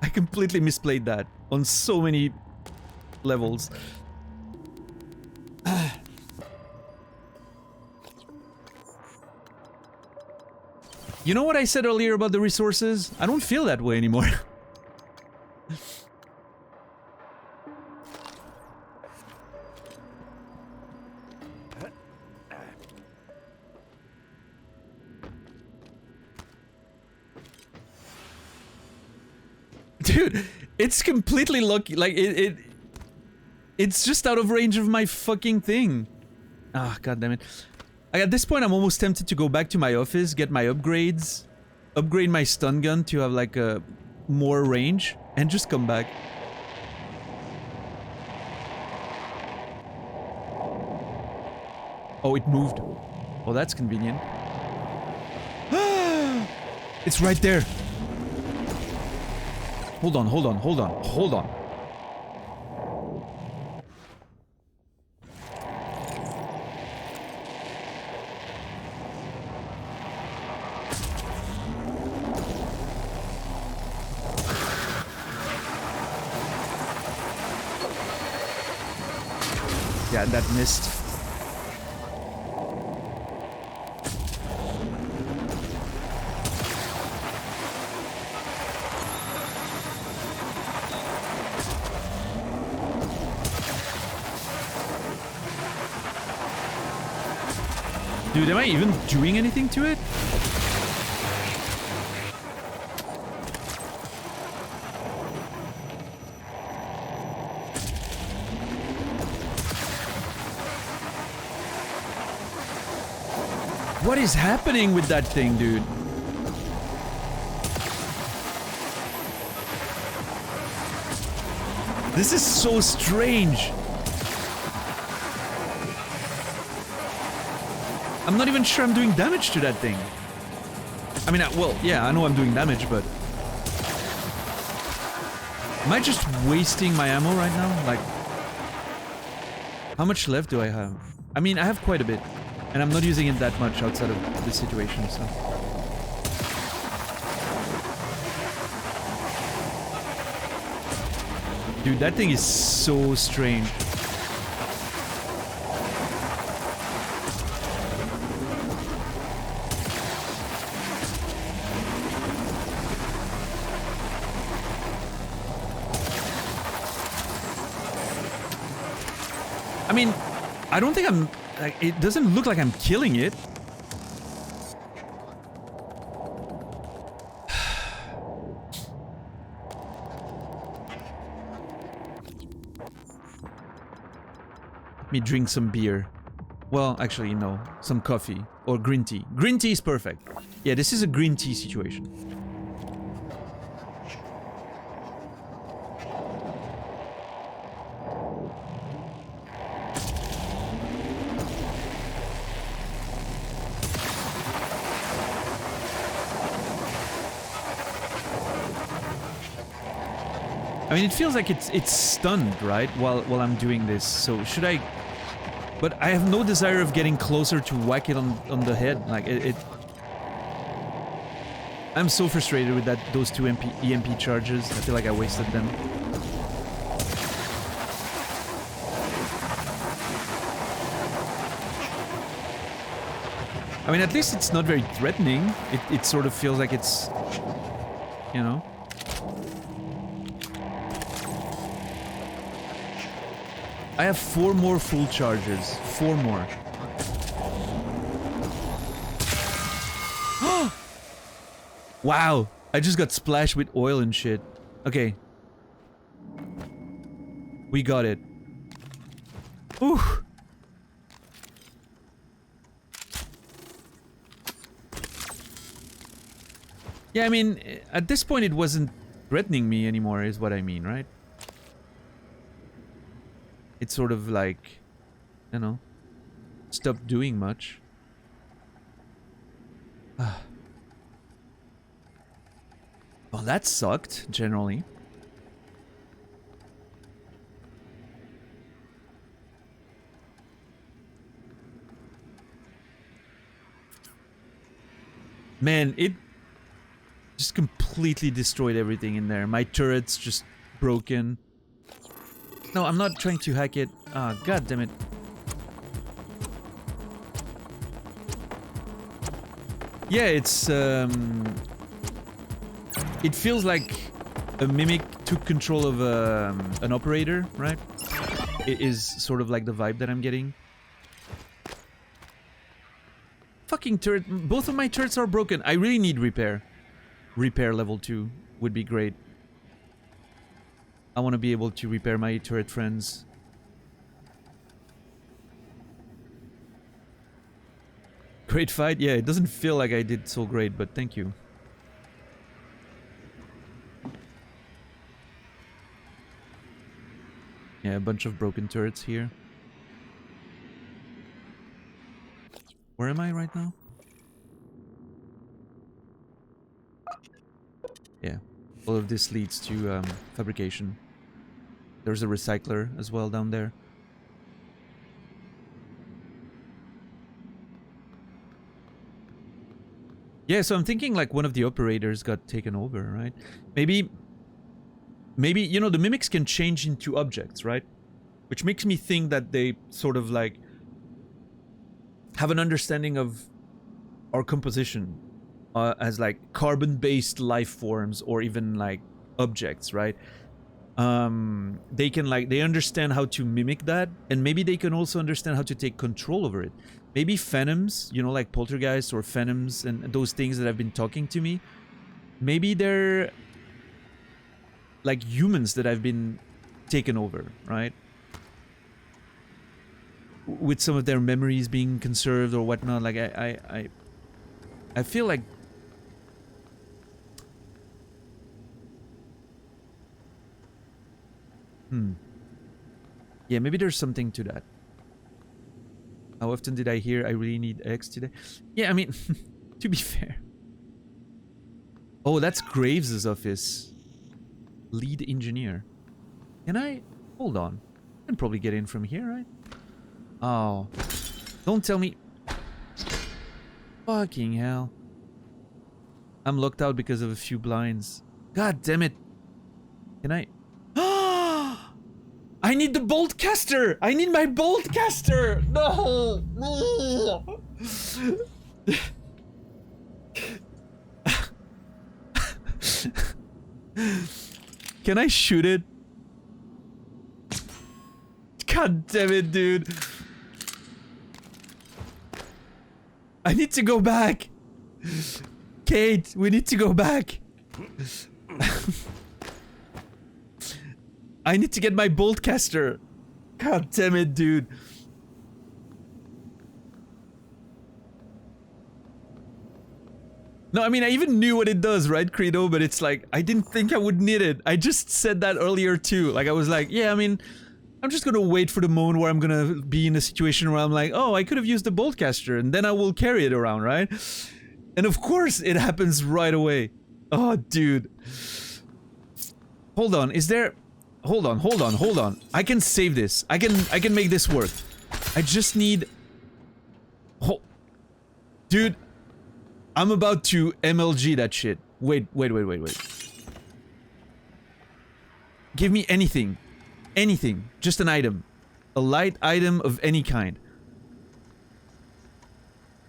I completely misplayed that on so many levels. You know what I said earlier about the resources? I don't feel that way anymore. Dude, it's completely lucky. Like, it's just out of range of my fucking thing. Ah, god damn it. Like, at this point, I'm almost tempted to go back to my office, get my upgrades, upgrade my stun gun to have, like, a more range, and just come back. Oh, it moved. Oh, that's convenient. It's right there. Hold on, hold on, hold on, hold on. Yeah, that missed. Dude, am I even doing anything to it? What is happening with that thing, dude? This is so strange. I'm not even sure I'm doing damage to that thing. I mean, well, yeah, I know I'm doing damage, but... Am I just wasting my ammo right now? Like... How much left do I have? I mean, I have quite a bit. And I'm not using it that much outside of this situation, so... Dude, that thing is so strange. I mean, I don't think I'm... Like, it doesn't look like I'm killing it. Let me drink some beer. Well, actually, no. Some coffee. Or green tea. Green tea is perfect. Yeah, this is a green tea situation. I mean, it feels like it's stunned, right? While I'm doing this. So should I? But I have no desire of getting closer to whack it on the head. Like it. I'm so frustrated with those two EMP charges. I feel like I wasted them. I mean, at least it's not very threatening. It sort of feels like it's, you know. I have 4 more full charges. 4 more. Wow! I just got splashed with oil and shit. Okay. We got it. Ooh. Yeah, I mean, at this point it wasn't threatening me anymore, is what I mean, right? It's sort of like, you know, stopped doing much. Well, that sucked, generally. Man, it just completely destroyed everything in there. My turret's just broken. No, I'm not trying to hack it. Ah, god damn it. Yeah, it's it feels like a mimic took control of an operator, right? It is sort of like the vibe that I'm getting. Fucking turret. Both of my turrets are broken. I really need repair. Repair level 2 would be great. I want to be able to repair my turret friends. Great fight? Yeah, it doesn't feel like I did so great, but thank you. Yeah, a bunch of broken turrets here. Where am I right now? Yeah, all of this leads to fabrication. There's a recycler as well down there. Yeah, so I'm thinking like one of the operators got taken over, right? Maybe, you know, the mimics can change into objects, right? Which makes me think that they sort of like have an understanding of our composition as like carbon-based life forms or even like objects, right? They can like, they understand how to mimic that, and maybe they can also understand how to take control over it. Maybe phantoms, you know, like poltergeists or phantoms and those things that have been talking to me, maybe they're like humans that have been taken over, right? With some of their memories being conserved or whatnot. Like I feel like yeah, maybe there's something to that. How often did I hear I really need X today? Yeah, I mean, to be fair. Oh, that's Graves' office. Lead engineer. Can I? Hold on. I can probably get in from here, right? Oh. Don't tell me. Fucking hell. I'm locked out because of a few blinds. God damn it. Can I? I need the bolt caster! I need my bolt caster! No! No! Can I shoot it? God damn it, dude. I need to go back. Kate, we need to go back. I need to get my bolt caster. God damn it, dude. No, I mean, I even knew what it does, right, Credo? But it's like, I didn't think I would need it. I just said that earlier, too. Like, I was like, yeah, I mean, I'm just gonna wait for the moment where I'm gonna be in a situation where I'm like, oh, I could have used the bolt caster, and then I will carry it around, right? And of course, it happens right away. Oh, dude. Hold on, is there... Hold on. I can save this. I can make this work. I just need... Dude, I'm about to MLG that shit. Wait. Give me anything. Anything. Just an item. A light item of any kind.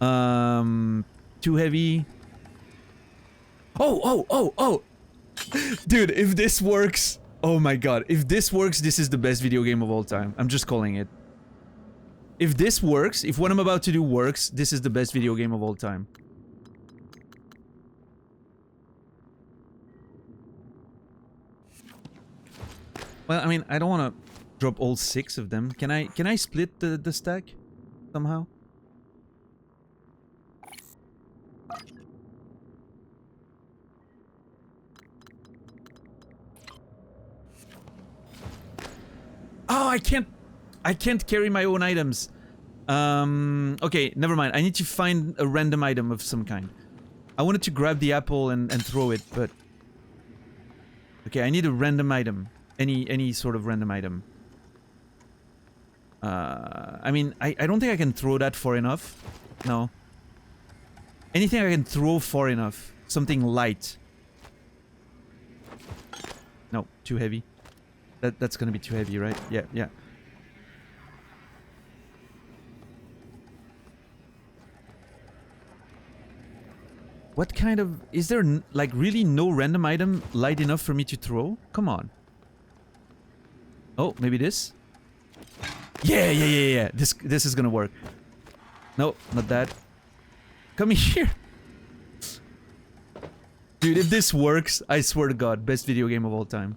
Too heavy. Oh! Dude, if this works... Oh my god. If this works, this is the best video game of all time. I'm just calling it. If this works, if what I'm about to do works, this is the best video game of all time. Well, I mean, I don't want to drop all 6 of them. Can I split the stack somehow? Oh, I can't carry my own items. Okay, never mind. I need to find a random item of some kind. I wanted to grab the apple and throw it, but... Okay, I need a random item. Any sort of random item. I mean, I don't think I can throw that far enough. No. Anything I can throw far enough. Something light. No, too heavy. That's gonna be too heavy, right? Yeah. What kind of... Is there, like, really no random item light enough for me to throw? Come on. Oh, maybe this? Yeah. This is gonna work. No, not that. Come here. Dude, if this works, I swear to God, best video game of all time.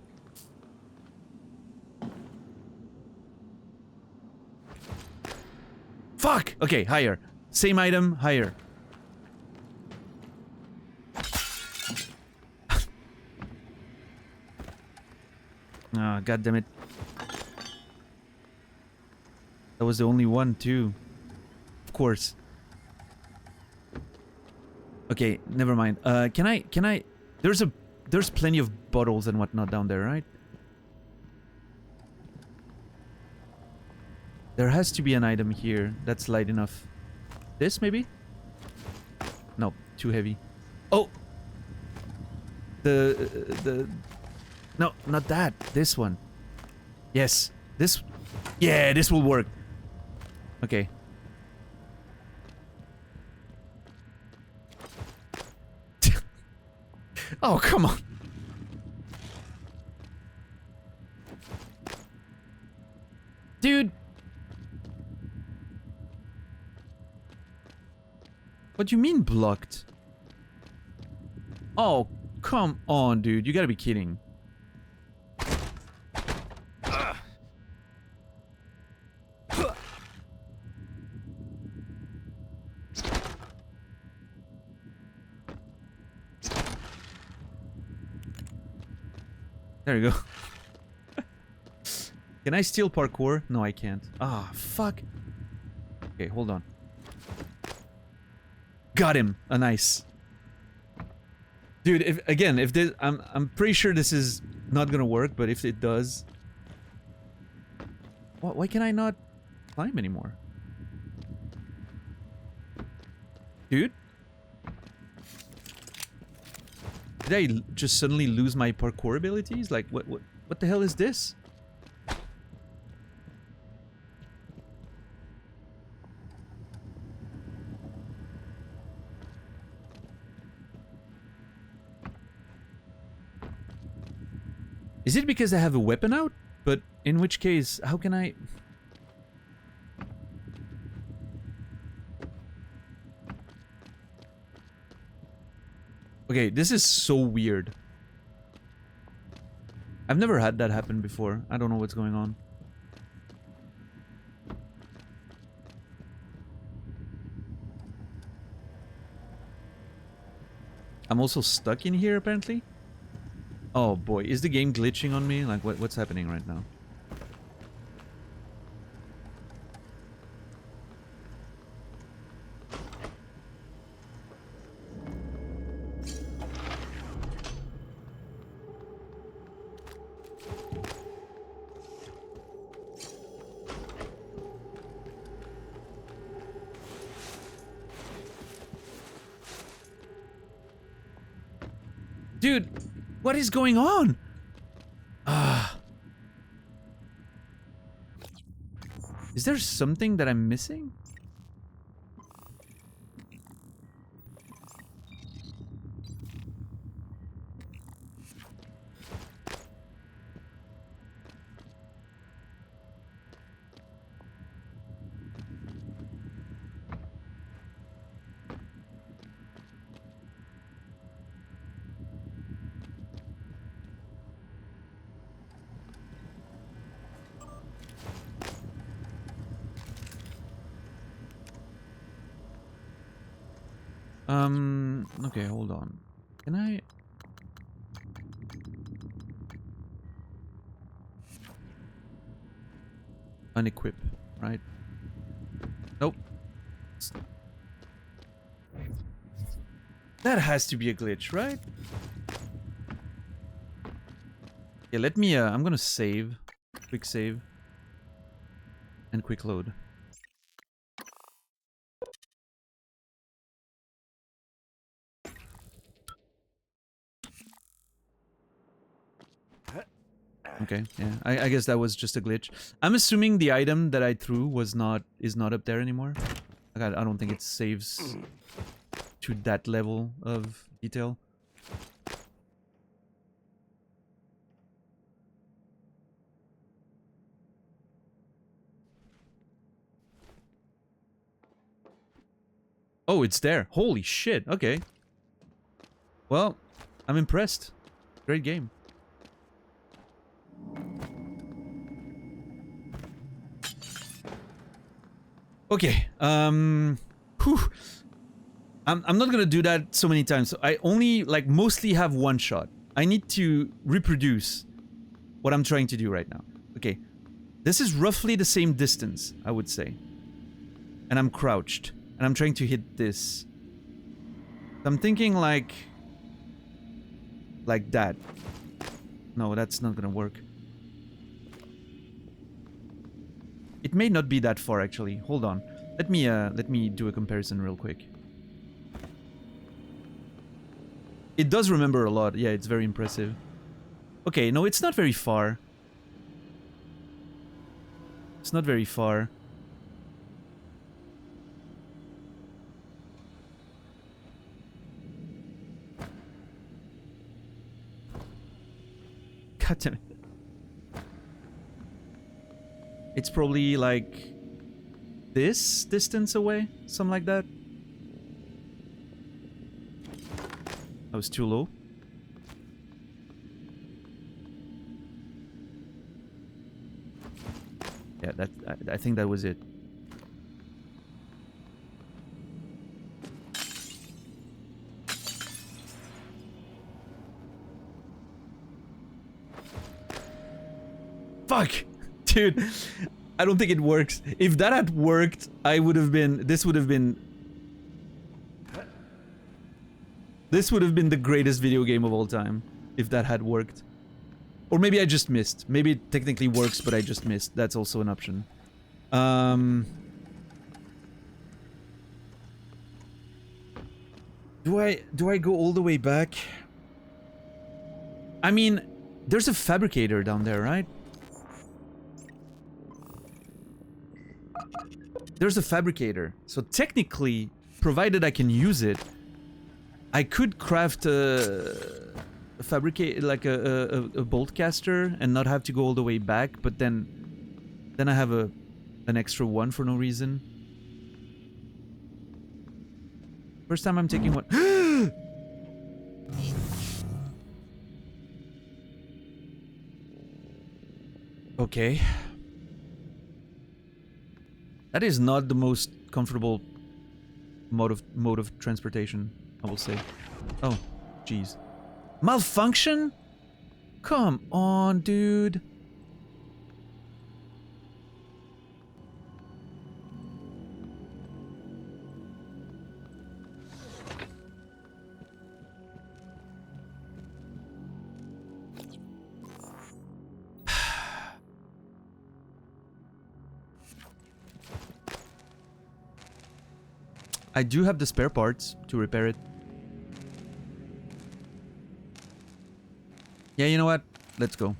Fuck! Okay, higher. Same item, higher. Ah, God damn it. That was the only one, too. Of course. Okay, never mind. Can I... There's plenty of bottles and whatnot down there, right? There has to be an item here that's light enough. This, maybe? No, too heavy. Oh! No, not that. This one. Yes. This... Yeah, this will work. Okay. Oh, come on. Dude. What do you mean blocked? Oh, come on, dude. You gotta be kidding. There you go. Can I steal parkour? No, I can't. Ah, fuck. Okay, hold on. Got him. A nice. Dude, if this... I'm pretty sure this is not gonna work, but if it does... Why can I not climb anymore? Dude? Did I just suddenly lose my parkour abilities? Like, what the hell is this? Is it because I have a weapon out? But in which case, how can I... Okay, this is so weird. I've never had that happen before. I don't know what's going on. I'm also stuck in here, apparently. Oh boy, is the game glitching on me? Like, what's happening right now? Dude, what is going on? Is there something that I'm missing? Okay, hold on. Can I... unequip, right? Nope. That has to be a glitch, right? Yeah, let me, I'm gonna save. Quick save. And quick load. Okay, yeah. I guess that was just a glitch. I'm assuming the item that I threw was is not up there anymore. Like, I don't think it saves to that level of detail. Oh, it's there. Holy shit. Okay. Well, I'm impressed. Great game. Okay. Whew. I'm not gonna do that so many times. I only, like, mostly have one shot. I need to reproduce what I'm trying to do right now. Okay. This is roughly the same distance, I would say. And I'm crouched. And I'm trying to hit this. I'm thinking like that. No, that's not gonna work. It may not be that far, actually. Hold on. Let me do a comparison real quick. It does remember a lot. Yeah, it's very impressive. Okay, no, it's not very far. It's not very far. God damn it. It's probably like this distance away, something like that. That was too low. Yeah, I think that was it. Fuck! Dude, I don't think it works. If that had worked, I would have been... This would have been the greatest video game of all time. If that had worked. Or maybe I just missed. Maybe it technically works, but I just missed. That's also an option. Do I go all the way back? I mean, there's a fabricator down there, right? There's a fabricator. So technically, provided I can use it, I could craft a fabricate like a bolt caster and not have to go all the way back, but then I have an extra one for no reason. First time I'm taking one. Okay. That is not the most comfortable mode of transportation, I will say. Oh, jeez. Malfunction? Come on, dude. I do have the spare parts to repair it. Yeah, you know what? Let's go.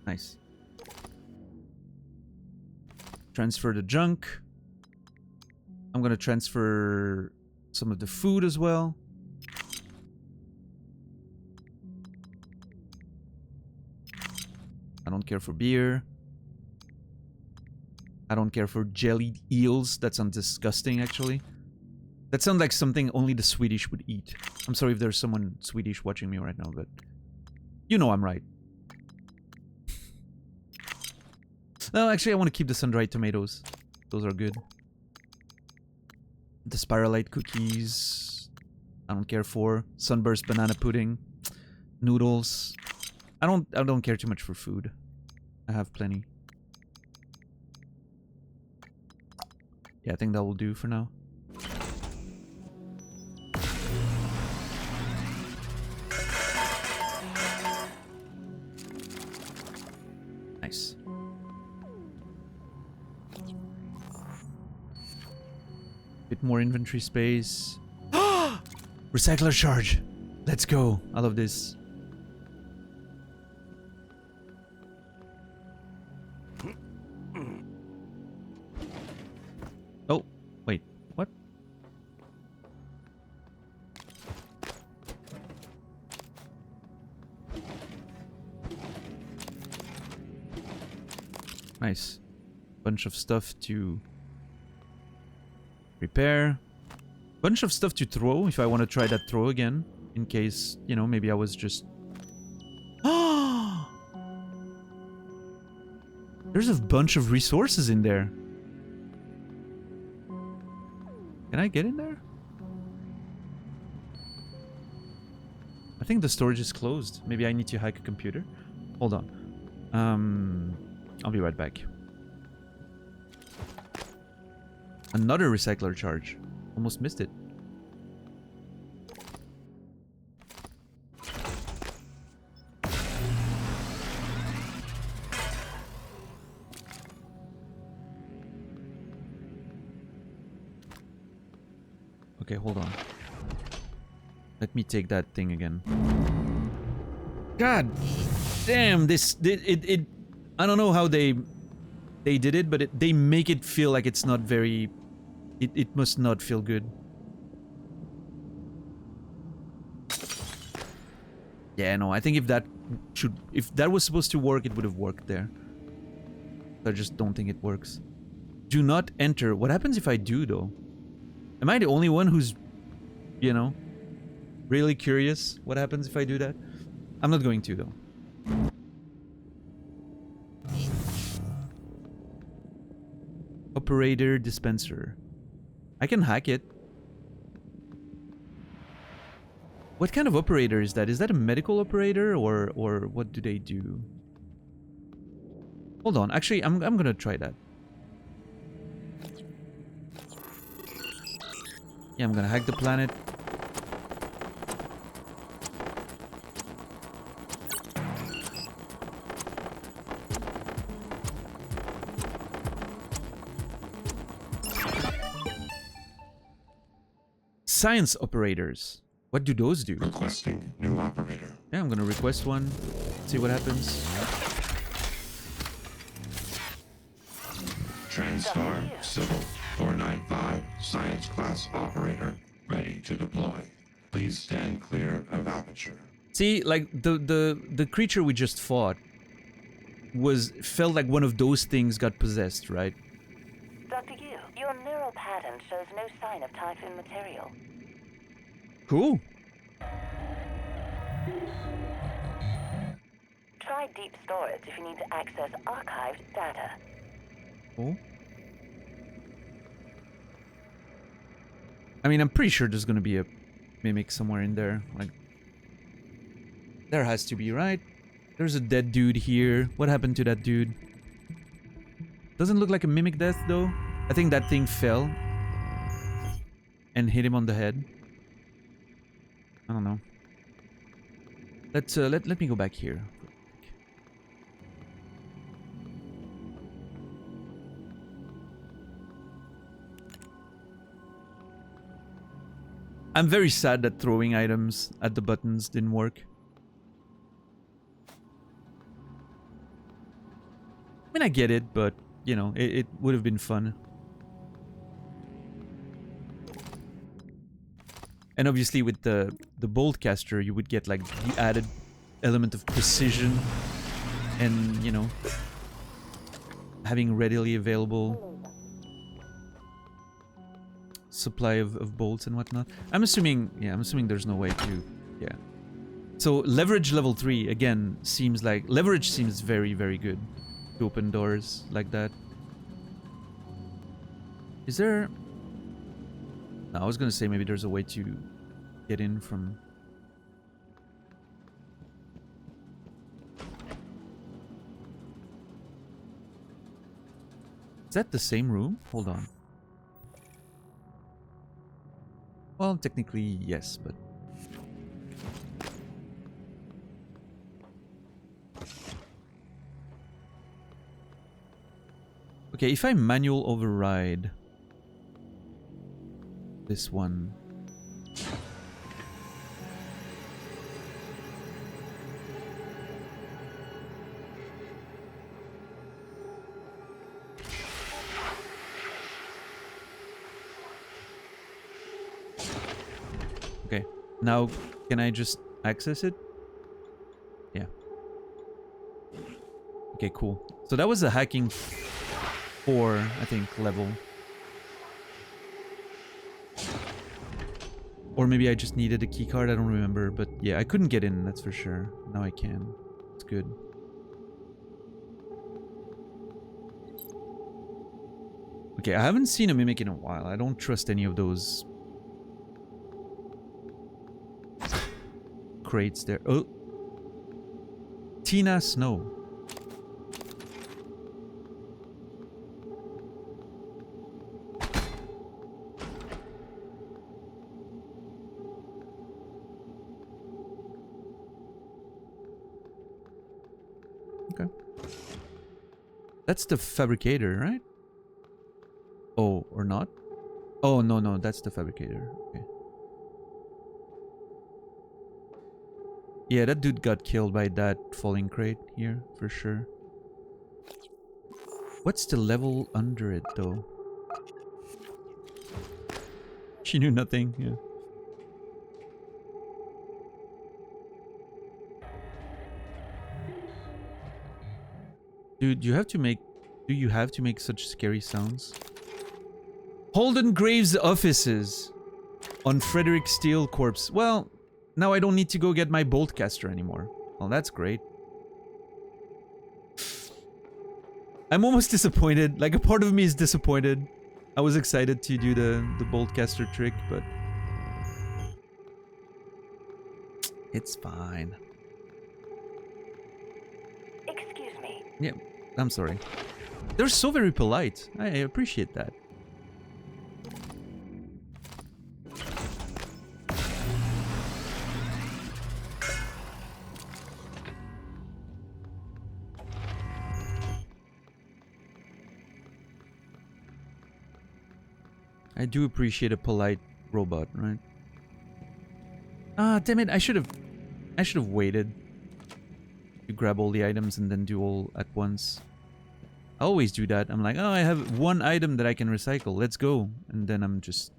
Nice. Transfer the junk. I'm gonna transfer some of the food as well. I don't care for beer. I don't care for jellied eels. That sounds disgusting, actually. That sounds like something only the Swedish would eat. I'm sorry if there's someone Swedish watching me right now, but... You know I'm right. No, actually, I want to keep the sun-dried tomatoes. Those are good. The Spiralite cookies, I don't care for. Sunburst banana pudding, noodles. I don't care too much for food. I have plenty. Yeah, I think that will do for now. Nice. Bit more inventory space. Recycler charge. Let's go. I love this. Oh, wait. What? Nice. Bunch of stuff to repair. Bunch of stuff to throw if I want to try that throw again. In case, you know, maybe I was just... There's a bunch of resources in there. Can I get in there? I think the storage is closed. Maybe I need to hack a computer. Hold on. I'll be right back. Another recycler charge. Almost missed it. Okay, hold on. Let me take that thing again. God damn, this it I don't know how they did it, but they make it feel like it's not very... It must not feel good. Yeah, no, I think if that was supposed to work, it would have worked there. I just don't think it works. Do not enter. What happens if I do, though? Am I the only one who's, you know, really curious what happens if I do that? I'm not going to, though. Operator dispenser. I can hack it. What kind of operator is that? Is that a medical operator or what do they do? Hold on. Actually, I'm gonna try that. Yeah, I'm gonna hack the planet. Science operators. What do those do? Requesting new operator. Yeah, I'm gonna request one. See what happens. TranStar Civil 495 Science Class Operator ready to deploy. Please stand clear of aperture. See, like the creature we just fought felt like one of those things got possessed, right? Dr. Yu, your neural pattern shows no sign of Typhon material. Cool. Try deep storage if you need to access archived data. Cool. I mean, I'm pretty sure there's gonna be a mimic somewhere in there. Like, there has to be, right? There's a dead dude here. What happened to that dude? Doesn't look like a mimic death, though. I think that thing fell and hit him on the head. I don't know. Let's let me go back here. I'm very sad that throwing items at the buttons didn't work. I mean, I get it, but, you know, it would have been fun. And obviously with the bolt caster, you would get, like, the added element of precision and, you know, having readily available supply of bolts and whatnot. I'm assuming there's no way to, yeah. So leverage level 3 again seems like leverage seems very, very good to open doors like that. Is there? I was gonna say maybe there's a way to get in from... Is that the same room? Hold on. Well, technically, yes, but... Okay, if I manual override this one... Okay, now can I just access it? Yeah. Okay, cool. So that was a hacking 4, I think, level. Or maybe I just needed a keycard, I don't remember. But yeah, I couldn't get in, that's for sure. Now I can. It's good. Okay, I haven't seen a mimic in a while. I don't trust any of those crates there. Oh! Tina Snow. Okay. That's the fabricator, right? Oh, or not? Oh, no, no, that's the fabricator. Okay. Yeah, that dude got killed by that falling crate here, for sure. What's the level under it, though? She knew nothing, yeah. Dude, you have to make... Do you have to make such scary sounds? Holden Graves offices on Frederick Steele corpse. Well, now I don't need to go get my boltcaster anymore. Well, that's great. I'm almost disappointed. Like, a part of me is disappointed. I was excited to do the boltcaster trick, but... It's fine. Excuse me. Yeah, I'm sorry. They're so very polite. I appreciate that. I do appreciate a polite robot, right? Ah, damn it! I should have waited to grab all the items and then do all at once. I always do that. I'm like, oh, I have one item that I can recycle. Let's go, and then I'm just.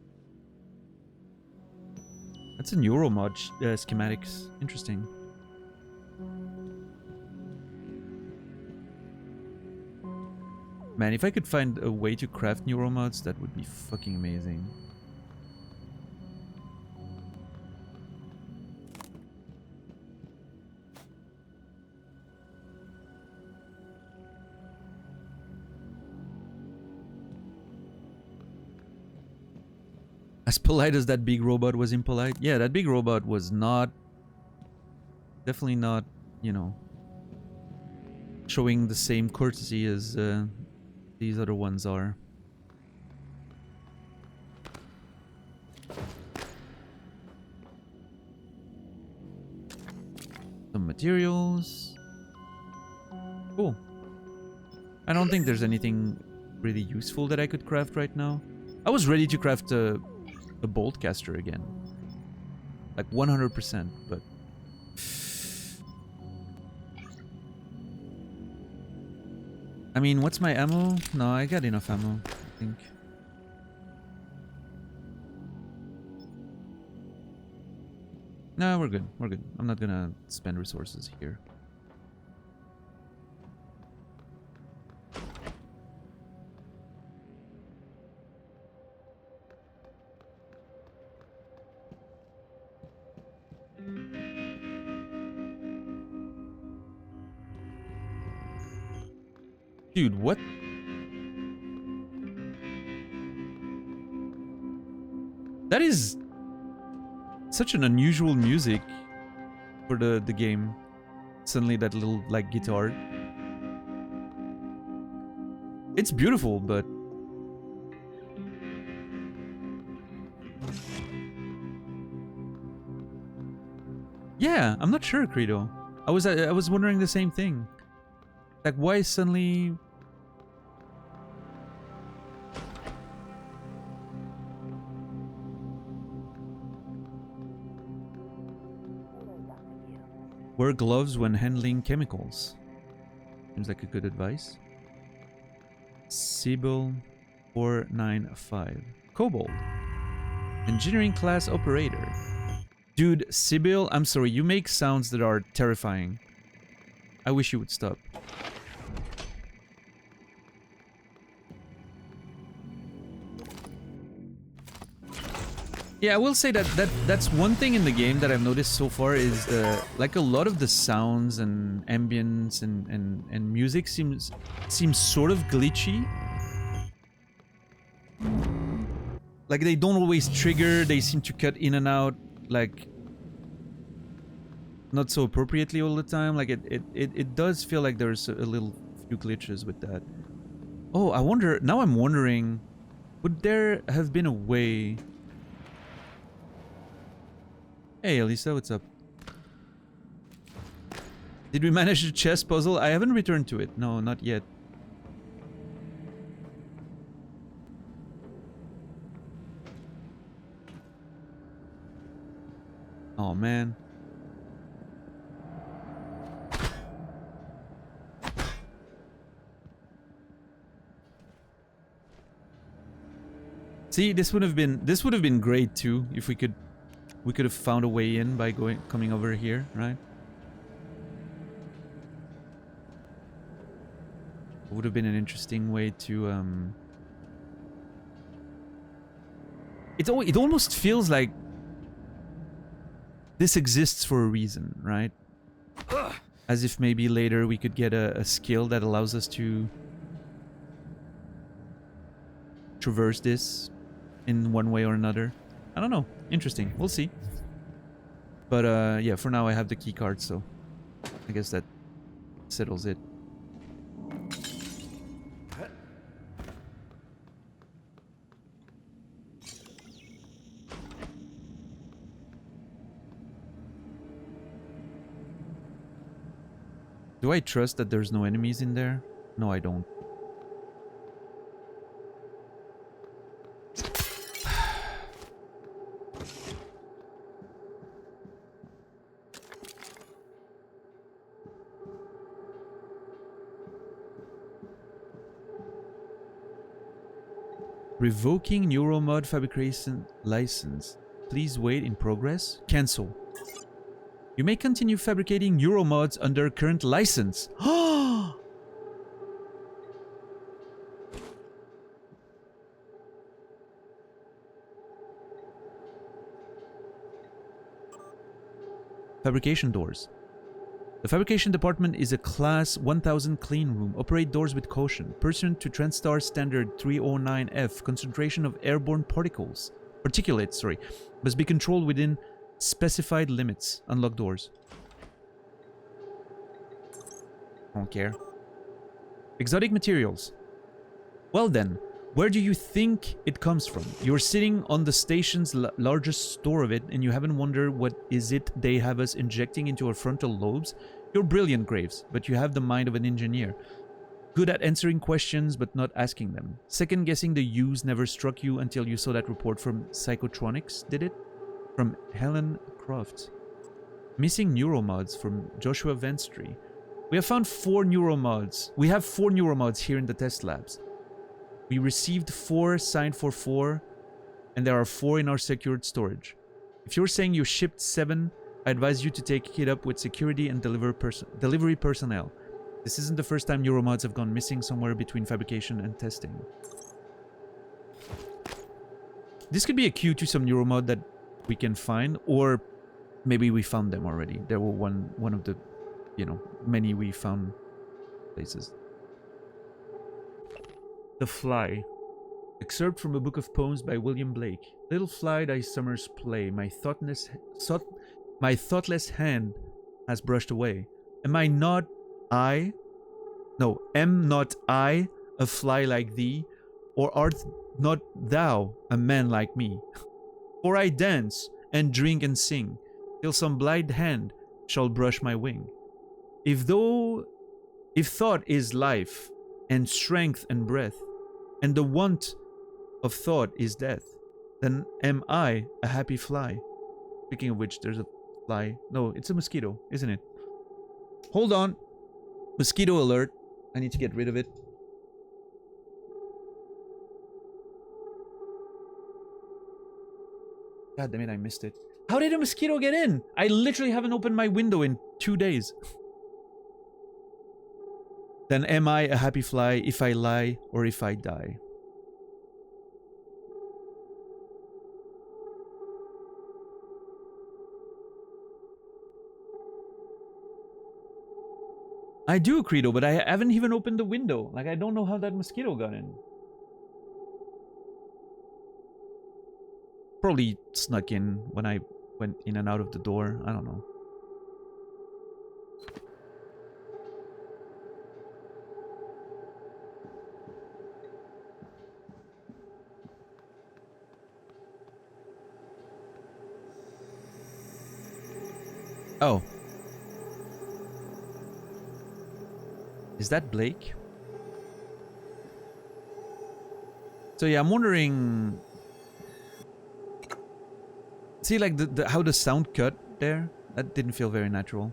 That's a neuromod schematics. Interesting. Man, if I could find a way to craft neuromods, that would be fucking amazing. As polite as that big robot was impolite? Yeah, that big robot was not... Definitely not, you know... showing the same courtesy as these other ones are. Some materials. Cool. I don't think there's anything really useful that I could craft right now. I was ready to craft a boltcaster again. Like 100%, but... I mean, what's my ammo? No, I got enough ammo, I think. No, we're good. We're good. I'm not gonna spend resources here. Dude, what? That is such an unusual music for the game. Suddenly that little like guitar. It's beautiful, but yeah, I'm not sure, Credo. I was wondering the same thing. Like, why suddenly? Wear gloves when handling chemicals. Seems like a good advice. Sibyl 495. Kobold. Engineering class operator. Dude, Sibyl, I'm sorry, you make sounds that are terrifying. I wish you would stop. Yeah, I will say that's one thing in the game that I've noticed so far is like a lot of the sounds and ambience and music seems sort of glitchy. Like they don't always trigger, they seem to cut in and out like not so appropriately all the time. Like it does feel like there's a little few glitches with that. Oh, I'm wondering, would there have been a way? Hey, Elisa, what's up? Did we manage the chess puzzle? I haven't returned to it. No, not yet. Oh, man. See, this would have been great too if we could have found a way in by coming over here, right? It would have been an interesting way to it almost feels like this exists for a reason, right? As if maybe later we could get a skill that allows us to traverse this in one way or another. I don't know. Interesting. We'll see. But yeah, for now I have the key card, so I guess that settles it. Do I trust that there's no enemies in there? No, I don't. Revoking neuromod fabrication license. Please wait in progress. Cancel. You may continue fabricating neuromods under current license. Fabrication doors. The fabrication department is a class 1000 clean room. Operate doors with caution. Pursuant to Transstar Standard 309F, concentration of airborne particulates, must be controlled within specified limits. Unlock doors. I don't care. Exotic materials. Well then, where do you think it comes from? You're sitting on the station's largest store of it, and you haven't wondered what is it they have us injecting into our frontal lobes? You're brilliant, Graves, but you have the mind of an engineer. Good at answering questions, but not asking them. Second-guessing the use never struck you until you saw that report from Psychotronics, did it? From Helen Croft. Missing neuromods from Joshua Venstry. We have found 4 neuromods. We have 4 neuromods here in the test labs. We received 4 signed for 4, and there are 4 in our secured storage. If you're saying you shipped 7, I advise you to take it up with security and delivery personnel. This isn't the first time neuromods have gone missing somewhere between fabrication and testing. This could be a cue to some neuromod that we can find, or maybe we found them already. There were one of the, many we found places. The fly. Excerpt from a book of poems by William Blake. Little fly thy summers play, my thoughtless hand has brushed away. Am not I a fly like thee, or art not thou a man like me? For I dance and drink and sing, till some blind hand shall brush my wing. If thought is life, and strength and breath, and the want of thought is death, then am I a happy fly. Speaking of which, there's a fly. No, it's a mosquito, isn't it? Hold on. Mosquito alert. I need to get rid of it. God damn it, I missed it. How did a mosquito get in? I literally haven't opened my window in 2 days. Then am I a happy fly if I lie or if I die? I do, Credo, but I haven't even opened the window. Like, I don't know how that mosquito got in. Probably snuck in when I went in and out of the door. I don't know. Oh. Is that Blake? So yeah, I'm wondering... See, like, how the sound cut there? That didn't feel very natural.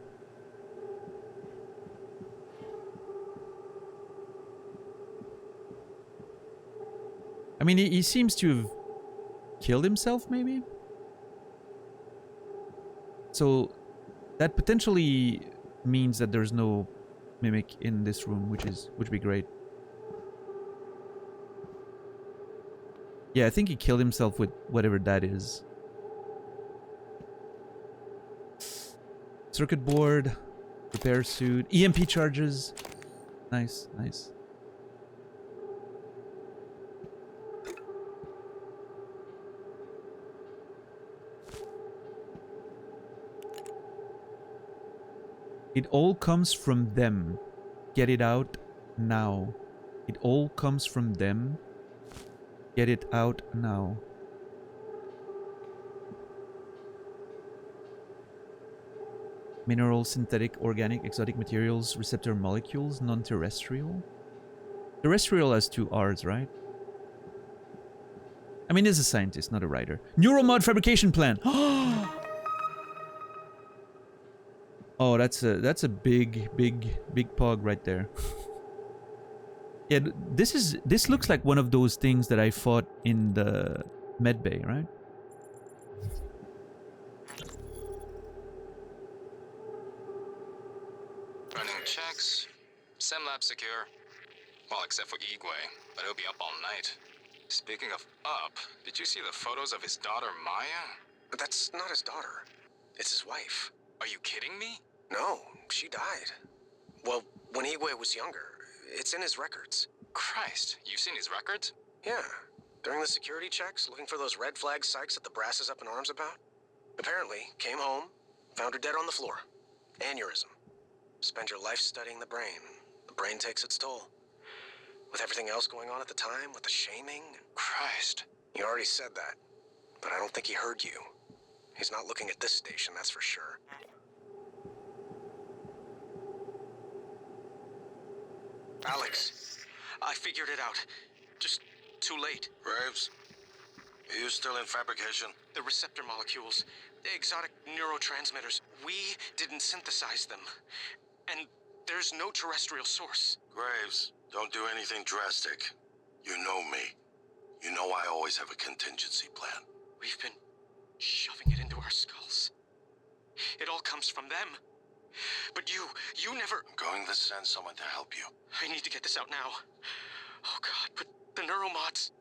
I mean, he seems to have killed himself, maybe? So, that potentially means that there's no mimic in this room, which would be great. Yeah, I think he killed himself with whatever that is. Circuit board, repair suit, EMP charges. Nice, nice. It all comes from them. Get it out now. It all comes from them. Get it out now. Mineral, synthetic, organic, exotic materials, receptor molecules, non-terrestrial. Terrestrial has 2 R's, right? I mean, he's a scientist, not a writer. Neuromod fabrication plan. Oh, that's a big pog right there. Yeah, this looks like one of those things that I fought in the med bay, right? Running checks. SemLab secure. Well, except for Igwe, but he'll be up all night. Speaking of up, did you see the photos of his daughter Maya? But that's not his daughter. It's his wife. Are you kidding me? No, she died. Well, when Igwe was younger. It's in his records. Christ, you've seen his records? Yeah. During the security checks, looking for those red flag psychs that the brass is up in arms about. Apparently, came home, found her dead on the floor. Aneurysm. Spend your life studying the brain. The brain takes its toll. With everything else going on at the time, with the shaming. Christ. You already said that, but I don't think he heard you. He's not looking at this station, that's for sure. Alex, I figured it out. Just too late. Graves, are you still in fabrication? The receptor molecules, the exotic neurotransmitters, we didn't synthesize them. And there's no terrestrial source. Graves, don't do anything drastic. You know me. You know I always have a contingency plan. We've been shoving it into our skulls. It all comes from them. But you never... I'm going to send someone to help you. I need to get this out now. Oh God, but the neuromods,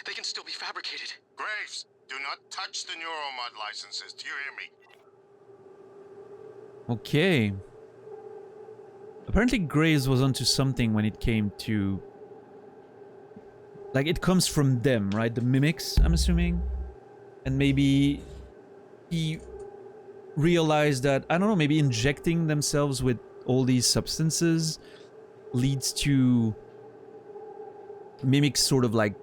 they can still be fabricated. Graves, do not touch the neuromod licenses. Do you hear me? Okay. Apparently Graves was onto something when it came to like it comes from them, right? The mimics, I'm assuming. And maybe he realized that, I don't know, maybe injecting themselves with all these substances leads to mimics sort of like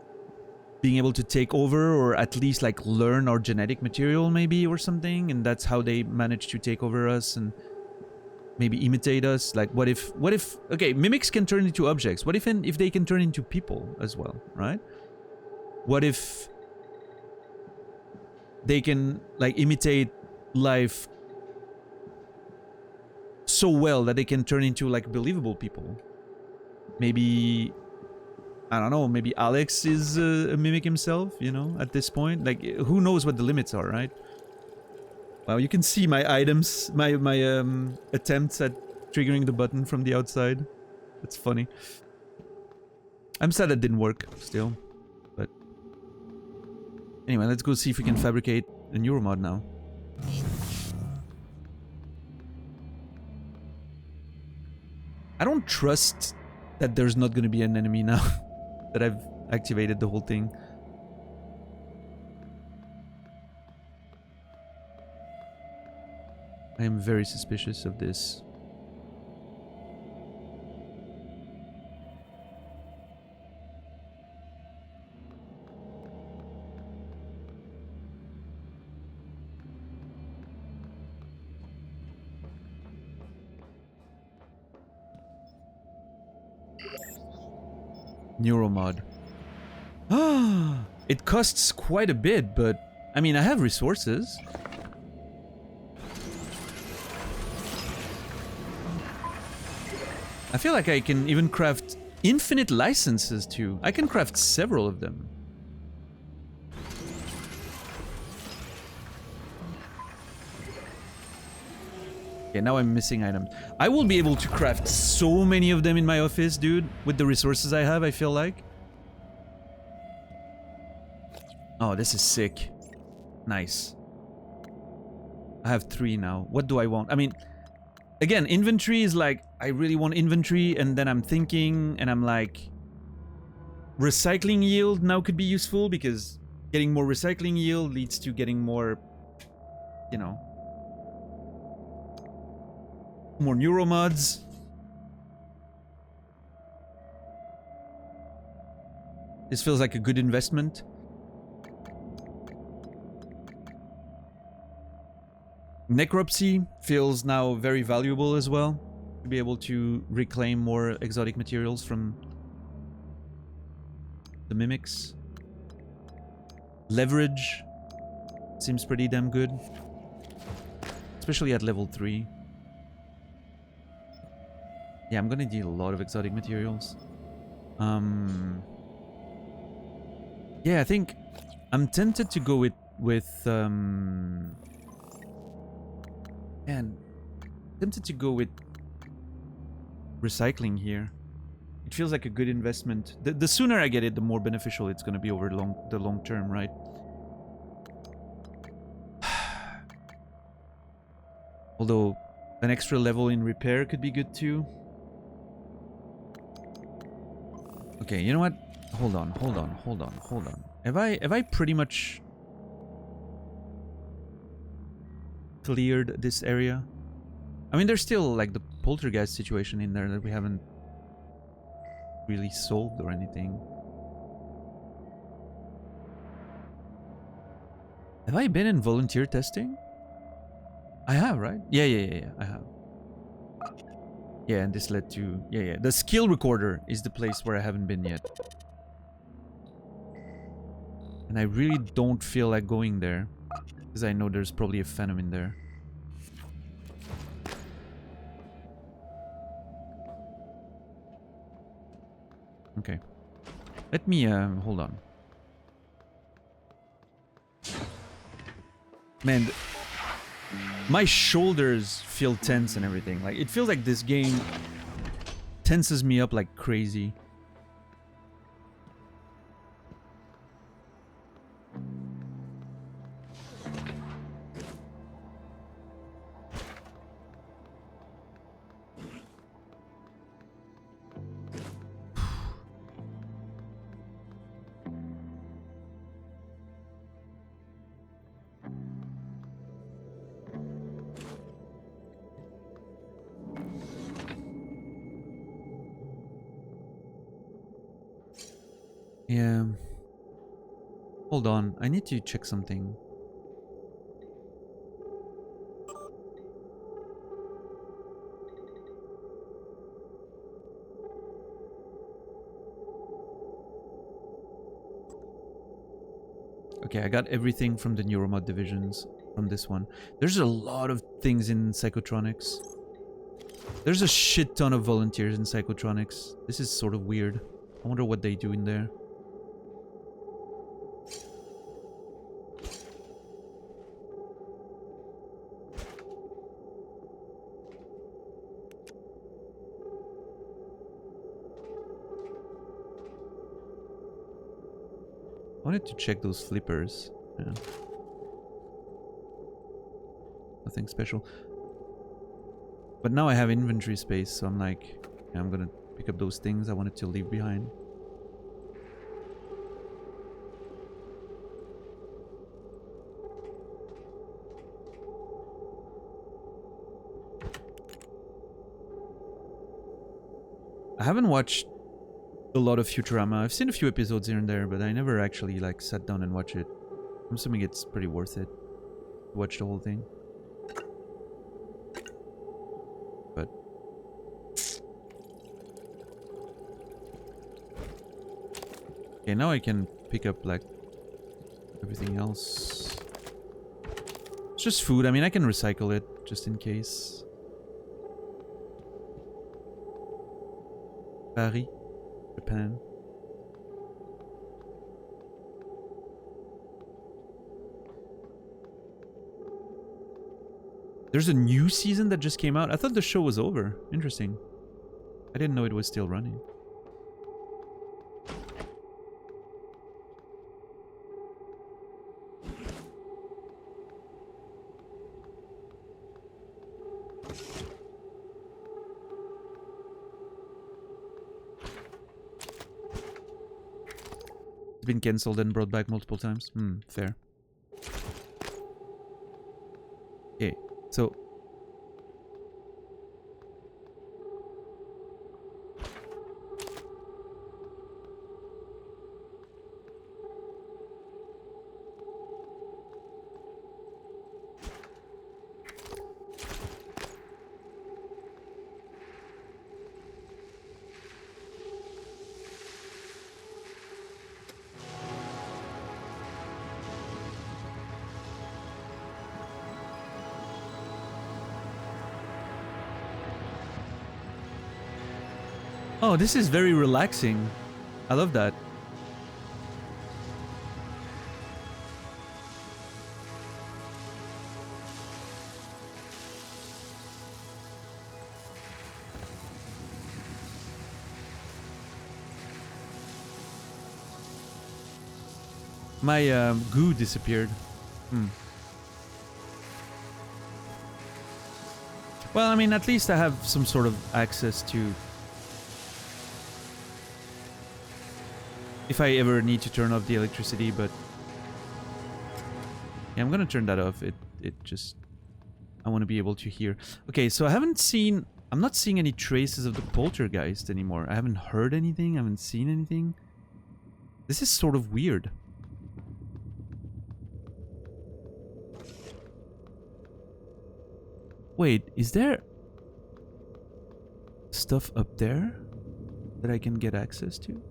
being able to take over, or at least like learn our genetic material maybe, or something, and that's how they manage to take over us and maybe imitate us. Like what if okay, mimics can turn into objects. What if they can turn into people as well, right? What if they can like imitate life so well that they can turn into like believable people? Maybe, I don't know, maybe Alex is a mimic himself, you know, at this point. Like, who knows what the limits are, right? Wow, you can see my items, my attempts at triggering the button from the outside. That's funny. I'm sad that didn't work still, but anyway, let's go see if we can fabricate a neuromod now. I don't trust that there's not going to be an enemy now that I've activated the whole thing. I am very suspicious of this. Neuromod. Ah, it costs quite a bit, but I mean, I have resources. I feel like I can even craft infinite licenses too. I can craft several of them. Okay, now I'm missing items. I will be able to craft so many of them in my office, dude, with the resources I have, I feel like. Oh, this is sick. Nice. I have 3 now. What do I want? I mean, again, inventory is like, I really want inventory, and then I'm thinking, and I'm like, recycling yield now could be useful, because getting more recycling yield leads to getting more, you know, more neuromods. This feels like a good investment. Necropsy feels now very valuable as well. To be able to reclaim more exotic materials from the mimics. Leverage seems pretty damn good. Especially at level 3. Yeah, I'm gonna need a lot of exotic materials. Yeah, I think I'm tempted to go man, tempted to go with recycling here. It feels like a good investment. The sooner I get it, the more beneficial it's going to be over the long term, right? Although an extra level in repair could be good too. Okay, you know what? Hold on. Have I pretty much cleared this area? I mean, there's still like the poltergeist situation in there that we haven't really solved or anything. Have I been in volunteer testing? I have, right? Yeah, I have. Yeah, and this led to... Yeah. The skill recorder is the place where I haven't been yet. And I really don't feel like going there, because I know there's probably a phantom in there. Okay. Let me, hold on. Man, my shoulders feel tense and everything. Like, it feels like this game tenses me up like crazy. Hold on, I need to check something. Okay, I got everything from the neuromod divisions from this one. There's a lot of things in psychotronics. There's a shit ton of volunteers in psychotronics. This is sort of weird. I wonder what they do in there. I wanted to check those flippers. Yeah. Nothing special. But now I have inventory space, so I'm like, yeah, I'm gonna pick up those things I wanted to leave behind. I haven't watched a lot of Futurama. I've seen a few episodes here and there, but I never actually like sat down and watched it. I'm assuming it's pretty worth it to watch the whole thing. But okay, now I can pick up like everything else. It's just food. I mean, I can recycle it just in case. Paris, Japan. There's a new season that just came out. I thought the show was over. Interesting. I didn't know it was still running. It's been cancelled and brought back multiple times. Fair. Okay, so oh, this is very relaxing. I love that. My goo disappeared. Well, I mean, at least I have some sort of access to... if I ever need to turn off the electricity, but... yeah, I'm gonna turn that off. It just... I want to be able to hear. Okay, so I haven't seen... I'm not seeing any traces of the poltergeist anymore. I haven't heard anything. I haven't seen anything. This is sort of weird. Wait, is there... stuff up there that I can get access to?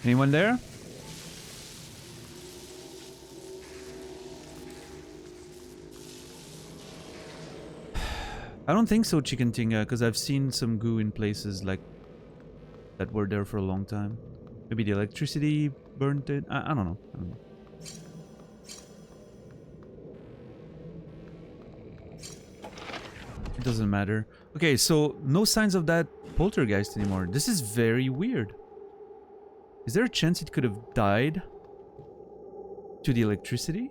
Anyone there? I don't think so, Chicken Tinga, because I've seen some goo in places like that were there for a long time. Maybe the electricity burnt it. I don't know. I don't know. It doesn't matter. Okay, so no signs of that poltergeist anymore. This is very weird. Is there a chance it could have died to the electricity?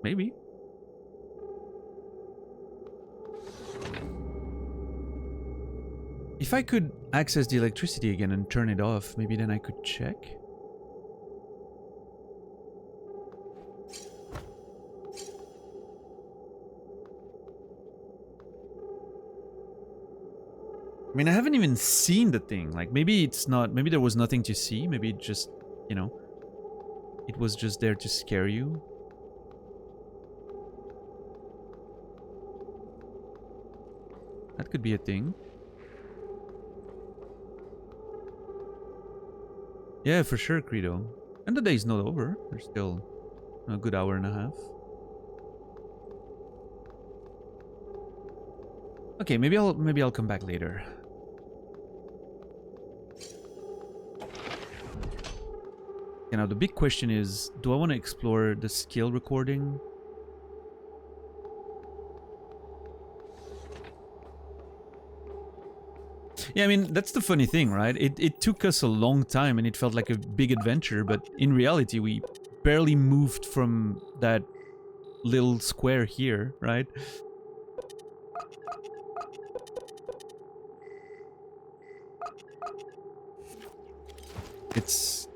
Maybe. If I could access the electricity again and turn it off, maybe then I could check. I mean, I haven't even seen the thing. Like, maybe it's not... Maybe there was nothing to see. Maybe it just, you know... It was just there to scare you. That could be a thing. Yeah, for sure, Credo. And the day's not over. There's still a good hour and a half. Okay, maybe I'll come back later. Okay, now the big question is, do I want to explore the skill recording? Yeah, I mean, that's the funny thing, right? It took us a long time and it felt like a big adventure, but in reality, we barely moved from that little square here, right? It's...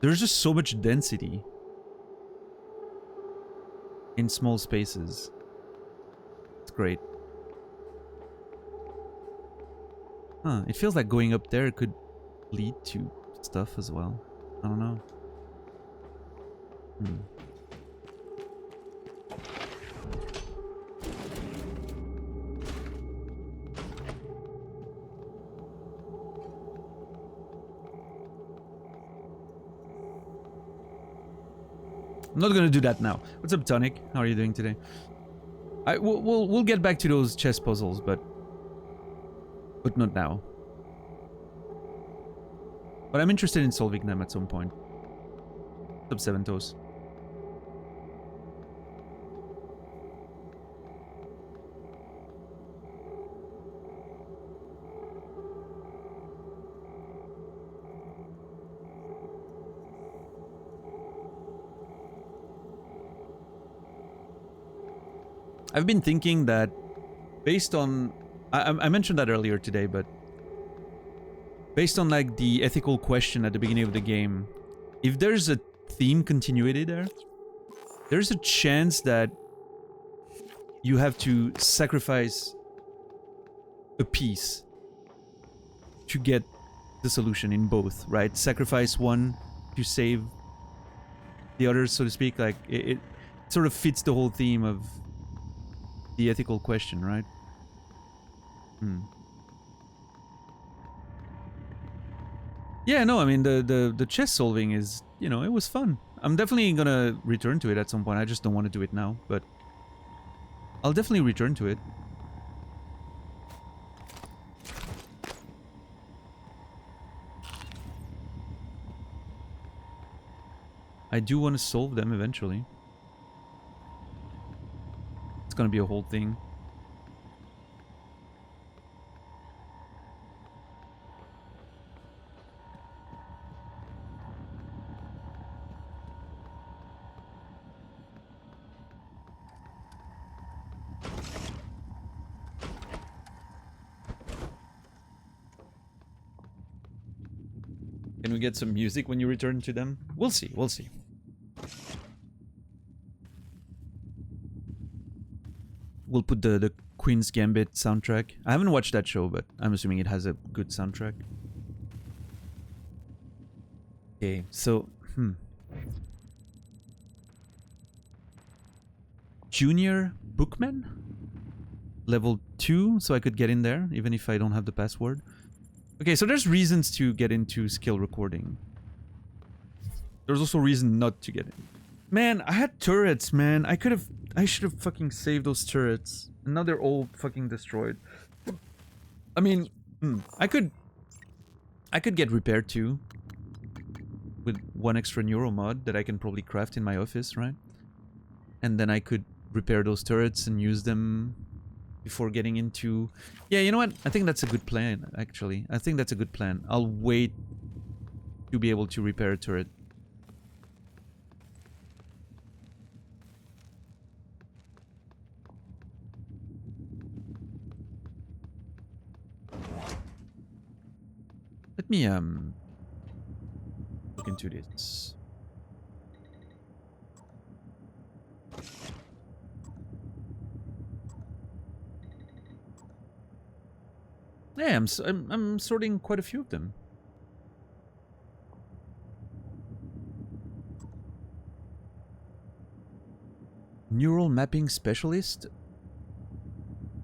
There's just so much density in small spaces. It's great. Huh, it feels like going up there could lead to stuff as well. I don't know. I'm not gonna do that now. What's up, Tonic? How are you doing today? We'll get back to those chess puzzles, but not now. But I'm interested in solving them at some point. What's up, Seven Toes? I've been thinking that based on... I mentioned that earlier today, but based on like the ethical question at the beginning of the game, if there's a theme continuity there, there's a chance that you have to sacrifice a piece to get the solution in both, right? Sacrifice one to save the other, so to speak. Like it sort of fits the whole theme of the ethical question, right? Yeah, no, I mean, the chess solving is, you know, it was fun. I'm definitely gonna return to it at some point. I just don't want to do it now, but I'll definitely return to it. I do want to solve them eventually. It's gonna be a whole thing. Can we get some music when you return to them? We'll see, we'll see. We'll put the Queen's Gambit soundtrack. I haven't watched that show, but I'm assuming it has a good soundtrack. Okay, so... Junior Bookman? Level 2, so I could get in there, even if I don't have the password. Okay, so there's reasons to get into skill recording. There's also reason not to get in. Man, I had turrets, man. I should have fucking saved those turrets. And now they're all fucking destroyed. I mean, I could get repair too. With one extra neuro mod that I can probably craft in my office, right? And then I could repair those turrets and use them before getting into... Yeah, you know what? I think that's a good plan, actually. I think that's a good plan. I'll wait to be able to repair a turret. Let me look into this. Yeah, I'm sorting quite a few of them. Neural mapping specialist,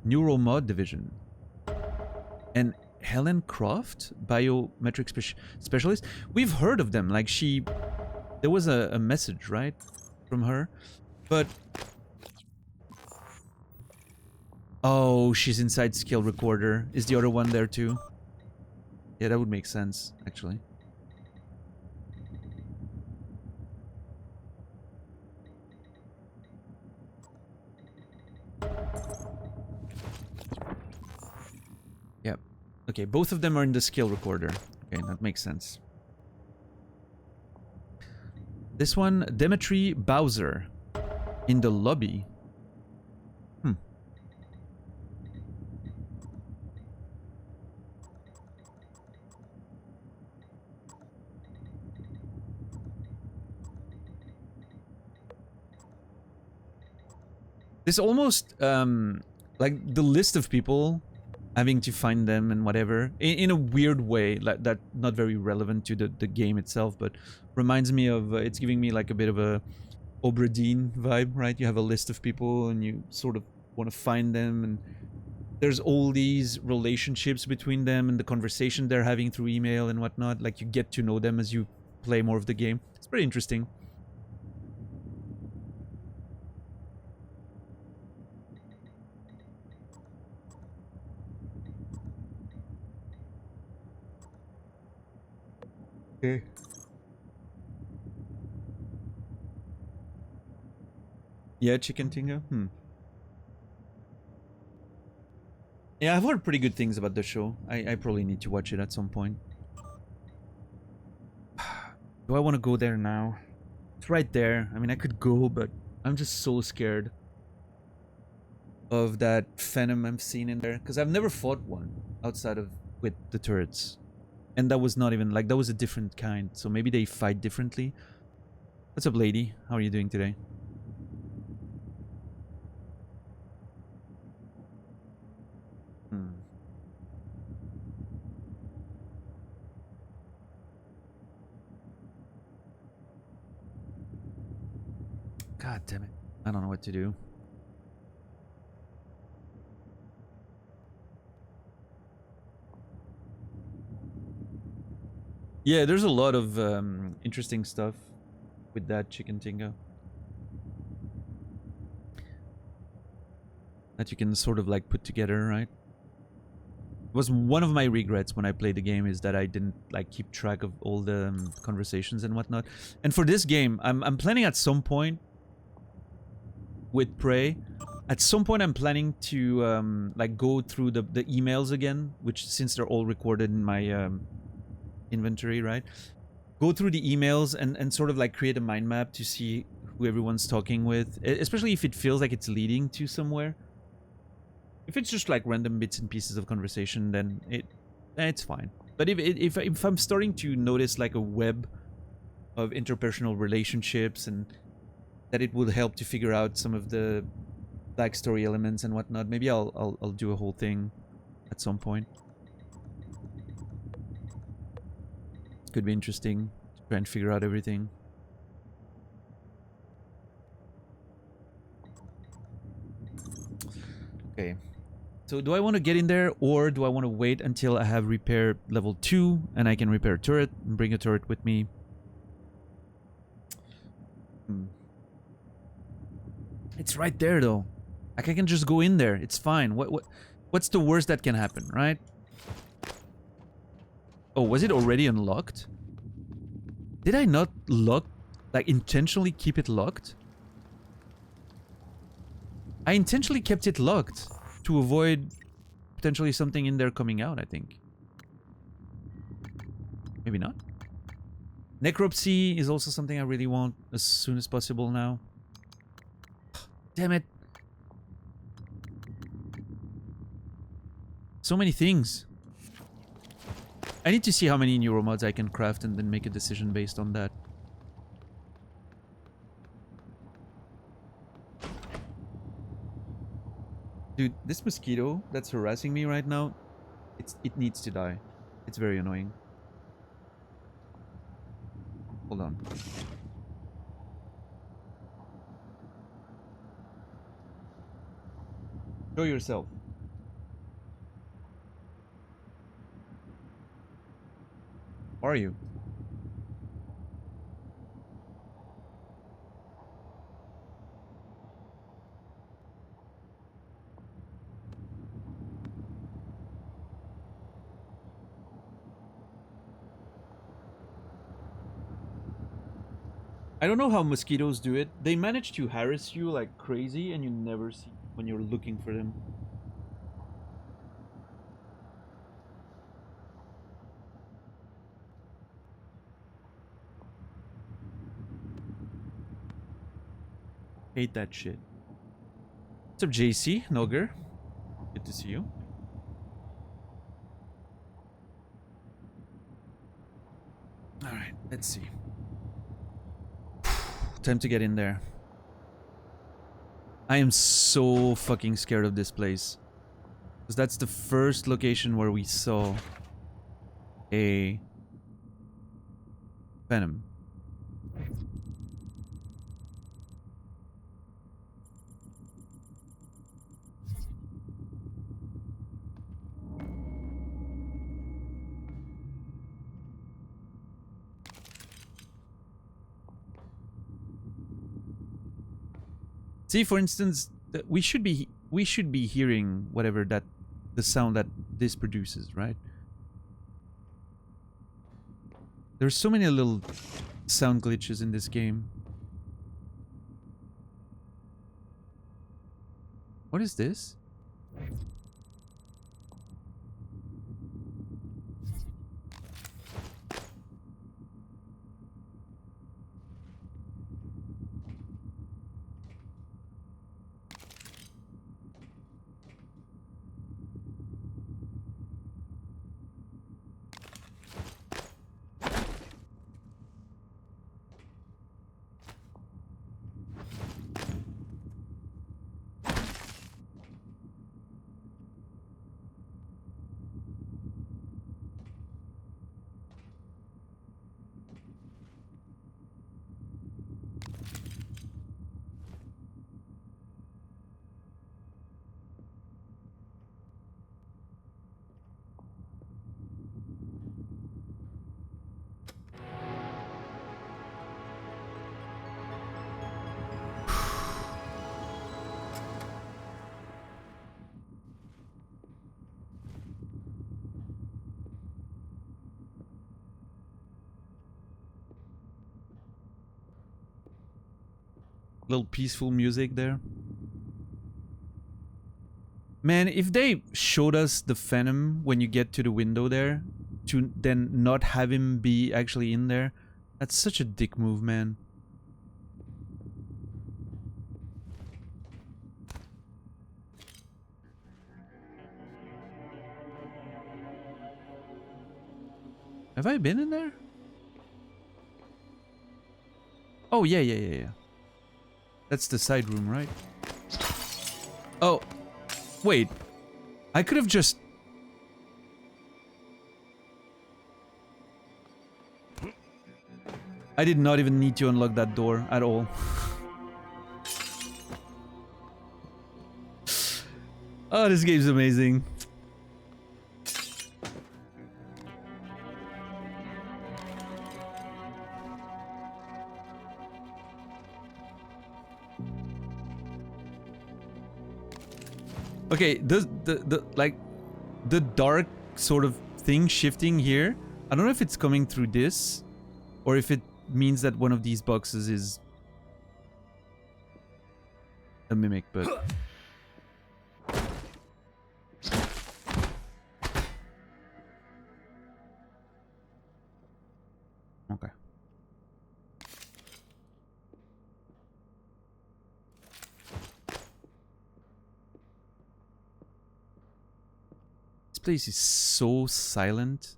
neural mod division, and Helen Croft, biometric specialist. We've heard of them. Like there was a message, right, from her, but oh, she's inside skill recorder. Is the other one there too? Yeah, that would make sense, actually. Yep. Okay, both of them are in the skill recorder. Okay, that makes sense. This one, Demetri Bowser, in the lobby. This almost, like the list of people, having to find them and whatever, in a weird way, like that, not very relevant to the game itself, but reminds me of, it's giving me like a bit of a Obra Dinn vibe, right? You have a list of people and you sort of want to find them, and there's all these relationships between them and the conversation they're having through email and whatnot. Like you get to know them as you play more of the game. It's pretty interesting. Okay. Yeah, Chicken Tinga? Yeah, I've heard pretty good things about the show. I probably need to watch it at some point. Do I want to go there now? It's right there. I mean, I could go, but I'm just so scared of that Phantom I'm seeing in there. Because I've never fought one outside of with the turrets. And that was not even, like, that was a different kind. So maybe they fight differently. What's up, lady? How are you doing today? God damn it. I don't know what to do. Yeah, there's a lot of interesting stuff with that Chicken Tinga. That you can sort of like put together, right? It was one of my regrets when I played the game, is that I didn't like keep track of all the conversations and whatnot. And for this game, I'm planning at some point with Prey. At some point, I'm planning to like go through the emails again, which since they're all recorded in my inventory, right? Go through the emails and sort of like create a mind map to see who everyone's talking with, especially if it feels like it's leading to somewhere. If it's just like random bits and pieces of conversation, then it's fine. But if I'm starting to notice like a web of interpersonal relationships, and that it will help to figure out some of the backstory elements and whatnot, maybe I'll do a whole thing at some point. Could be interesting to try and figure out everything. Okay. So do I want to get in there, or do I want to wait until I have repair level 2 and I can repair a turret and bring a turret with me? It's right there though. Like I can just go in there. It's fine. What's the worst that can happen, right? Oh, was it already unlocked? Did I not lock, like intentionally keep it locked? I intentionally kept it locked. to avoid potentially something in there coming out, I think. Maybe not. Necropsy is also something I really want as soon as possible now. Damn it. So many things. I need to see how many neuromods I can craft and then make a decision based on that. Dude, this mosquito that's harassing me right now, it needs to die. It's very annoying. Hold on. Show yourself. How are you? I don't know how mosquitoes do it. They manage to harass you like crazy and you never see when you're looking for them. Hate that shit. What's up, JC? Nogger? Good to see you. Alright, let's see. Time to get in there. I am so fucking scared of this place. Because that's the first location where we saw a Venom. See, for instance, we should be hearing whatever the sound that this produces, right? There's so many little sound glitches in this game. What is this? Little peaceful music there. Man, if they showed us the Phantom when you get to the window there, to then not have him be actually in there, that's such a dick move, man. Have I been in there? Oh, yeah. That's the side room, right? Oh, wait. I could have just... I did not even need to unlock that door at all. Oh, this game's amazing. Okay, the dark sort of thing shifting here. I don't know if it's coming through this or if it means that one of these boxes is a mimic, but place is so silent.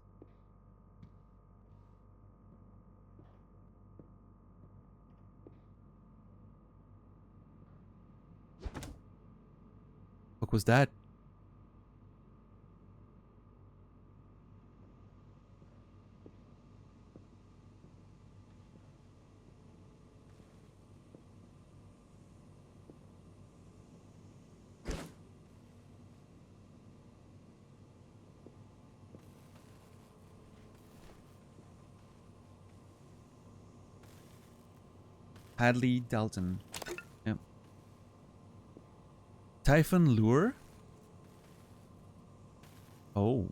What was that? Hadley Dalton. Yep. Typhon lure? Oh.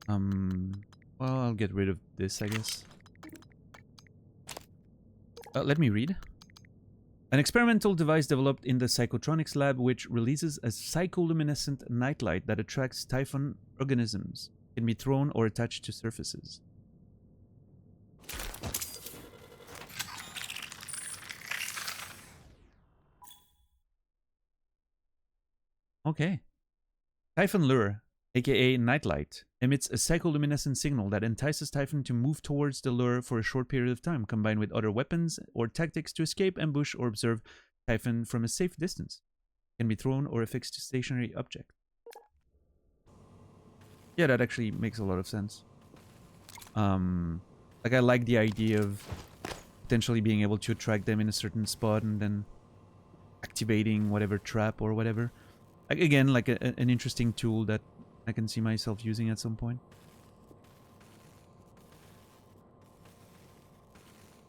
Well, I'll get rid of this, I guess. Let me read. An experimental device developed in the psychotronics lab which releases a psycholuminescent nightlight that attracts Typhon organisms. Can be thrown or attached to surfaces. Okay. Typhon lure, aka nightlight, emits a psycholuminescent signal that entices Typhon to move towards the lure for a short period of time, combined with other weapons or tactics to escape, ambush, or observe Typhon from a safe distance. Can be thrown or affixed to stationary object. Yeah, that actually makes a lot of sense. Like I like the idea of potentially being able to attract them in a certain spot and then activating whatever trap or whatever. Like, again, like an interesting tool that I can see myself using at some point.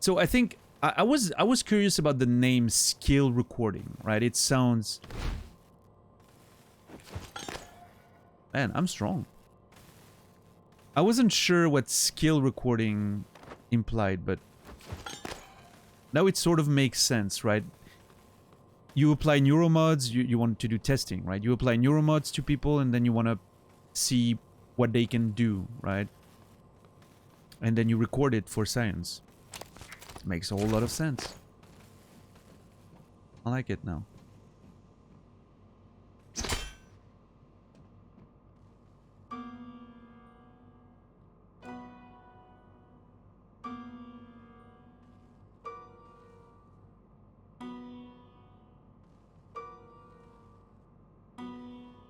So I think I was curious about the name skill recording, right? It sounds, man, I'm strong. I wasn't sure what skill recording implied, but now it sort of makes sense, right? You apply neuromods, you want to do testing, right? You apply neuromods to people and then you want to see what they can do, right? And then you record it for science. It makes a whole lot of sense. I like it now.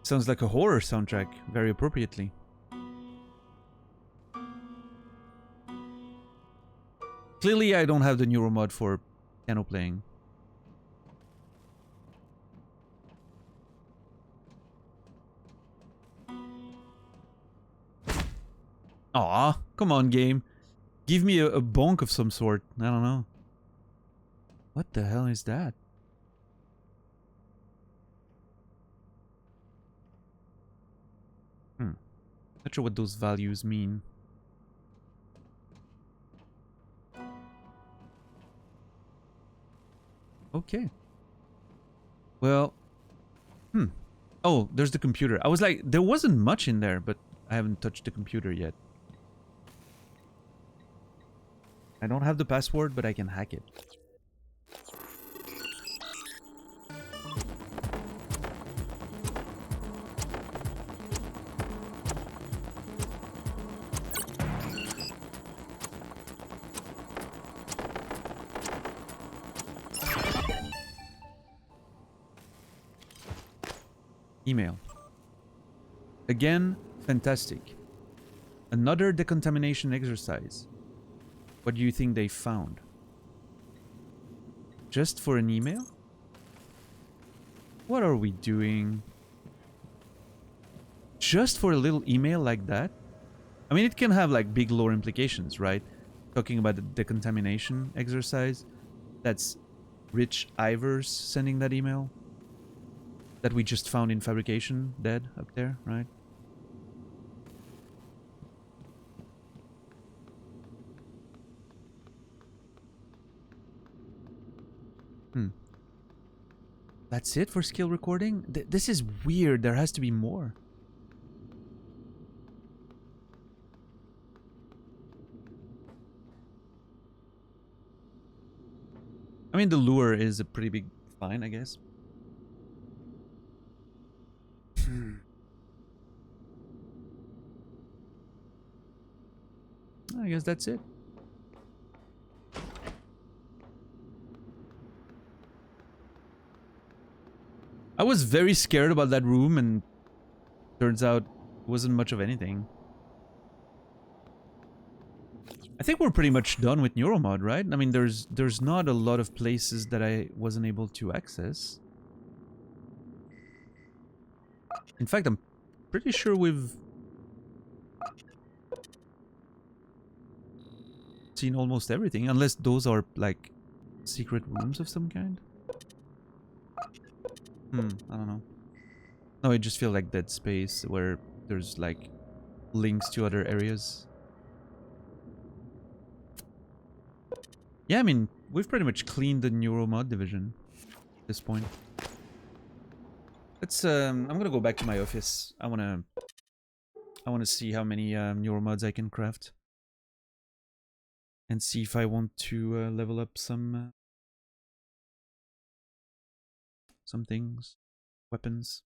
Sounds like a horror soundtrack, very appropriately. Clearly, I don't have the neuromod for piano playing. Aw, come on, game. Give me a bonk of some sort. I don't know. What the hell is that? Not sure what those values mean. Okay. Well, oh, there's the computer. I was like, there wasn't much in there, but I haven't touched the computer yet. I don't have the password, but I can hack it. Email. Again, fantastic. Another decontamination exercise. What do you think they found? Just for an email? What are we doing? Just for a little email like that? I mean, it can have like big lore implications, right? Talking about the decontamination exercise. That's Rich Ivers sending that email. That we just found in fabrication, dead up there, right? That's it for skill recording? This is weird. There has to be more. mean, the lure is a pretty big fine, I guess. I guess that's it. I was very scared about that room, and turns out it wasn't much of anything. I think we're pretty much done with Neuromod, right? I mean, there's not a lot of places that I wasn't able to access. In fact, I'm pretty sure we've seen almost everything, unless those are like secret rooms of some kind. I don't know. No, it just feels like dead space where there's like links to other areas. Yeah, I mean, we've pretty much cleaned the Neuromod division at this point. Let's I'm gonna go back to my office. I wanna see how many Neuromods I can craft. And see if I want to level up some things. Weapons.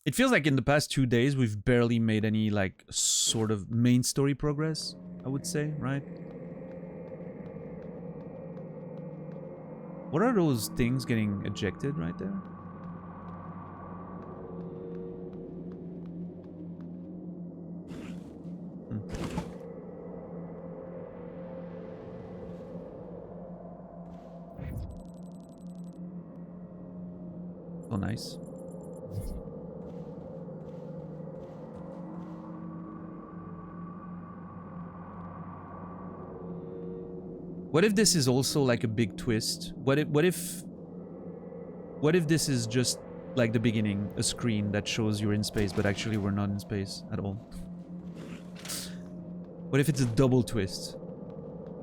It feels like in the past 2 days we've barely made any like sort of main story progress, I would say, right? What are those things getting ejected right there? Oh, nice. What if this is also like a big twist? What if this is just like the beginning, a screen that shows you're in space, but actually we're not in space at all? What if it's a double twist?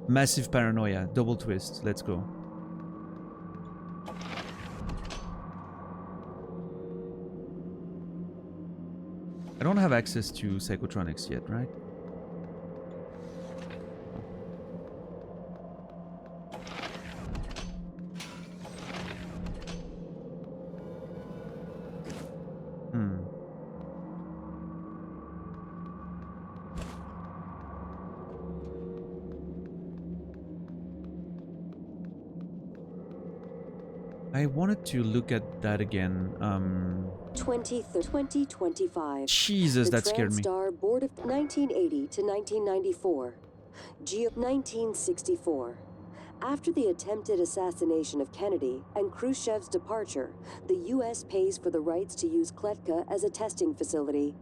Massive paranoia, double twist. Let's go. I don't have access to psychotronics yet, right? I wanted to look at that again. 2025. Jesus, that scared me. TranStar Board of 1980 to 1994. 1964. After the attempted assassination of Kennedy and Khrushchev's departure, the U.S. pays for the rights to use Kletka as a testing facility.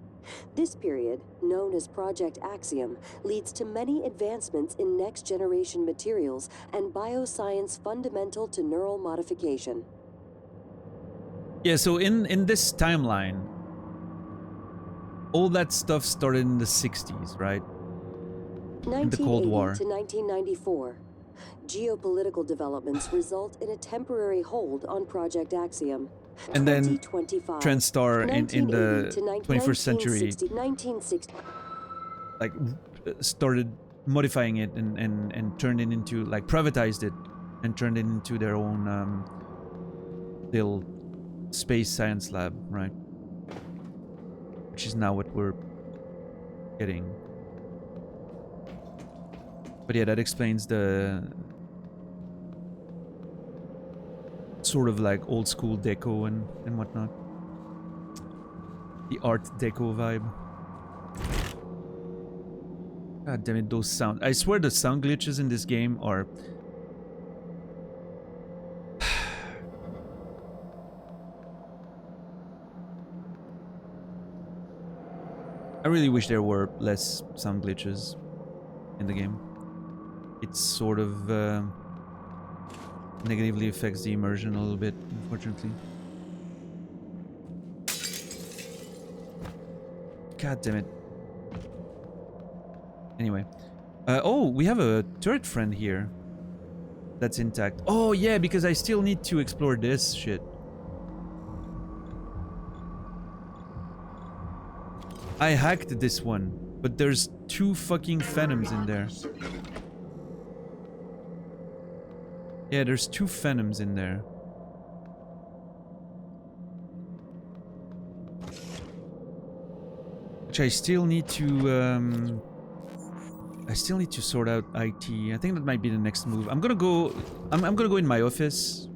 This period, known as Project Axiom, leads to many advancements in next-generation materials and bioscience fundamental to neural modification. Yeah, so in this timeline, all that stuff started in the 60s, right? In the Cold War. 1980 to 1994. Geopolitical developments result in a temporary hold on Project Axiom. And then TranStar in the 21st century like started modifying it and turned it into, like, privatized it and turned it into their own little space science lab, right? Which is now what we're getting. But yeah, that explains the sort of like old school deco and whatnot. The art deco vibe. God damn it, those sound. I swear the sound glitches in this game are... I really wish there were less sound glitches in the game. It sort of negatively affects the immersion a little bit, unfortunately. God damn it. Anyway. Oh, we have a turret friend here. That's intact. Oh, yeah, because I still need to explore this shit. I hacked this one, but there's 2 fucking Phantoms in there. Yeah, there's 2 Phantoms in there. Which I still need to, I still need to sort out IT. I think that might be the next move. I'm gonna go in my office.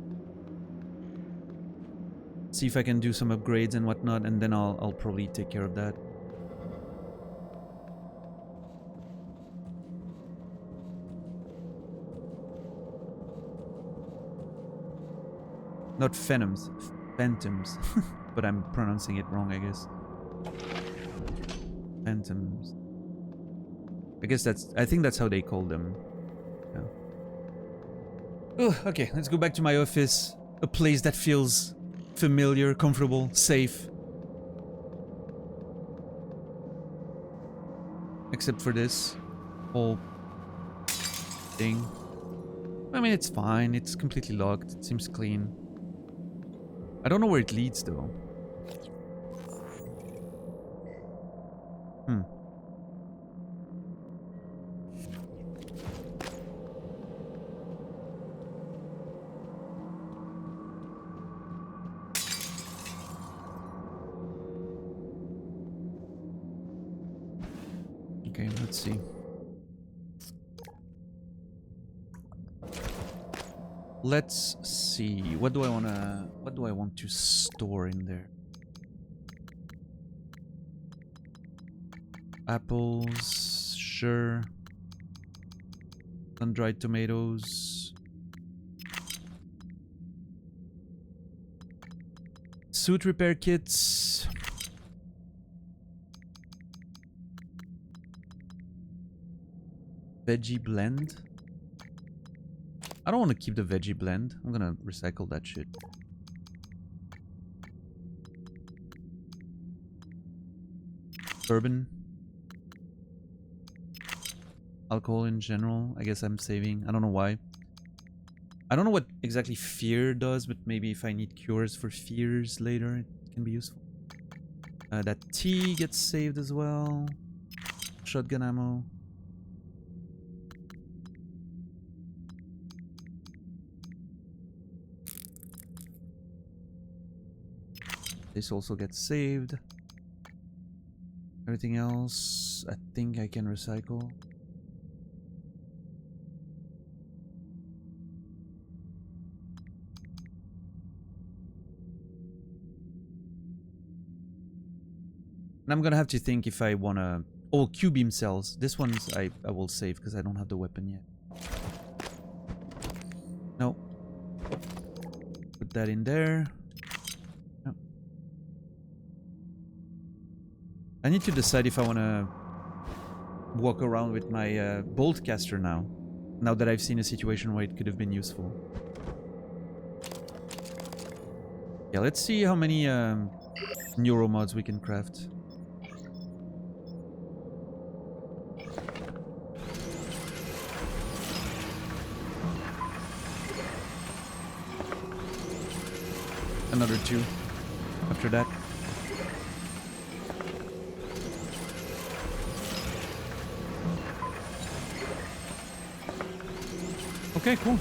See if I can do some upgrades and whatnot, and then I'll probably take care of that. Not Phantoms, Phantoms. But I'm pronouncing it wrong, I guess. Phantoms. I think that's how they call them. Yeah. Oh, okay, let's go back to my office. A place that feels familiar, comfortable, safe. Except for this whole thing. I mean, it's fine. It's completely locked. It seems clean. I don't know where it leads, though. Okay, let's see. Let's see. What do I want to store in there? Apples, sure. Sun-dried tomatoes. Suit repair kits. Veggie blend. I don't want to keep the veggie blend. I'm gonna recycle that shit. Bourbon. Alcohol in general. I guess I'm saving. I don't know why. I don't know what exactly fear does, but maybe if I need cures for fears later, it can be useful. That tea gets saved as well. Shotgun ammo. This also gets saved. Everything else, I think I can recycle. And I'm gonna have to think if I wanna... Oh, Q-beam cells. This one's I will save because I don't have the weapon yet. No. Put that in there. No. I need to decide if I wanna walk around with my bolt caster now. Now that I've seen a situation where it could have been useful. Yeah, let's see how many neuromods we can craft. Another 2 after that. Okay, cool.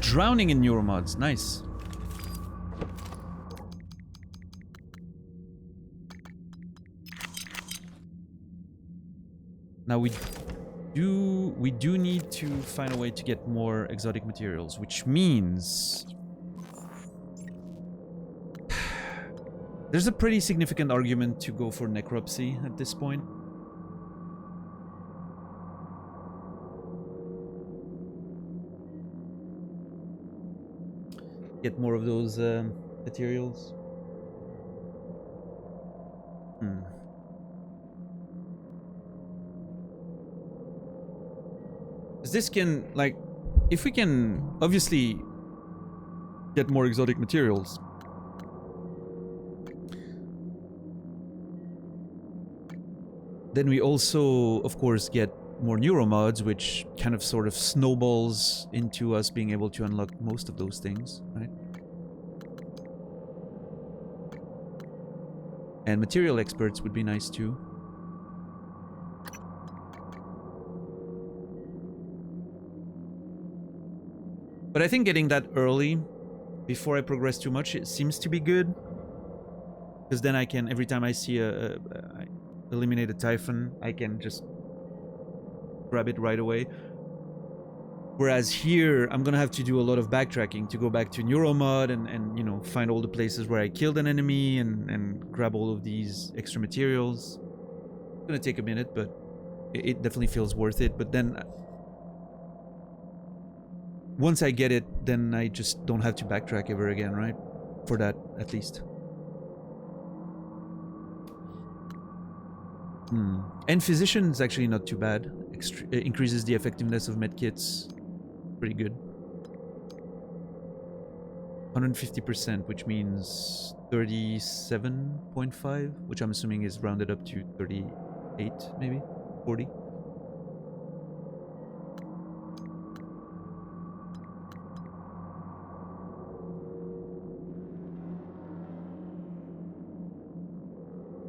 Drowning in neuromods, nice. Now we do need to find a way to get more exotic materials, which means there's a pretty significant argument to go for necropsy at this point. Get more of those materials. This can, like, if we can obviously get more exotic materials, then we also, of course, get more neuromods, which kind of sort of snowballs into us being able to unlock most of those things, right? And material experts would be nice too. But I think getting that early, before I progress too much, it seems to be good. Because then I can, every time I see I eliminate a Typhon, I can just grab it right away. Whereas here, I'm gonna have to do a lot of backtracking to go back to Neuromod and you know, find all the places where I killed an enemy and grab all of these extra materials. It's gonna take a minute, but it definitely feels worth it. But then once I get it, then I just don't have to backtrack ever again, right? For that, at least. And Physician is actually not too bad. Increases the effectiveness of medkits. Pretty good. 150%, which means 37.5, which I'm assuming is rounded up to 38, maybe? 40?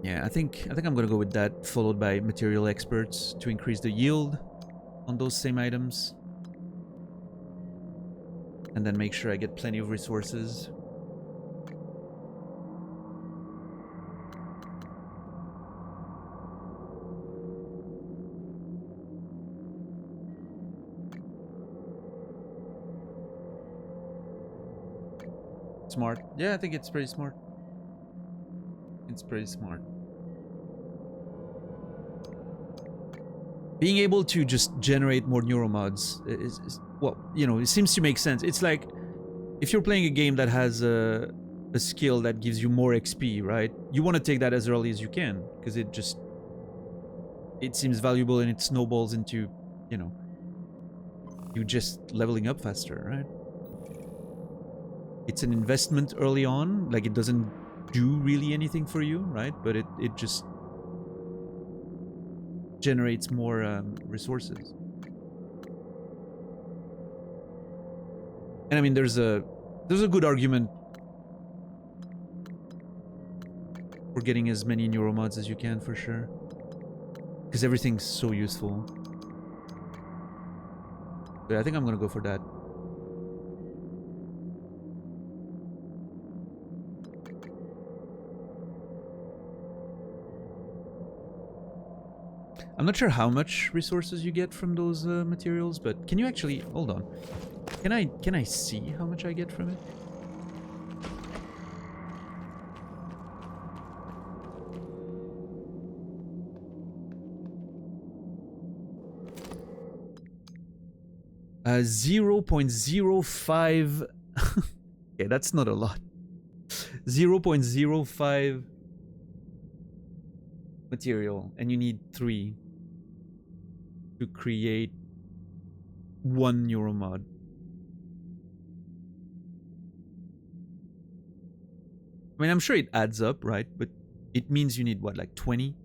Yeah, I think I'm gonna go with that, followed by material experts to increase the yield on those same items. And then make sure I get plenty of resources. Smart. Yeah, I think it's pretty smart. It's pretty smart. Being able to just generate more neuromods is well, you know, it seems to make sense. It's like if you're playing a game that has a skill that gives you more XP, right? You want to take that as early as you can because it seems valuable and it snowballs into, you know, you just leveling up faster, right? It's an investment early on, like it doesn't do really anything for you, right? But it just generates more resources. And I mean, there's a good argument for getting as many neuromods as you can, for sure, because everything's so useful. But I think I'm gonna go for that. I'm not sure how much resources you get from those materials, but can you actually hold on? Can I see how much I get from it? Uh, 0.05. Okay, that's not a lot. 0.05 material, and you need 3 to create 1 neuromod. I mean, I'm sure it adds up, right? But it means you need what, like 20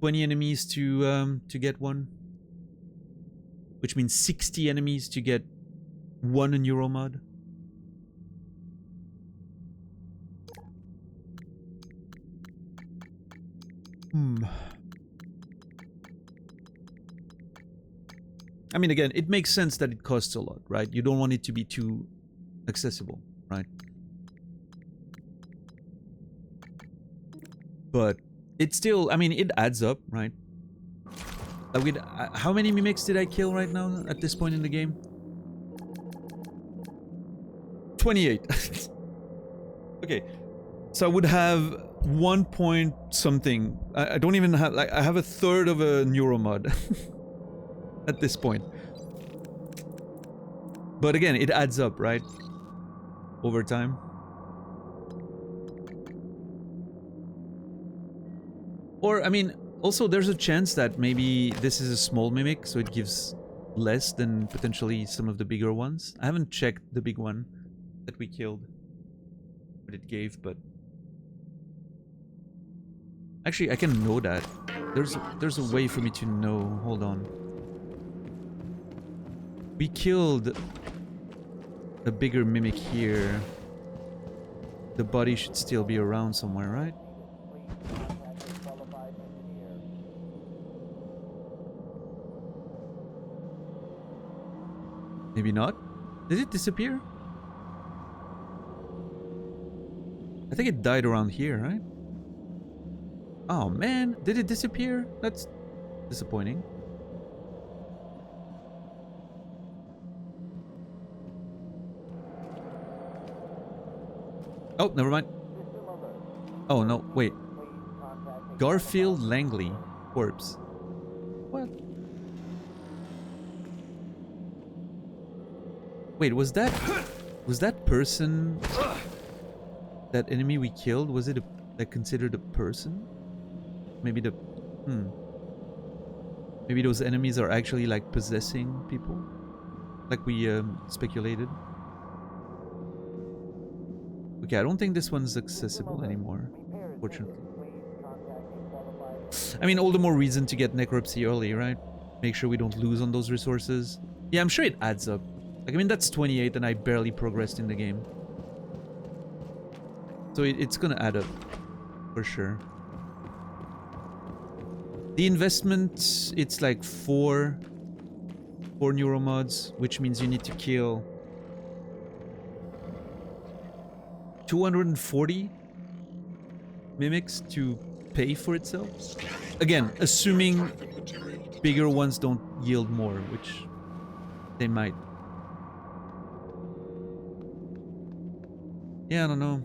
enemies to get 1, which means 60 enemies to get 1 neuromod. I mean, again, it makes sense that it costs a lot, right? You don't want it to be too accessible, right? But it's still, I mean, it adds up, right? How many mimics did I kill right now at this point in the game? 28. Okay, so I would have 1 point something. I don't even have, like, I have a third of a neuromod at this point. But again, it adds up, right? Over time. Or, I mean, also there's a chance that maybe this is a small mimic, so it gives less than potentially some of the bigger ones. I haven't checked the big one that we killed, what it gave, but actually I can know that. There's a way for me to know. Hold on. We killed a bigger mimic here. The body should still be around somewhere, right? Maybe not. Did it disappear? I think it died around here, right? Oh man, did it disappear? That's disappointing. Oh, never mind. Oh no, wait. Garfield Langley corpse. What? Wait, was that person, that enemy we killed, was it like considered a person? Maybe the maybe those enemies are actually like possessing people, like we speculated. Okay, I don't think this one's accessible anymore, fortunately. I mean, all the more reason to get necropsy early, right? Make sure we don't lose on those resources. Yeah, I'm sure it adds up. Like, I mean, that's 28 and I barely progressed in the game. So it's gonna add up, for sure. The investment, it's like 4 neuromods, which means you need to kill 240 mimics to pay for itself. Again, assuming bigger ones don't yield more, which they might. Yeah, I don't know.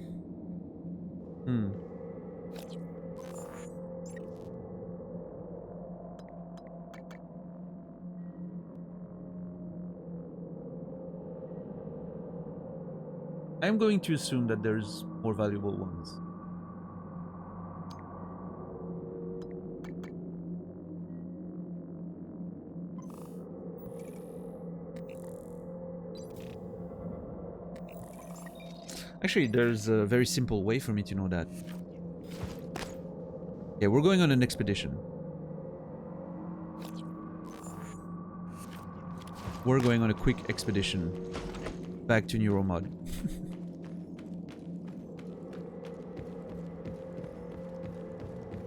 I'm going to assume that there's more valuable ones. Actually, there's a very simple way for me to know that. Yeah, we're going on an expedition. We're going on a quick expedition back to Neuromod.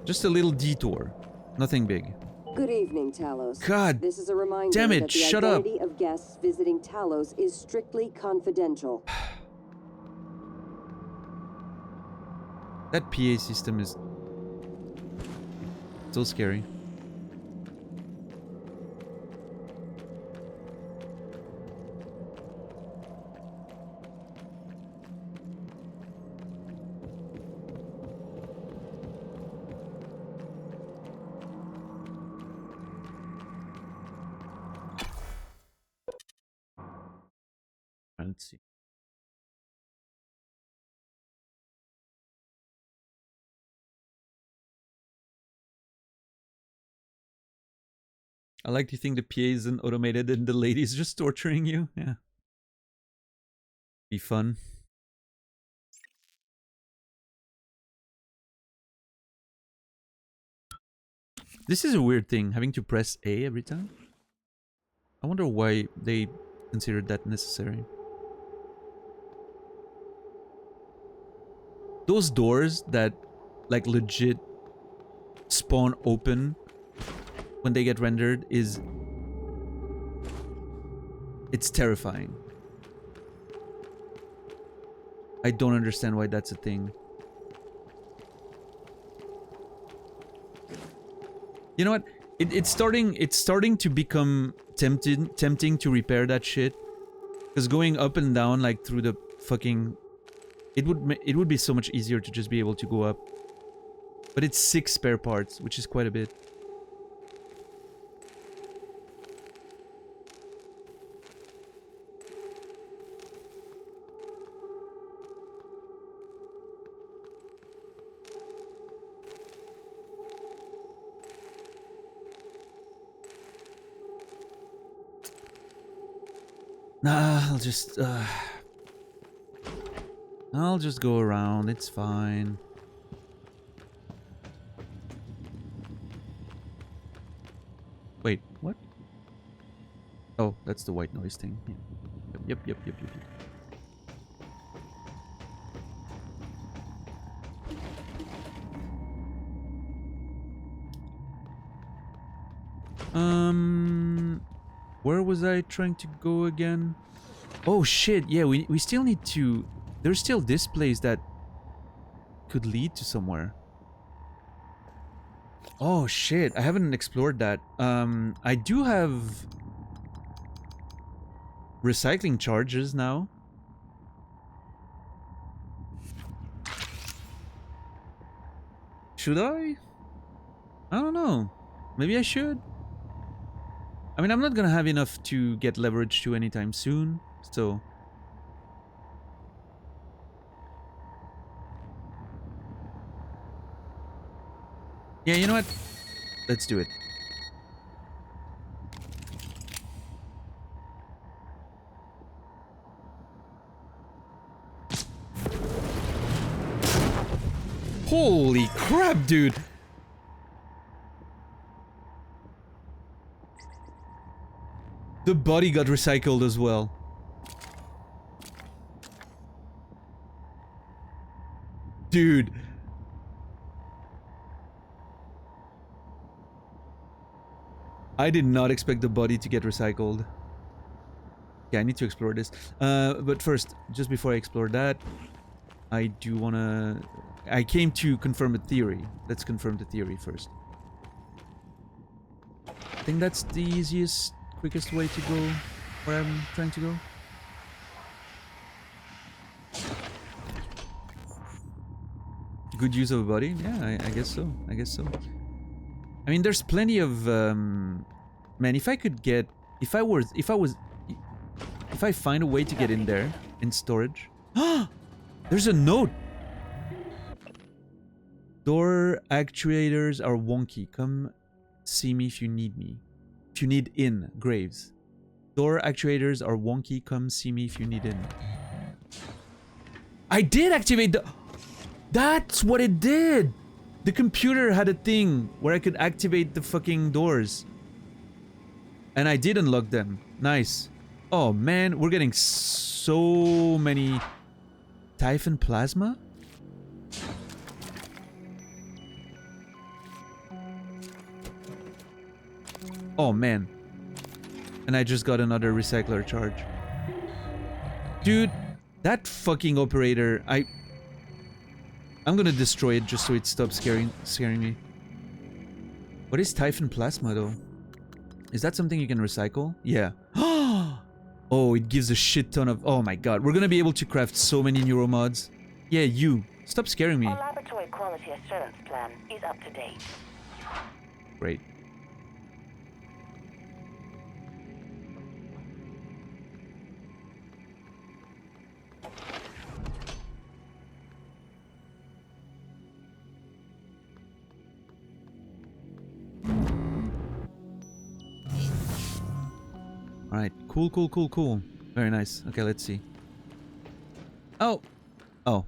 Just a little detour. Nothing big. Good evening, Talos. God this is a reminder damn it, that the shut up. identity of guests visiting Talos is strictly confidential. That PA system is so scary. Let's see. I like to think the PA isn't automated and the lady's just torturing you. Yeah. Be fun. This is a weird thing, having to press A every time. I wonder why they considered that necessary. Those doors that, like, legit spawn open when they get rendered is... it's terrifying. I don't understand why that's a thing. You know what? It's starting to become tempting to repair that shit. Because going up and down, like, through the fucking... It would be so much easier to just be able to go up. But it's 6 spare parts, which is quite a bit. Nah, I'll just go around, it's fine. Wait, what? Oh, that's the white noise thing. Yeah. Yep. Where was I trying to go again? Oh shit, yeah, we still need to... There's still displays that could lead to somewhere. Oh shit, I haven't explored that. I do have recycling charges now. Should I? I don't know. Maybe I should. I mean, I'm not gonna have enough to get leverage to anytime soon, so... Yeah, you know what? Let's do it. Holy crap, dude! The body got recycled as well. Dude. I did not expect the body to get recycled. Yeah, I need to explore this. But first, just before I explore that, I do wanna... I came to confirm a theory. Let's confirm the theory first. I think that's the easiest, quickest way to go where I'm trying to go. Good use of a body? Yeah, I guess so. I guess so. I mean, there's plenty of... man, if I could get... If I find a way to get in there, in storage... There's a note! Door actuators are wonky. Come see me if you need me. If you need in, Graves. Door actuators are wonky. Come see me if you need in. I did activate the... That's what it did! The computer had a thing where I could activate the fucking doors. And I did unlock them. Nice. Oh man, we're getting so many... Typhon plasma? Oh man. And I just got another recycler charge. Dude, that fucking operator, I'm gonna destroy it just so it stops scaring me. What is Typhon plasma though? Is that something you can recycle? Yeah. Oh, it gives a shit ton of... Oh my god, we're gonna be able to craft so many neuromods. Yeah, you. Stop scaring me. Our laboratory quality assurance plan is up to date. Great. Alright, cool. Very nice. Okay, let's see. Oh! Oh.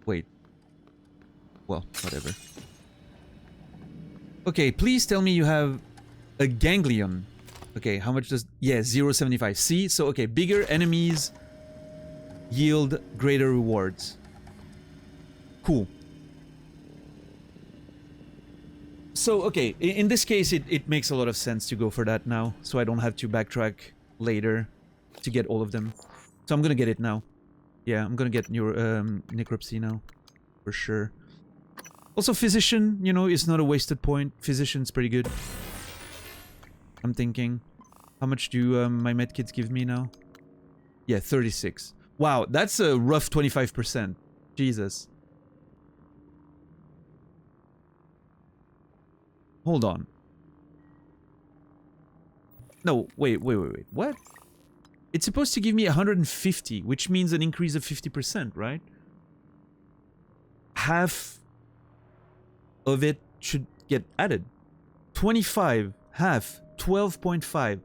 Wait. Well, whatever. Okay, please tell me you have a ganglion. Okay, how much does... Yeah, 0.75. See? So, okay, bigger enemies yield greater rewards. Cool. So, okay, in this case, it makes a lot of sense to go for that now, so I don't have to backtrack later to get all of them. So I'm gonna get it now. Yeah, I'm gonna get your necropsy now, for sure. Also, Physician, you know, is not a wasted point. Physician's pretty good. I'm thinking, how much do my medkits give me now? Yeah, 36. Wow, that's a rough 25%. Jesus. Hold on. No, wait. What? It's supposed to give me 150, which means an increase of 50%, right? Half of it should get added. 25, half, 12.5,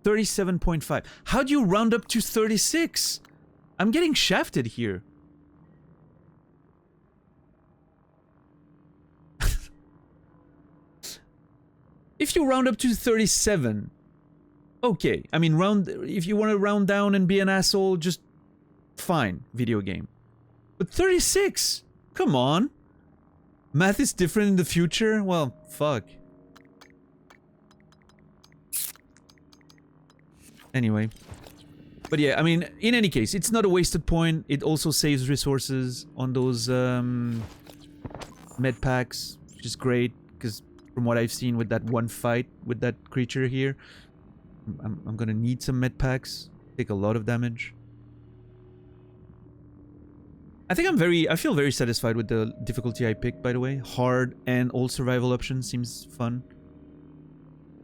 37.5. How do you round up to 36? I'm getting shafted here. If you round up to 37, okay. I mean, if you want to round down and be an asshole, just fine, video game. But 36? Come on. Math is different in the future? Well, fuck. Anyway. But yeah, I mean, in any case, it's not a wasted point. It also saves resources on those med packs, which is great, because from what I've seen with that one fight with that creature here, I'm gonna need some med packs. Take a lot of damage. I feel very satisfied with the difficulty I picked, by the way. Hard and all survival options seems fun.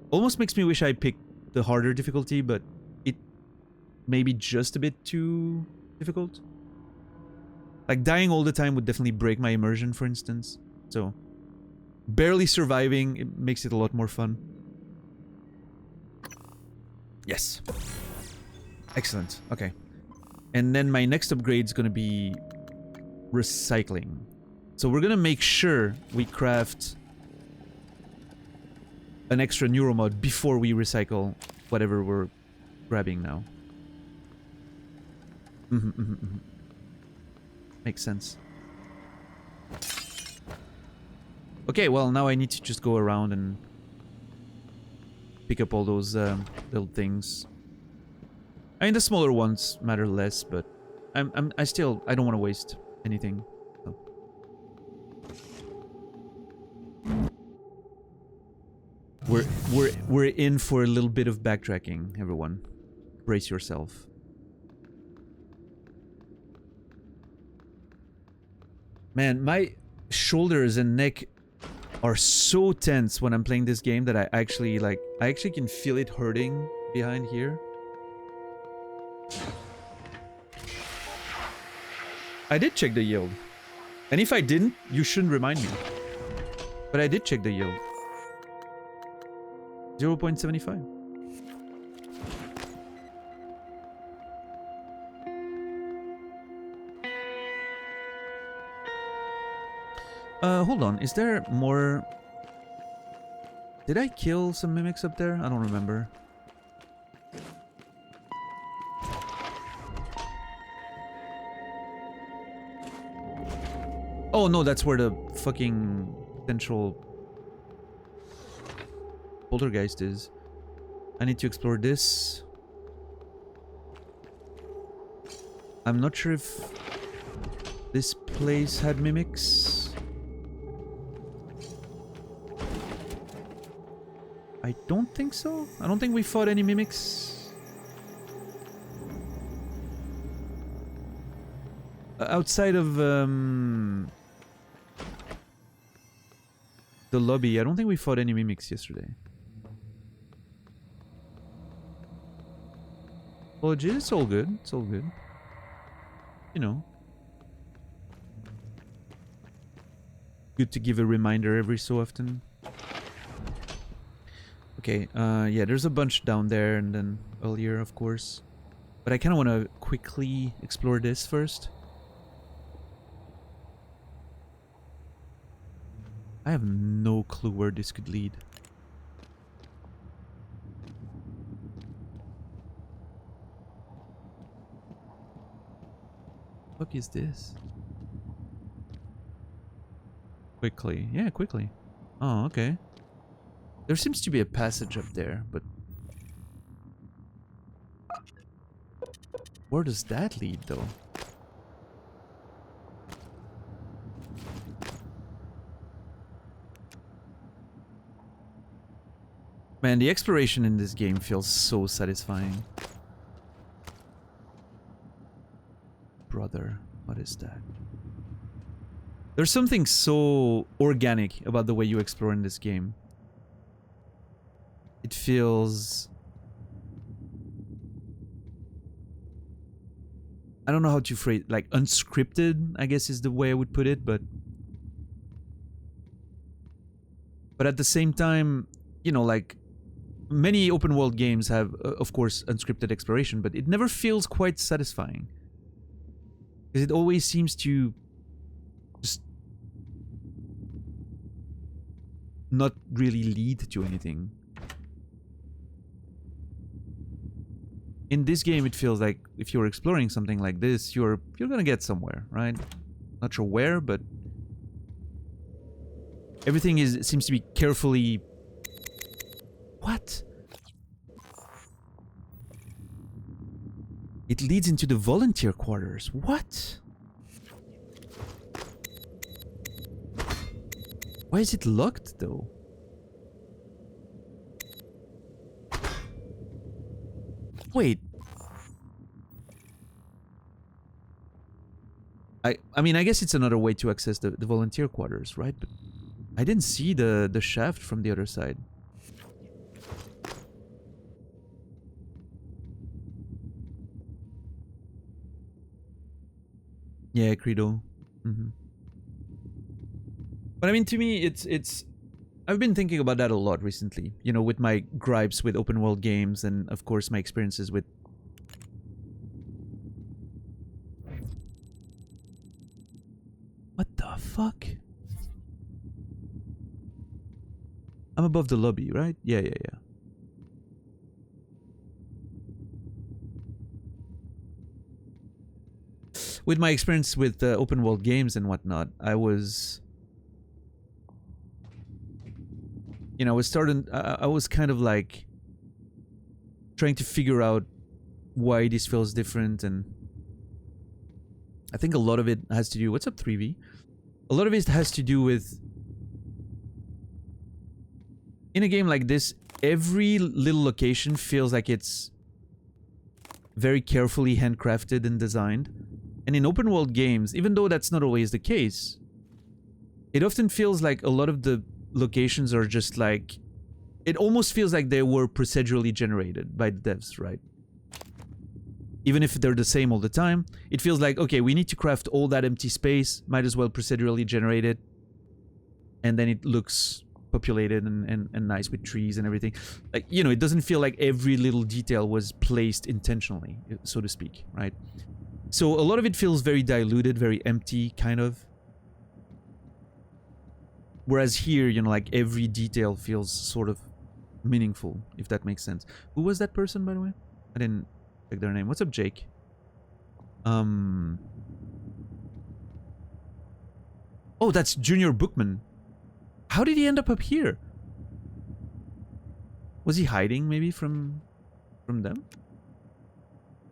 Almost makes me wish I picked the harder difficulty, but it may be just a bit too difficult. Like, dying all the time would definitely break my immersion, for instance. So, barely surviving, it makes it a lot more fun. Yes. Excellent. Okay. And then my next upgrade is going to be recycling. So we're going to make sure we craft an extra neuromod before we recycle whatever we're grabbing now. Makes sense. Okay, well, now I need to just go around and pick up all those little things. I mean, the smaller ones matter less, but I don't want to waste anything. So. We're in for a little bit of backtracking, everyone. Brace yourself. Man, my shoulders and neck are so tense when I'm playing this game that I actually can feel it hurting behind here. I did check the yield. And if I didn't, you shouldn't remind me. But I did check the yield. 0.75. Hold on. Is there more? Did I kill some mimics up there? I don't remember. Oh no, that's where the fucking central poltergeist is. I need to explore this. I'm not sure if this place had mimics. I don't think so. I don't think we fought any mimics. Outside of the lobby, I don't think we fought any mimics yesterday. Apologies, it's all good. It's all good. You know. Good to give a reminder every so often. Okay, yeah, there's a bunch down there and then earlier, of course. But I kind of want to quickly explore this first. I have no clue where this could lead. What is this? Quickly. Yeah, quickly. Oh, okay. There seems to be a passage up there, but... where does that lead, though? Man, the exploration in this game feels so satisfying. Brother, what is that? There's something so organic about the way you explore in this game. It feels... I don't know how to phrase it, like unscripted, I guess is the way I would put it, but at the same time, you know, like many open world games have, of course, unscripted exploration, but it never feels quite satisfying. Because it always seems to just not really lead to anything. In this game, it feels like if you're exploring something like this, you're gonna get somewhere, right? Not sure where, but everything seems to be carefully... What? It leads into the volunteer quarters. What? Why is it locked though? Wait. I mean, I guess it's another way to access the volunteer quarters, right? But I didn't see the shaft from the other side. Yeah, Credo. But I mean, to me, it's. I've been thinking about that a lot recently. You know, with my gripes with open world games, and of course my experiences with. What the fuck? I'm above the lobby, right? Yeah. With my experience with open world games and whatnot, I was, you know, I was kind of like trying to figure out why this feels different, and I think a lot of it has to do. What's up, 3V? A lot of it has to do with, in a game like this, every little location feels like it's very carefully handcrafted and designed. And in open world games, even though that's not always the case, it often feels like a lot of the locations are just like, it almost feels like they were procedurally generated by the devs, right? Even if they're the same all the time, it feels like, okay, we need to craft all that empty space, might as well procedurally generate it, and then it looks populated and nice with trees and everything. Like, you know, it doesn't feel like every little detail was placed intentionally, so to speak, right? So a lot of it feels very diluted, very empty, kind of. Whereas here, you know, like every detail feels sort of meaningful, if that makes sense. Who was that person, by the way? I didn't check their name. What's up, Jake? Oh, that's Junior Bookman. How did he end up here? Was he hiding maybe from them?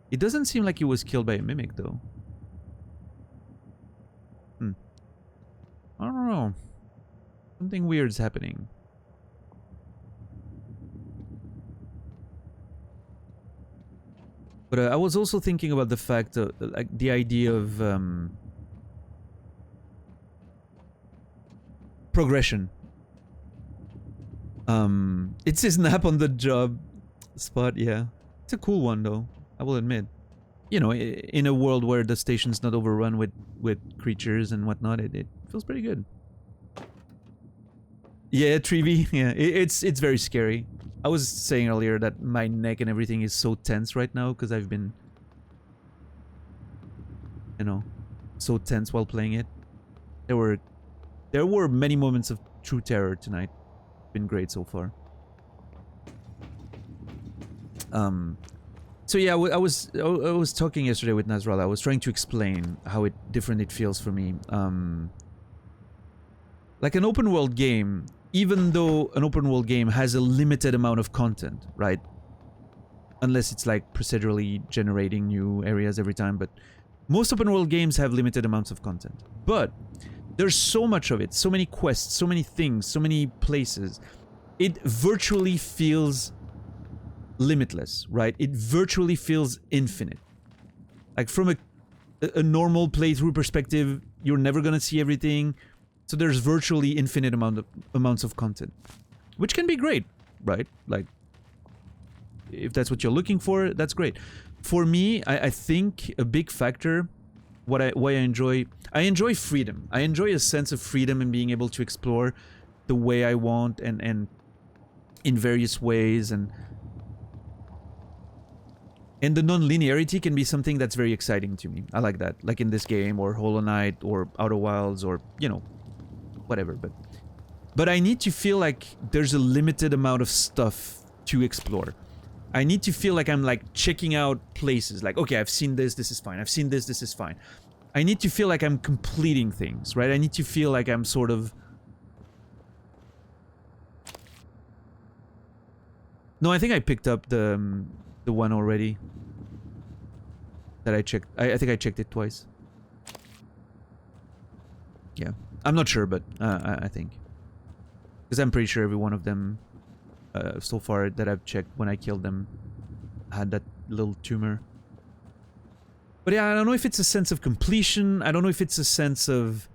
It doesn't seem like he was killed by a mimic, though. I don't know. Something weird's happening. But I was also thinking about the fact that, like, the idea of progression. It's his nap on the job spot, yeah. It's a cool one, though, I will admit. You know, in a world where the station's not overrun with creatures and whatnot, it feels pretty good. Yeah, Treevy, yeah, it's very scary. I was saying earlier that my neck and everything is so tense right now because I've been, you know, so tense while playing it. There were many moments of true terror tonight. Been great so far. So yeah, I was talking yesterday with Nasrallah. I was trying to explain how different it feels for me. Like an open world game, even though an open world game has a limited amount of content, right? Unless it's like procedurally generating new areas every time, but most open world games have limited amounts of content. But there's so much of it, so many quests, so many things, so many places. It virtually feels limitless, right? It virtually feels infinite. Like from a normal playthrough perspective, you're never gonna see everything. So there's virtually infinite amounts of content, which can be great, right? Like, if that's what you're looking for, that's great. For me, I think a big factor, why I enjoy freedom. I enjoy a sense of freedom and being able to explore the way I want and in various ways, and the non-linearity can be something that's very exciting to me. I like that, like in this game or Hollow Knight or Outer Wilds or, you know, whatever. But I need to feel like there's a limited amount of stuff to explore. I need to feel like I'm like checking out places. Like, okay, I've seen this is fine. I've seen this is fine. I need to feel like I'm completing things, right? I need to feel like I'm sort of... No, I think I picked up the one already. that I checked. I think I checked it twice. Yeah, I'm not sure, but I think. Because I'm pretty sure every one of them so far that I've checked when I killed them had that little tumor. But yeah, I don't know if it's a sense of completion. I don't know if it's a sense of...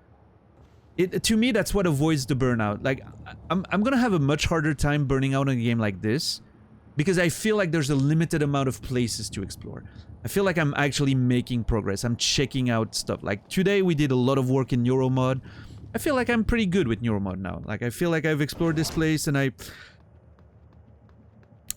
To me, that's what avoids the burnout. Like, I'm gonna have a much harder time burning out on a game like this because I feel like there's a limited amount of places to explore. I feel like I'm actually making progress. I'm checking out stuff. Like, today we did a lot of work in Neuromod. I feel like I'm pretty good with Neuromod now. Like, I feel like I've explored this place and I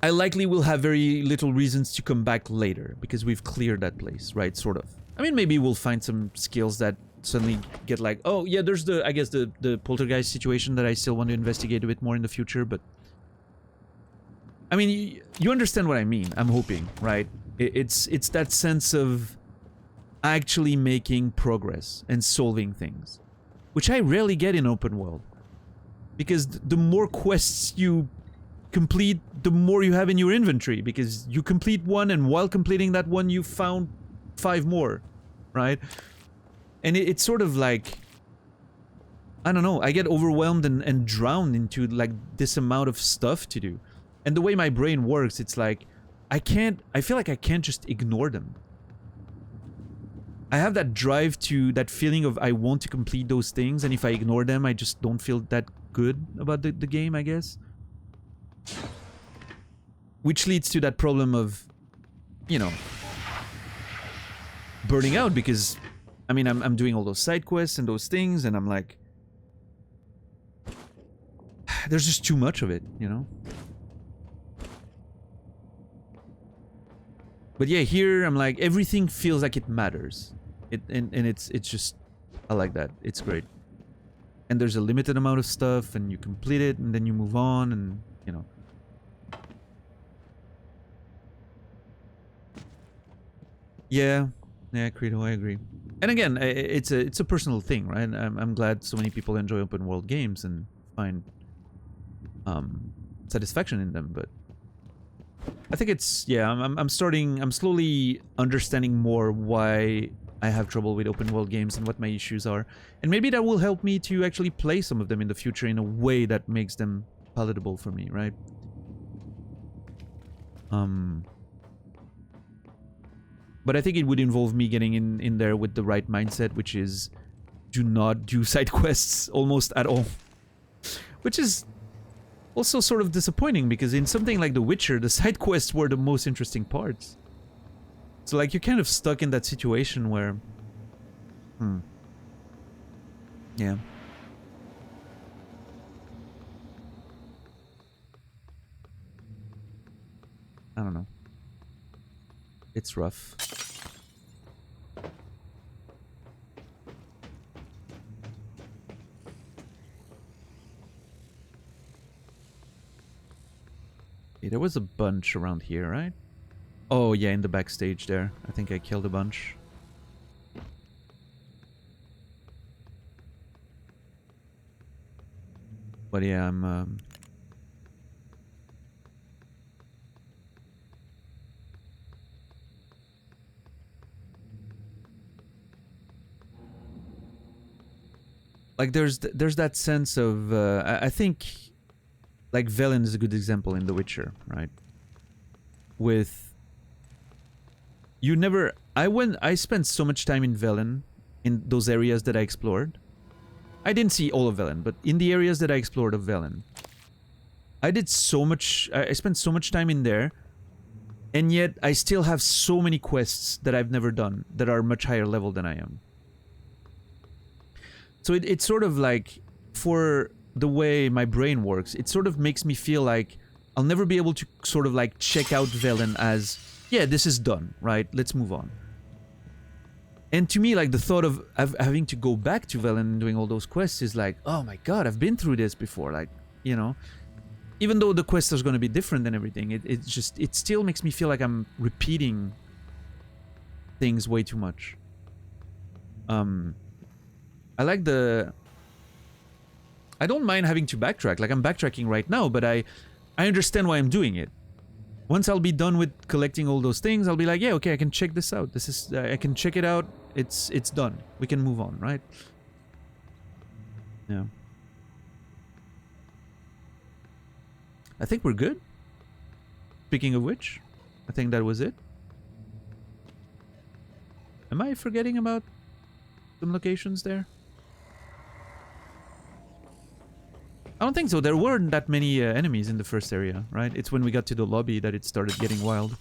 likely will have very little reasons to come back later because we've cleared that place, right? Sort of. I mean, maybe we'll find some skills that suddenly get like, oh yeah, there's I guess the poltergeist situation that I still want to investigate a bit more in the future, but I mean, you understand what I mean, I'm hoping, right? It's that sense of actually making progress and solving things, which I rarely get in open world. Because the more quests you complete, the more you have in your inventory, because you complete one and while completing that one you found 5 more, right? And it's sort of like, I don't know, I get overwhelmed and drowned into like this amount of stuff to do. And the way my brain works, it's like, I feel like I can't just ignore them. I have that drive to, that feeling of I want to complete those things, and if I ignore them, I just don't feel that good about the game, I guess. Which leads to that problem of, you know, burning out, because I mean, I'm doing all those side quests and those things, and I'm like, there's just too much of it, you know? But yeah, here I'm like, everything feels like it matters. And it's just, I like that. It's great. And there's a limited amount of stuff, and you complete it, and then you move on, and, you know. Yeah, Credo, I agree. And again, it's a personal thing, right? I'm glad so many people enjoy open world games and find satisfaction in them, but I think it's, yeah, I'm slowly understanding more why I have trouble with open world games and what my issues are. And maybe that will help me to actually play some of them in the future in a way that makes them palatable for me, right? But I think it would involve me getting in there with the right mindset, which is do not do side quests almost at all. Which is also sort of disappointing, because in something like The Witcher, the side quests were the most interesting parts. So like, you're kind of stuck in that situation where... Yeah. I don't know. It's rough. Okay, there was a bunch around here, right? Oh yeah, in the backstage there. I think I killed a bunch. But yeah, I'm... Like, there's that sense of... I think... Like, Velen is a good example in The Witcher, right? With... You never... I spent so much time in Velen, in those areas that I explored. I didn't see all of Velen, but in the areas that I explored of Velen, I did so much... I spent so much time in there, and yet I still have so many quests that I've never done that are much higher level than I am. So it's sort of like, for the way my brain works, it sort of makes me feel like I'll never be able to sort of like check out Velen as, yeah, this is done, right? Let's move on. And to me, like, the thought of having to go back to Velen and doing all those quests is like, oh my god, I've been through this before, like, you know? Even though the quests are going to be different and everything, it still makes me feel like I'm repeating things way too much. I like the... I don't mind having to backtrack. Like, I'm backtracking right now, but I understand why I'm doing it. Once I'll be done with collecting all those things, I'll be like, yeah, okay, I can check this out. This is, I can check it out. It's done. We can move on, right? Yeah. I think we're good. Speaking of which, I think that was it. Am I forgetting about some locations there? I don't think so. There weren't that many enemies in the first area, right? It's when we got to the lobby that it started getting wild.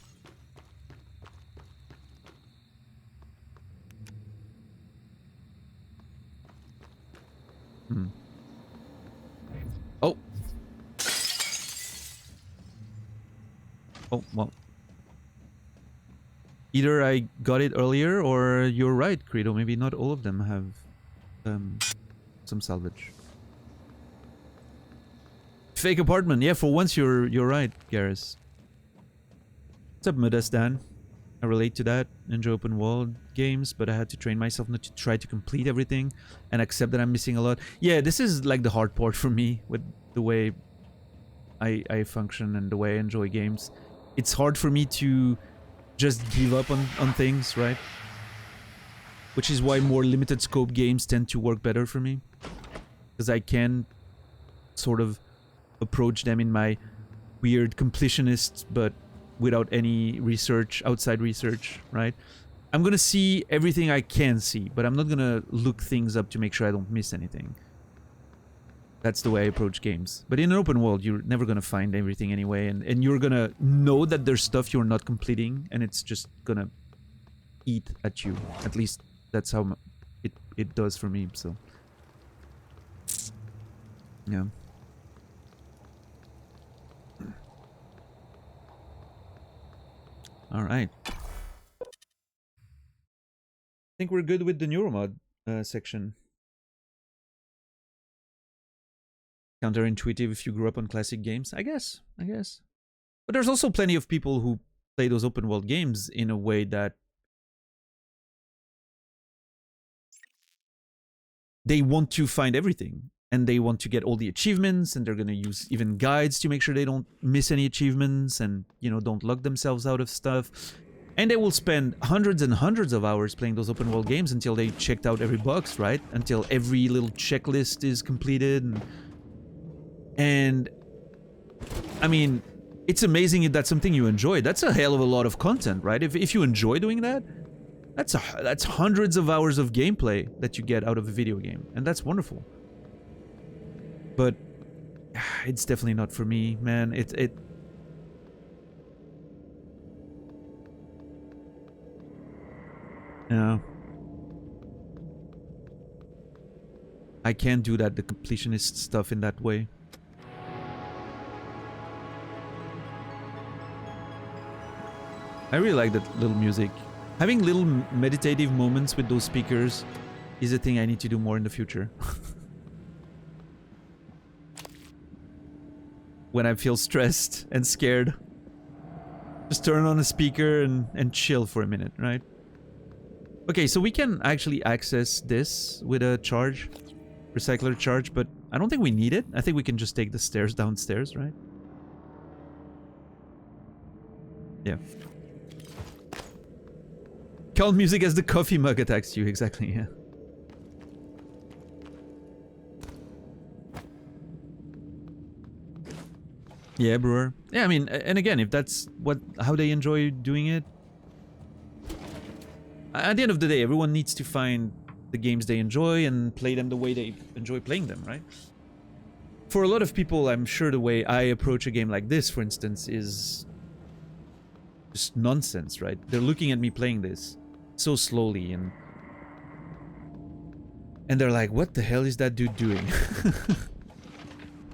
Oh. Oh, well. Either I got it earlier or you're right, Credo. Maybe not all of them have some salvage. Fake apartment. Yeah, for once you're right, Garrus. What's up, Modestan? I relate to that. Enjoy open world games, but I had to train myself not to try to complete everything and accept that I'm missing a lot. Yeah, this is like the hard part for me with the way I function and the way I enjoy games. It's hard for me to just give up on things, right? Which is why more limited scope games tend to work better for me. Because I can sort of approach them in my weird completionist, but without any research, outside research, right? I'm gonna see everything I can see, but I'm not gonna look things up to make sure I don't miss anything. That's the way I approach games. But in an open world, you're never gonna find everything anyway, and you're gonna know that there's stuff you're not completing, and it's just gonna eat at you. At least that's how it does for me, so. Yeah. Alright. I think we're good with the neuromod section. Counterintuitive if you grew up on classic games, I guess. But there's also plenty of people who play those open world games in a way that they want to find everything and they want to get all the achievements, and they're going to use even guides to make sure they don't miss any achievements and, you know, don't lock themselves out of stuff. And they will spend hundreds and hundreds of hours playing those open world games until they checked out every box, right? Until every little checklist is completed. And I mean, it's amazing if that's something you enjoy. That's a hell of a lot of content, right? If you enjoy doing that, that's hundreds of hours of gameplay that you get out of a video game, and that's wonderful. But it's definitely not for me, man. Yeah. I can't do that, the completionist stuff in that way. I really like that little music. Having little meditative moments with those speakers is a thing I need to do more in the future. When I feel stressed and scared, just turn on a speaker and chill for a minute, right? Okay, so we can actually access this with a charge, recycler charge, but I don't think we need it. I think we can just take the stairs downstairs, right? Yeah. Calm music as the coffee mug attacks you, exactly, yeah. Yeah, brewer. Yeah, I mean, and again, if that's how they enjoy doing it. At the end of the day, everyone needs to find the games they enjoy and play them the way they enjoy playing them, right? For a lot of people, I'm sure the way I approach a game like this, for instance, is just nonsense, right? They're looking at me playing this so slowly, and they're like, what the hell is that dude doing?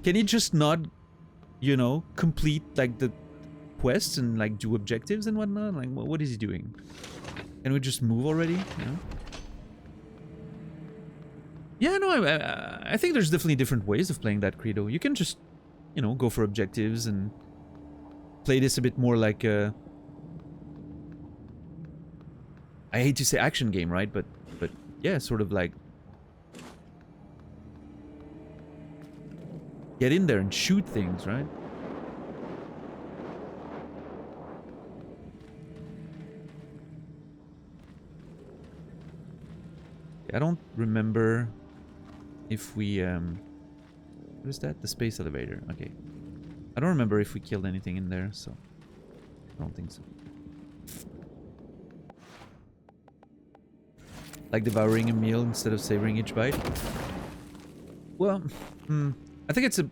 Can he just not, you know, complete like the quests and like do objectives and whatnot? Like, what is he doing? Can we just move already? You know? Yeah, no, I think there's definitely different ways of playing that, Credo. You can just, you know, go for objectives and play this a bit more like a... I hate to say action game, right? But yeah, sort of like... get in there and shoot things, right? I don't remember if we what is that? The space elevator. Okay. I don't remember if we killed anything in there, so I don't think so. Like devouring a meal instead of savoring each bite. Well, I think it's a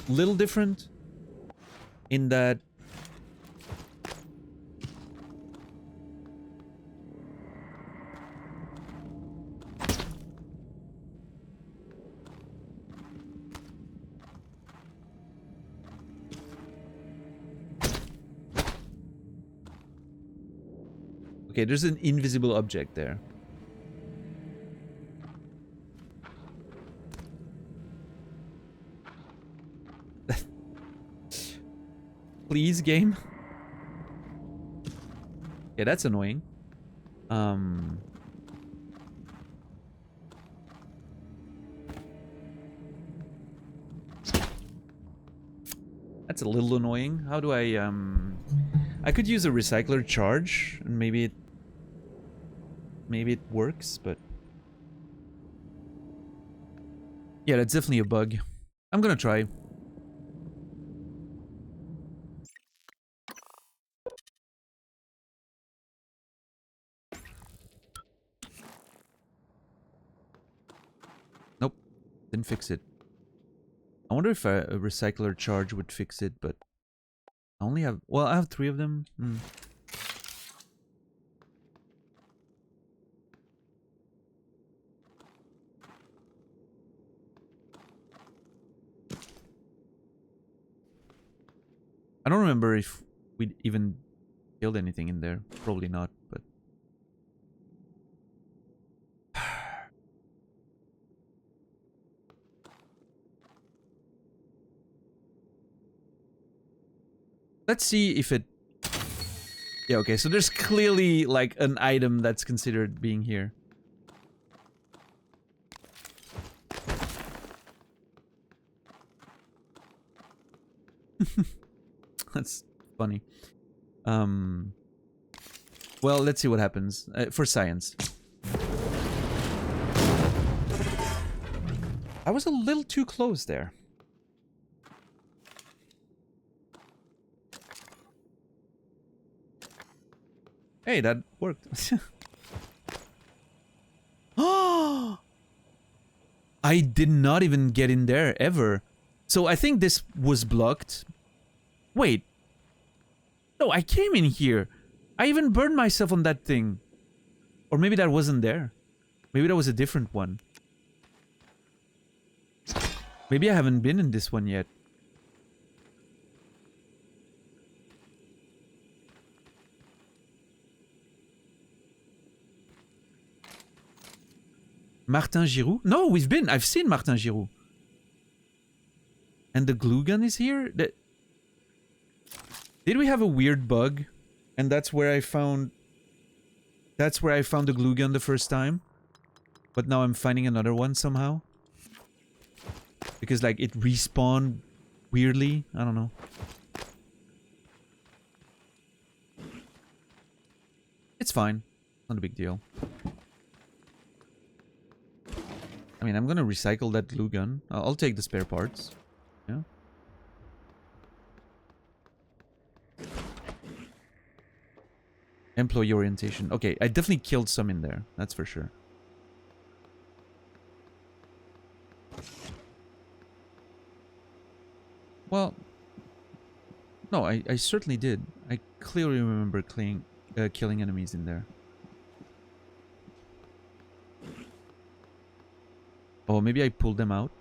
little different in that okay, there's an invisible object there. Please, game. Yeah, that's annoying. That's a little annoying. How do I could use a recycler charge and maybe it works, but yeah, that's definitely a bug. I'm gonna try. Nope, didn't fix it. I wonder if a recycler charge would fix it, but I only have, well, I have 3 of them. I don't remember if we even killed anything in there. Probably not, but let's see if it... Yeah, okay, so there's clearly like an item that's considered being here. That's funny. Well, let's see what happens. For science. I was a little too close there. Hey, that worked. Oh! I did not even get in there, ever. So I think this was blocked. Wait. No, I came in here. I even burned myself on that thing. Or maybe that wasn't there. Maybe that was a different one. Maybe I haven't been in this one yet. Martin Giroux? No, we've been. I've seen Martin Giroux. And the glue gun is here? Did we have a weird bug? And that's where I found... That's where I found the glue gun the first time? But now I'm finding another one somehow? Because, like, it respawned weirdly? I don't know. It's fine. Not a big deal. I mean, I'm gonna recycle that glue gun. I'll take the spare parts. Yeah. Employee orientation. Okay, I definitely killed some in there. That's for sure. Well, no, I certainly did. I clearly remember killing enemies in there. Oh, maybe I pulled them out.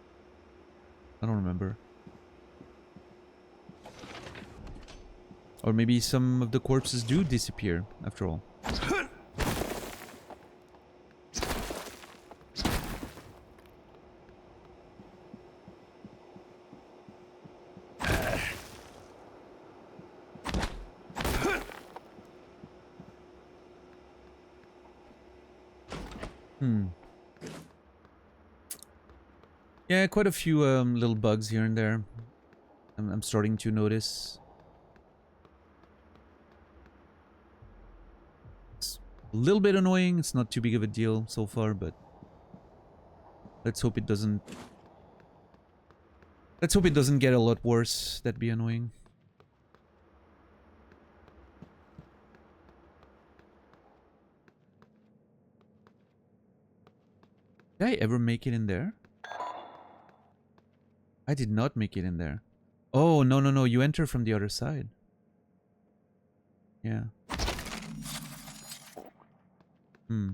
I don't remember. Or maybe some of the corpses do disappear, after all. Yeah, quite a few little bugs here and there. I'm starting to notice. A little bit annoying. It's not too big of a deal so far, but let's hope it doesn't. Let's hope it doesn't get a lot worse. That'd be annoying. Did I ever make it in there? I did not make it in there. Oh, no, no, no. You enter from the other side. Yeah. Hmm.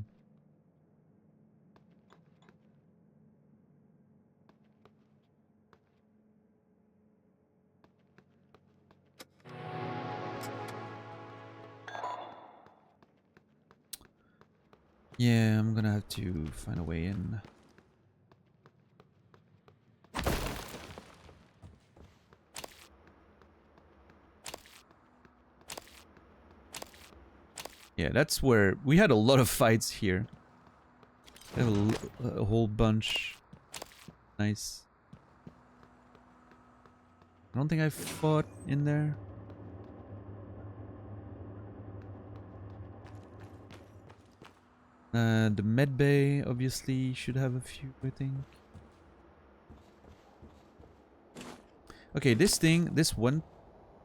Yeah, I'm gonna have to find a way in. Yeah, that's where we had a lot of fights here. We have a whole bunch. Nice. I don't think I fought in there. The med bay obviously should have a few, I think. Okay, this one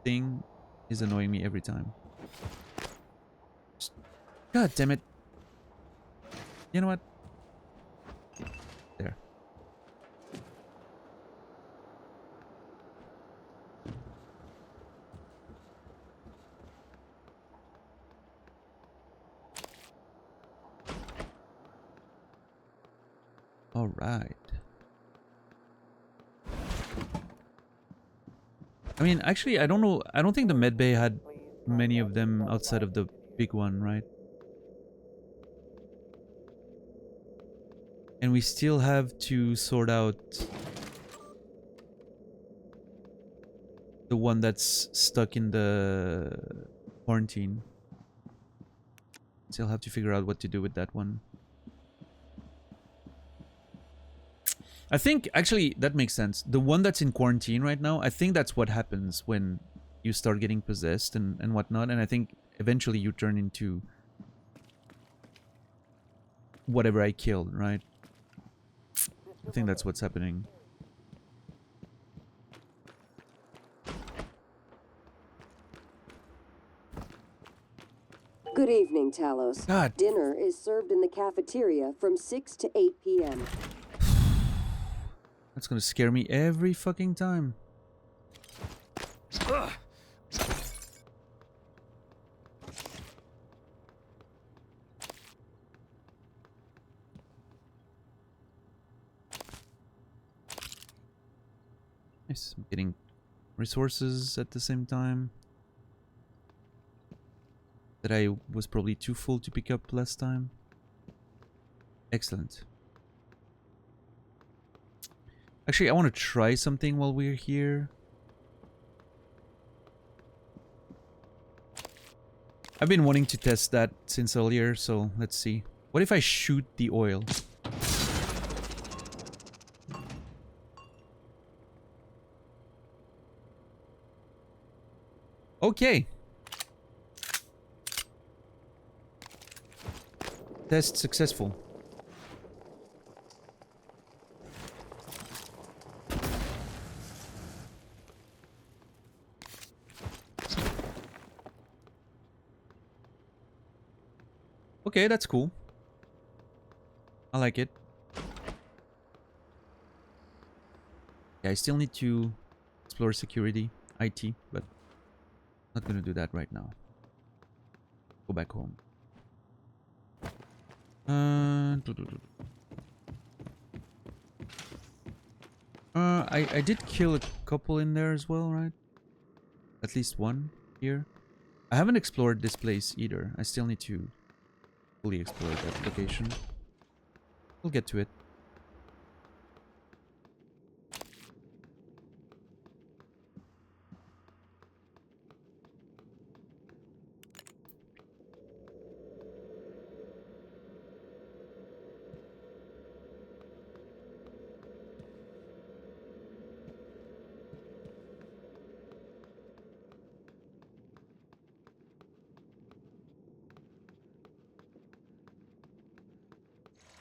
thing is annoying me every time. God damn it. You know what? There. All right. I mean, actually, I don't know. I don't think the med bay had many of them outside of the big one, right? And we still have to sort out the one that's stuck in the quarantine. Still have to figure out what to do with that one. I think, actually, that makes sense. The one that's in quarantine right now, I think that's what happens when you start getting possessed and whatnot. And I think eventually you turn into whatever I killed, right? I think that's what's happening. Good evening, Talos. God. Dinner is served in the cafeteria from 6 to 8 p.m. That's gonna scare me every fucking time. Ugh. Nice. I'm getting resources at the same time. That I was probably too full to pick up last time. Excellent. Actually, I want to try something while we're here. I've been wanting to test that since earlier, so let's see. What if I shoot the oil? Okay. Test successful. Okay, that's cool. I like it. Yeah, I still need to explore security, IT, but not gonna do that right now. Go back home. I did kill a couple in there as well, right? At least one here. I haven't explored this place either. I still need to fully explore that location. We'll get to it.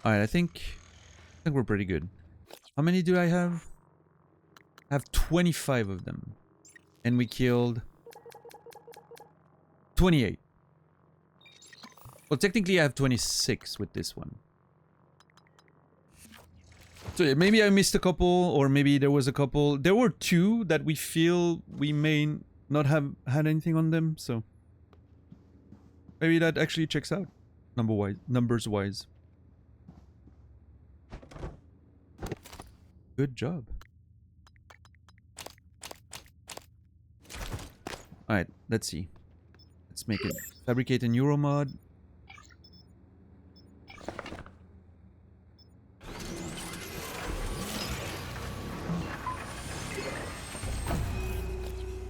All right, I think we're pretty good. How many do I have? I have 25 of them. And we killed 28. Well, technically I have 26 with this one. So yeah, maybe I missed a couple, or maybe there was a couple. There were 2 that we feel we may not have had anything on them, so maybe that actually checks out, numbers-wise. Good job. Alright, let's see. Let's make it. Fabricate a neuromod.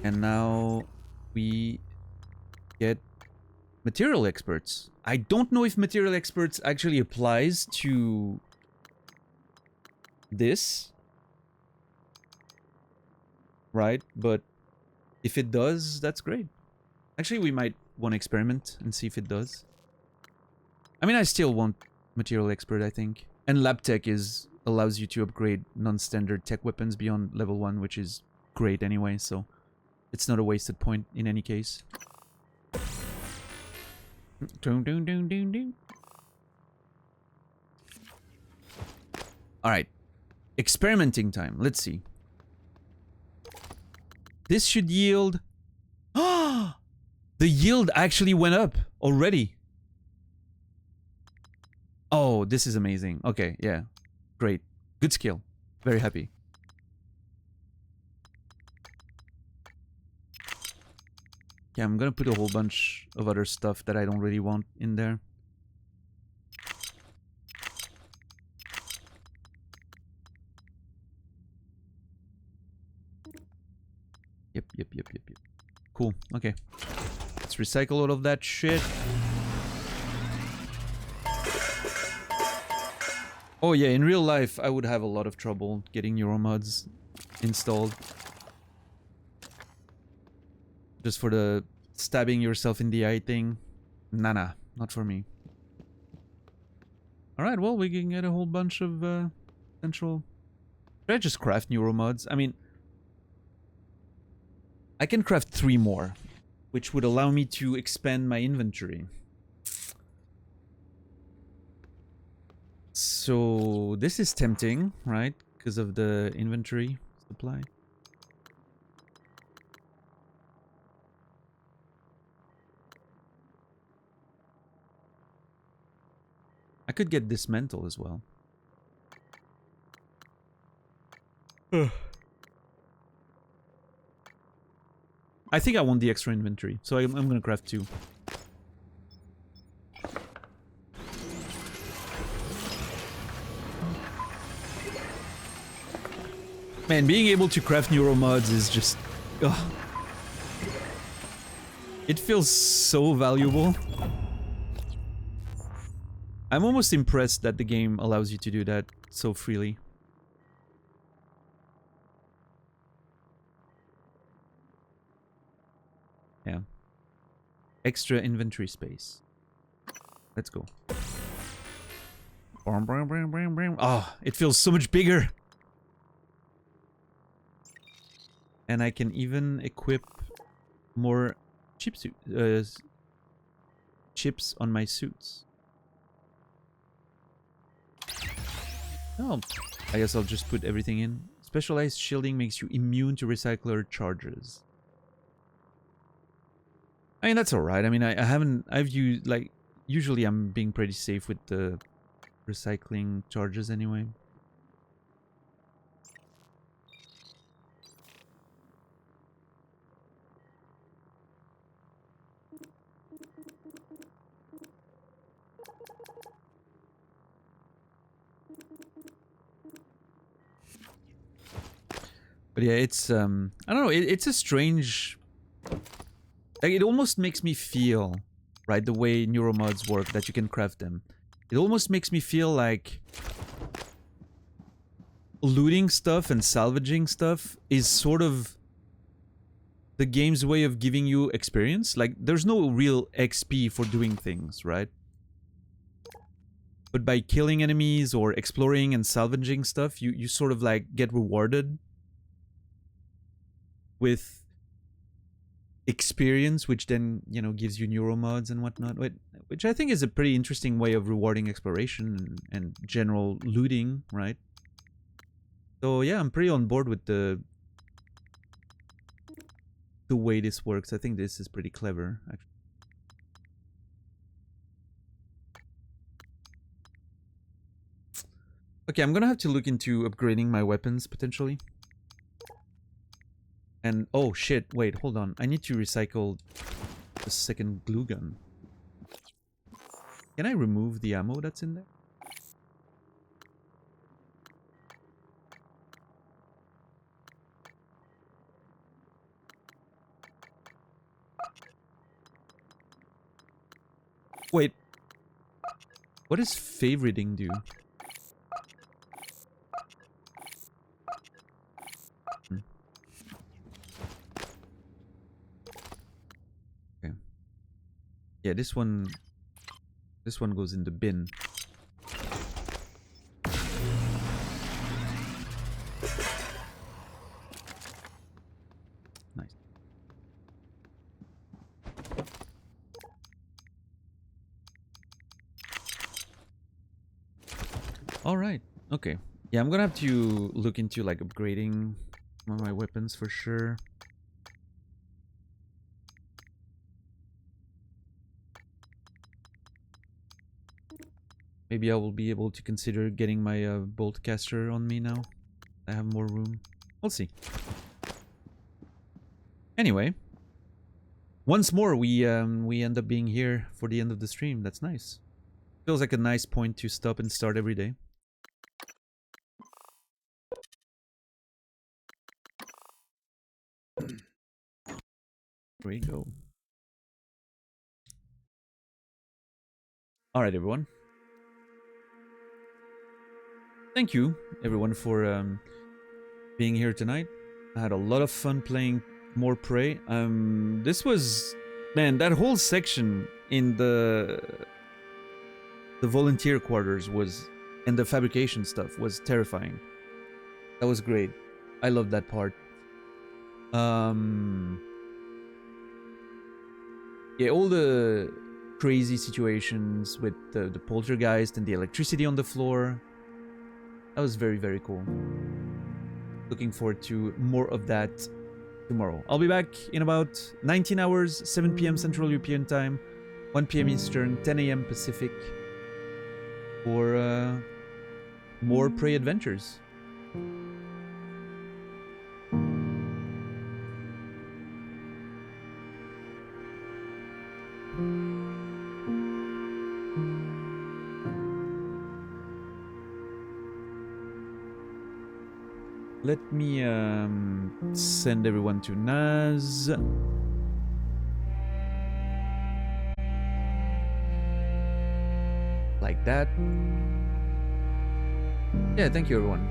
And now we get material experts. I don't know if material experts actually applies to this. Right? But if it does, that's great. Actually, we might want to experiment and see if it does. I mean, I still want material expert, I think. And lab tech allows you to upgrade non-standard tech weapons beyond level 1, which is great anyway, so it's not a wasted point in any case. Alright. Experimenting time. Let's see. This should yield... Ah! The yield actually went up already. Oh, this is amazing. Okay, yeah. Great. Good skill. Very happy. Yeah, I'm gonna put a whole bunch of other stuff that I don't really want in there. Yep. Cool, okay. Let's recycle all of that shit. Oh yeah, in real life, I would have a lot of trouble getting neuromods installed. Just for the stabbing yourself in the eye thing. Nah, not for me. Alright, well, we can get a whole bunch of potential... Should I just craft neuromods? I mean... I can craft 3 more, which would allow me to expand my inventory. So, this is tempting, right? Because of the inventory supply. I could get dismantle as well. I think I want the extra inventory, so I'm gonna craft 2. Man, being able to craft neuromods is just... Ugh. It feels so valuable. I'm almost impressed that the game allows you to do that so freely. Yeah. Extra inventory space. Let's go. Ah, it feels so much bigger. And I can even equip more chips on my suits. Oh, I guess I'll just put everything in. Specialized shielding makes you immune to recycler charges. I mean, that's alright. I mean, I've used, like, usually I'm being pretty safe with the recycling charges anyway. But yeah, it's, I don't know, it's a strange... Like, it almost makes me feel, right, the way neuromods work, that you can craft them. It almost makes me feel like looting stuff and salvaging stuff is sort of the game's way of giving you experience. Like, there's no real XP for doing things, right? But by killing enemies or exploring and salvaging stuff, you sort of like get rewarded with experience, which then, you know, gives you neuromods and whatnot, which I think is a pretty interesting way of rewarding exploration and general looting, right? So yeah, I'm pretty on board with the way this works. I think this is pretty clever, actually. Okay, I'm gonna have to look into upgrading my weapons, potentially. And, oh shit, wait, hold on. I need to recycle the second glue gun. Can I remove the ammo that's in there? Wait. What does favoriting do? Okay. Yeah, this one goes in the bin. Nice. All right. Okay. Yeah, I'm gonna have to look into like upgrading some of my weapons for sure. Maybe I will be able to consider getting my bolt caster on me now. I have more room. We'll see. Anyway, once more we end up being here for the end of the stream. That's nice. Feels like a nice point to stop and start every day. There we go. All right, everyone. Thank you, everyone, for being here tonight. I had a lot of fun playing more Prey. This was, man, that whole section in the volunteer quarters was, and the fabrication stuff was terrifying. That was great. I loved that part. Yeah, all the crazy situations with the poltergeist and the electricity on the floor. That was very, very cool. Looking forward to more of that tomorrow. I'll be back in about 19 hours, 7 p.m. Central European Time, 1 p.m. Eastern, 10 a.m. Pacific, for more Prey adventures. Let me send everyone to Naz. Like that. Yeah, thank you everyone.